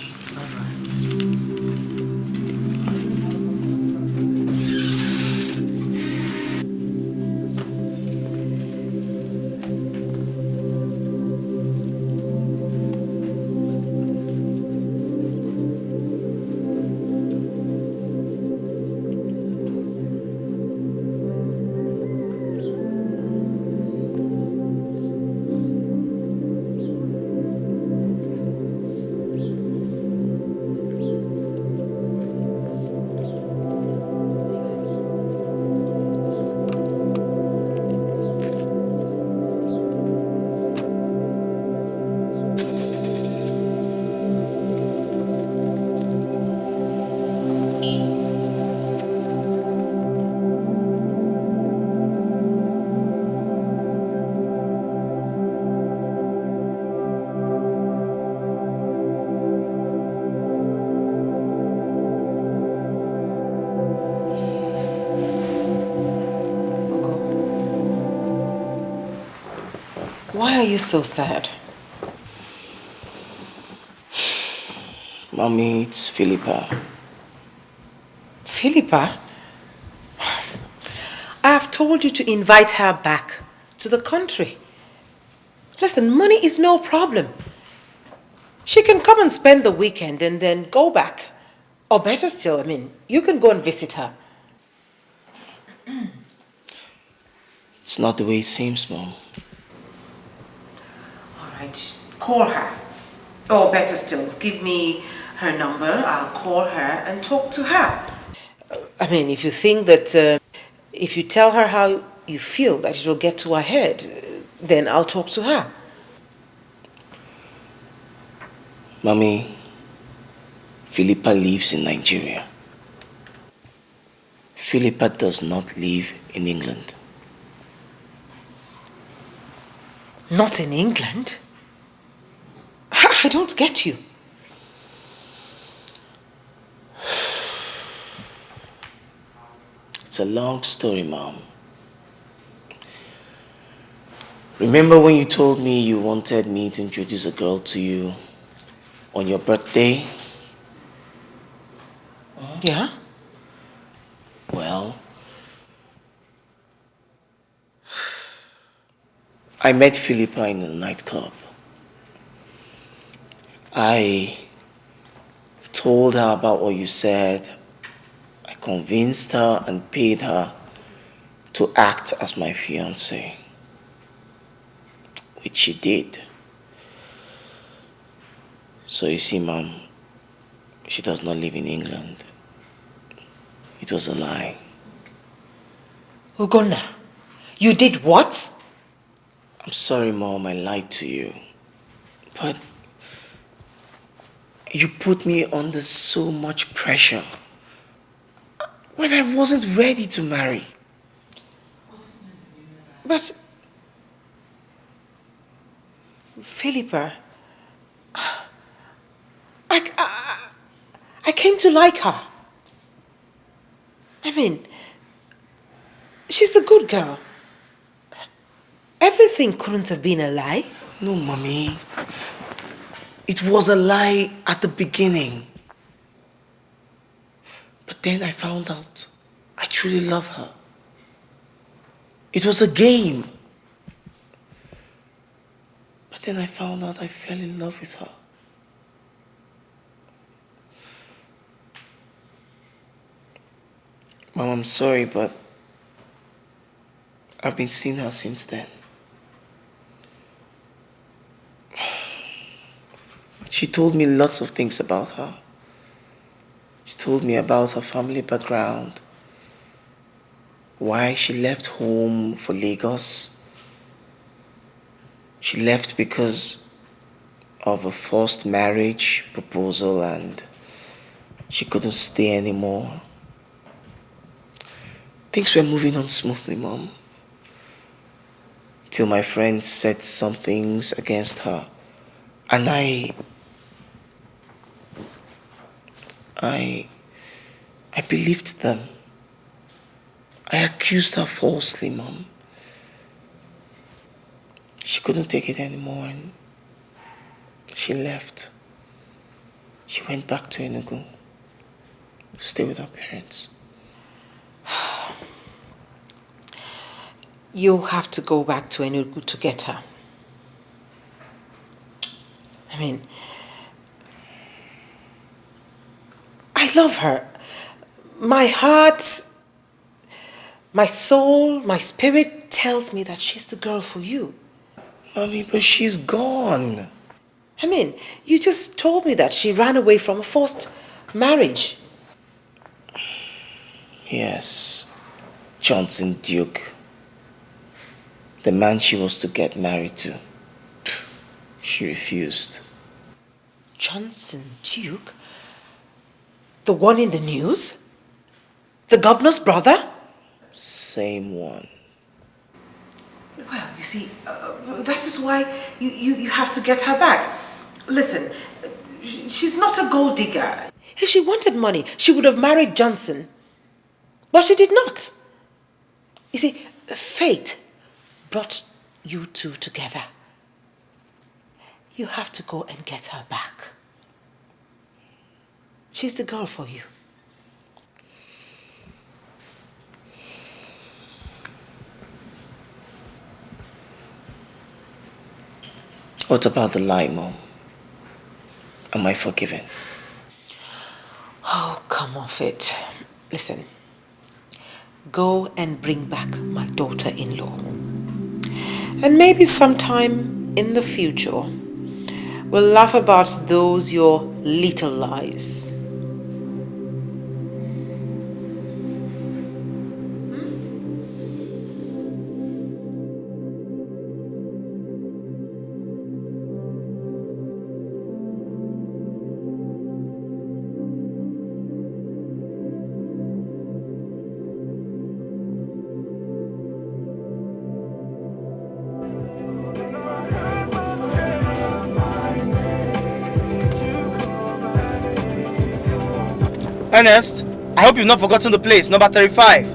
Why are you so sad? Mommy, it's Philippa. Philippa? I have told you to invite her back to the country. Listen, money is no problem. She can come and spend the weekend and then go back. Or better still, you can go and visit her. It's not the way it seems, Mom. All right, call her. Or better still, give me her number. I'll call her and talk to her. If you think that if you tell her how you feel that it will get to her head, then I'll talk to her. Mommy, Philippa lives in Nigeria. Philippa does not live in England. Not in England? I don't get you. It's a long story, Mom. Remember when you told me you wanted me to introduce a girl to you on your birthday? Yeah? Well, I met Philippa in a nightclub. I told her about what you said. I convinced her and paid her to act as my fiancée, which she did. So you see, Mom, she does not live in England. It was a lie. Ugonna, you did what? I'm sorry, Mom, I lied to you. But you put me under so much pressure when I wasn't ready to marry. But, Philippa, I came to like her. She's a good girl. Everything couldn't have been a lie. No, Mommy. It was a lie at the beginning. But then I found out I truly love her. It was a game. But then I found out I fell in love with her. Mom, I'm sorry, but I've been seeing her since then. She told me lots of things about her. She told me about her family background, why she left home for Lagos. She left because of a forced marriage proposal and she couldn't stay anymore. Things were moving on smoothly, Mom. Till my friend said some things against her. And I believed them. I accused her falsely, Mom. She couldn't take it anymore and she left. She went back to Enugu to stay with her parents. You'll have to go back to Enugu to get her. I mean, I love her. My heart, my soul, my spirit tells me that she's the girl for you. Mommy, but she's gone. I mean, you just told me that she ran away from a forced marriage. Yes, Johnson Duke. The man she was to get married to. She refused. Johnson Duke? The one in the news? The governor's brother? Same one. Well, you see, that is why you have to get her back. Listen, she's not a gold digger. If she wanted money, she would have married Johnson. But she did not. You see, fate brought you two together. You have to go and get her back. She's the girl for you. What about the lie, Mom? Am I forgiven? Oh, come off it. Listen, go and bring back my daughter-in-law. And maybe sometime in the future, we'll laugh about those your little lies. Ernest, I hope you've not forgotten the place, number 35.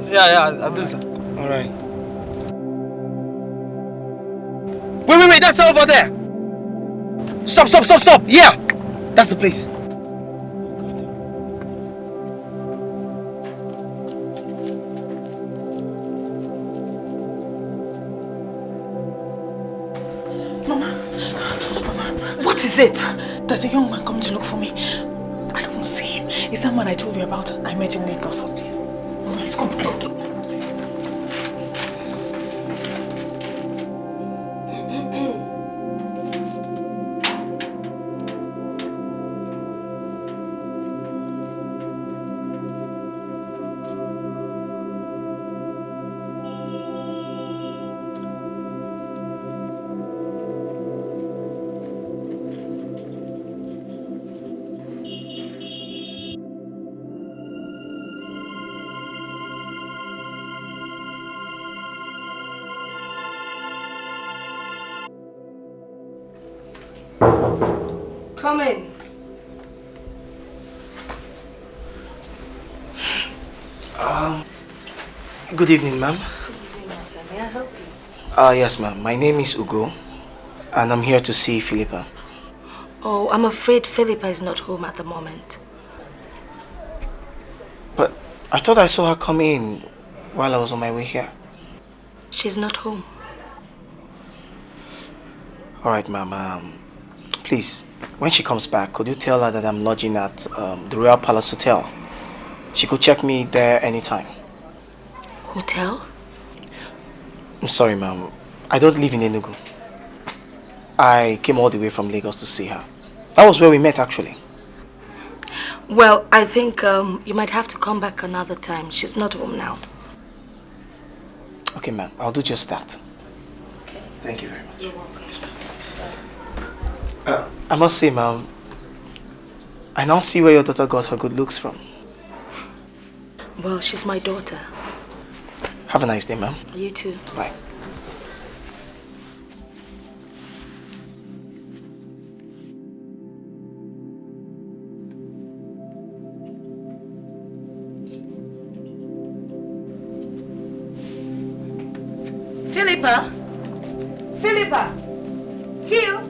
Yeah, I'll do, sir. Alright. Wait, that's over there. Stop. Yeah, that's the place. Mama, what is it? There's a young man coming to look for me. I don't see him. It's that man I told you about. I met in Lagos. Please come, please. Come in. Good evening, ma'am. Good evening, sir. May I help you? Yes, ma'am. My name is Ugo, and I'm here to see Philippa. Oh, I'm afraid Philippa is not home at the moment. But I thought I saw her come in while I was on my way here. She's not home. Alright, ma'am. Please, when she comes back, could you tell her that I'm lodging at the Royal Palace Hotel? She could check me there anytime. Hotel? I'm sorry, ma'am. I don't live in Enugu. I came all the way from Lagos to see her. That was where we met, actually. Well, I think you might have to come back another time. She's not home now. Okay, ma'am. I'll do just that. Okay. Thank you very much. You're welcome. I must say, ma'am, I now see where your daughter got her good looks from. Well, she's my daughter. Have a nice day, ma'am. You too. Bye. Philippa? Philippa? Phil?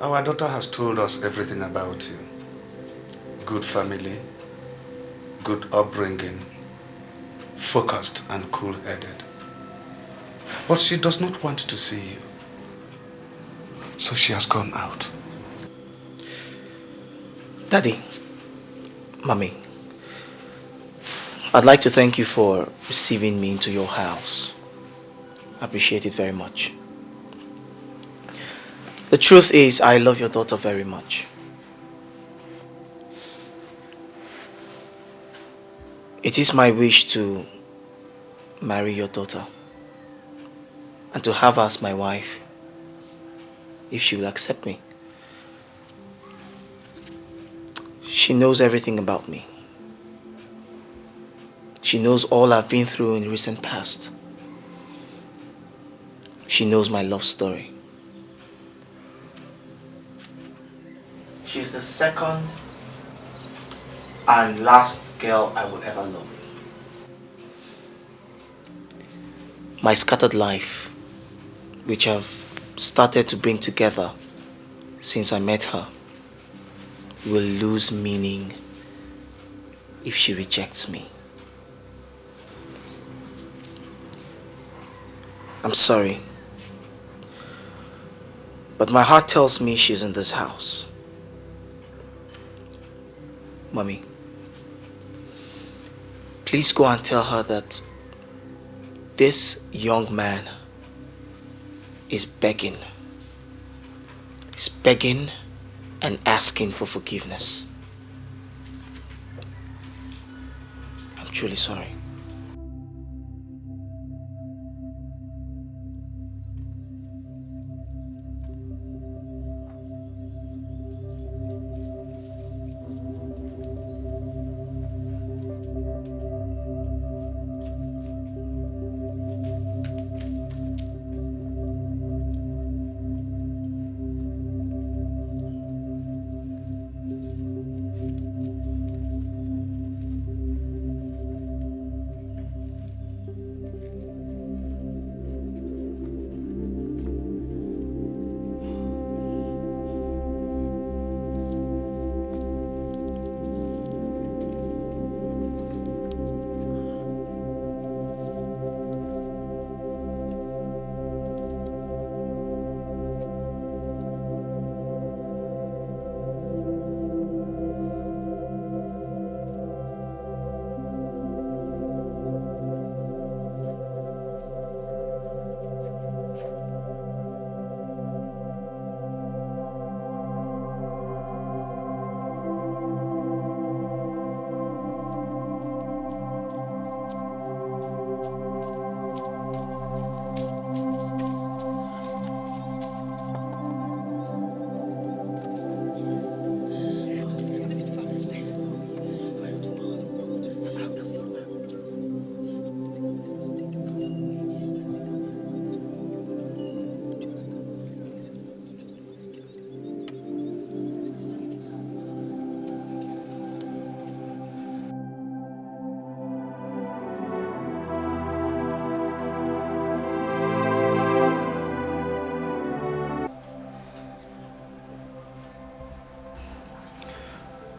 Our daughter has told us everything about you. Good family, good upbringing, focused and cool-headed. But she does not want to see you. So she has gone out. Daddy, Mommy, I'd like to thank you for receiving me into your house. I appreciate it very much. The truth is, I love your daughter very much. It is my wish to marry your daughter and to have her as my wife, if she will accept me. She knows everything about me. She knows all I've been through in the recent past. She knows my love story. She's the second and last girl I will ever love. My scattered life, which I've started to bring together since I met her, will lose meaning if she rejects me. I'm sorry, but my heart tells me she's in this house. Mommy, please go and tell her that this young man is begging. He's begging and asking for forgiveness. I'm truly sorry.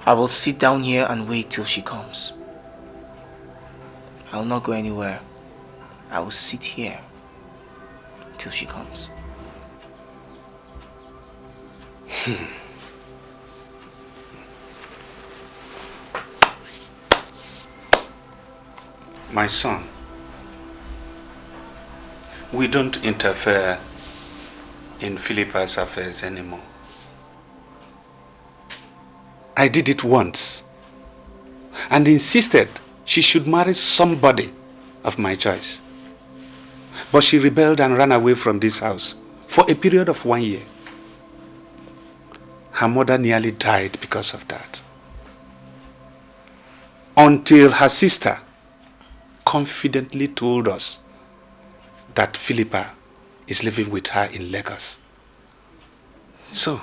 I will sit down here and wait till she comes. I will not go anywhere. I will sit here till she comes. My son, we don't interfere in Philippa's affairs anymore. I did it once and insisted she should marry somebody of my choice. But she rebelled and ran away from this house for a period of 1 year. Her mother nearly died because of that. Until her sister confidently told us that Philippa is living with her in Lagos. So,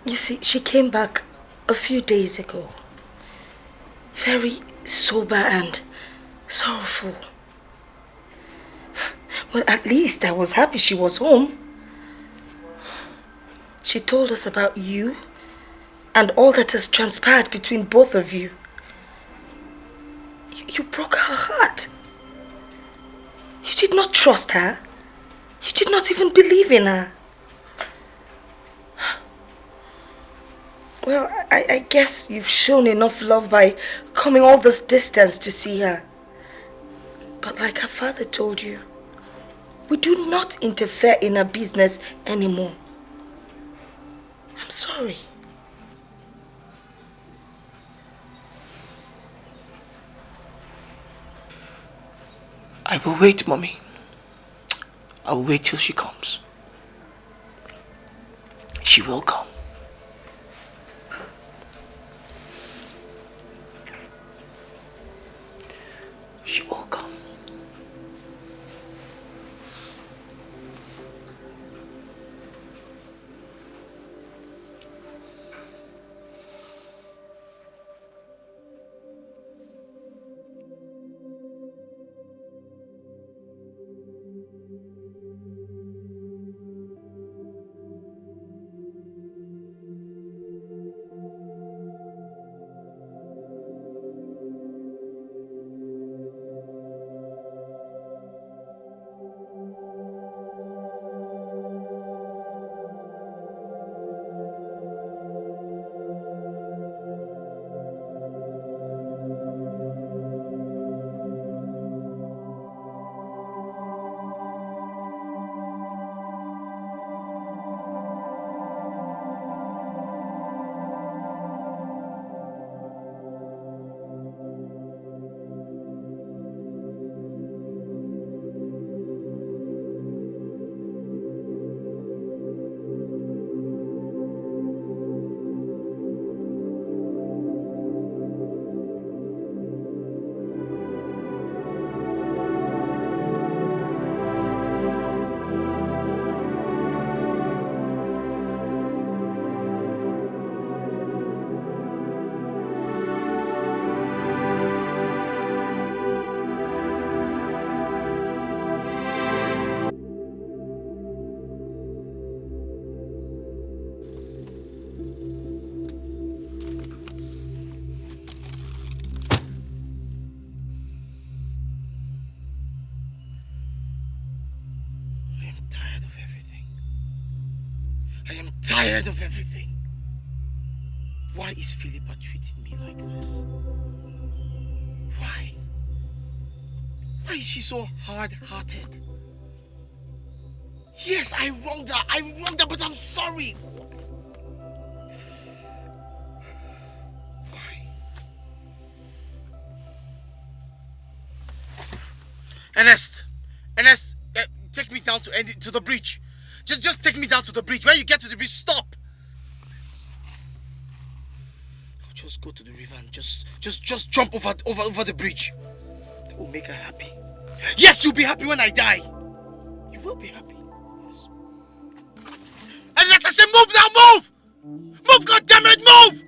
you see, she came back a few days ago. Very sober and sorrowful. Well, at least I was happy she was home. She told us about you and all that has transpired between both of you. You broke her heart. You did not trust her. You did not even believe in her. Well, I guess you've shown enough love by coming all this distance to see her. But like her father told you, we do not interfere in her business anymore. I'm sorry. I will wait, Mommy. I will wait till she comes. She will come. She will come. Tired of everything. Why is Philippa treating me like this? Why? Why is she so hard-hearted? Yes, I wronged her, but I'm sorry. Why? Ernest, take me down to the bridge. Just take me down to the bridge. When you get to the bridge, stop. I'll just go to the river and just jump over the bridge. That will make her happy. Yes, you'll be happy when I die. You will be happy. Yes. And let us say, move now, move! Move, goddammit, move!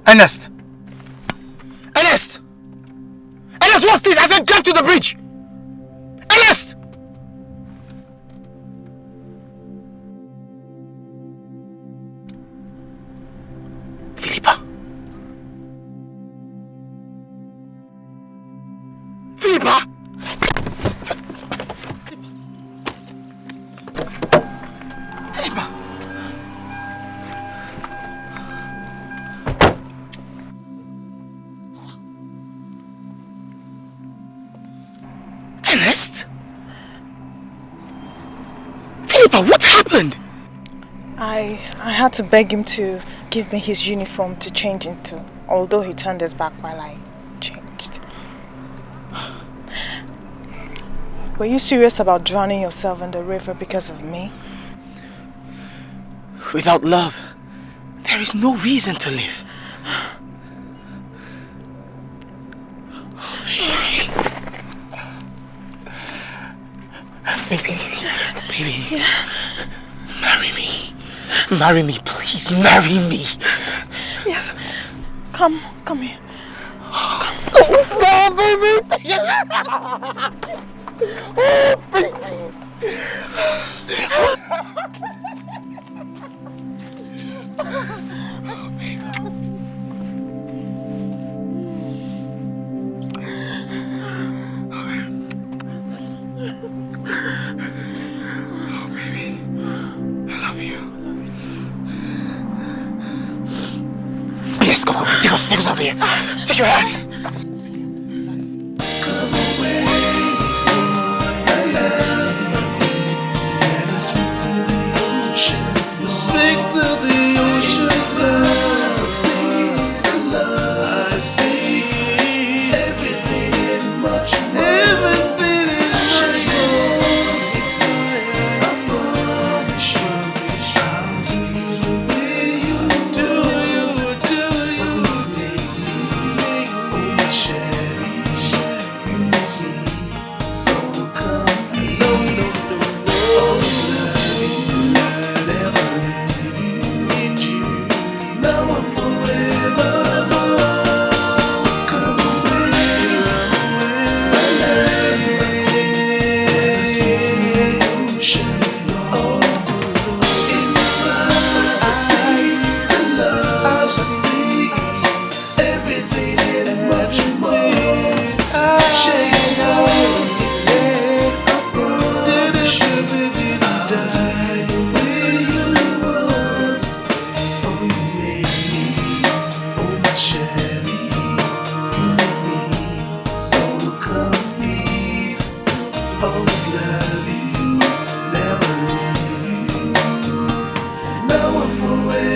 Ernest! Ernest! Ernest, what's this? I said drive to the bridge! Ernest! Philippa! Philippa! Philippa! Ernest? Philippa, what happened? I had to beg him to give me his uniform to change into, although he turned his back while I changed. Were you serious about drowning yourself in the river because of me? Without love, there is no reason to live. Baby, Yeah. marry me. Marry me, please, marry me. Yes. Come here. Come. Oh, baby. Oh, baby. Oh, baby. Oh, baby. I love you. Yes, come on. Take us over here. Take your hat. Speak to the ocean floods. I see the love. I see everything and much more. Everything and much more. I promise you, I'll do you the way you do. You make me cherish. You make me so complete. Oh, love you. Never need you. Now I'm forever. Come away. I love you. Sweet to the ocean floor. In your eyes I see the love. I see everything and much more. Share your I promise you, baby, to die the way you want. Oh, you make me, oh my cherry, you make me so complete. Always love you, never leave you. Now I'm forever.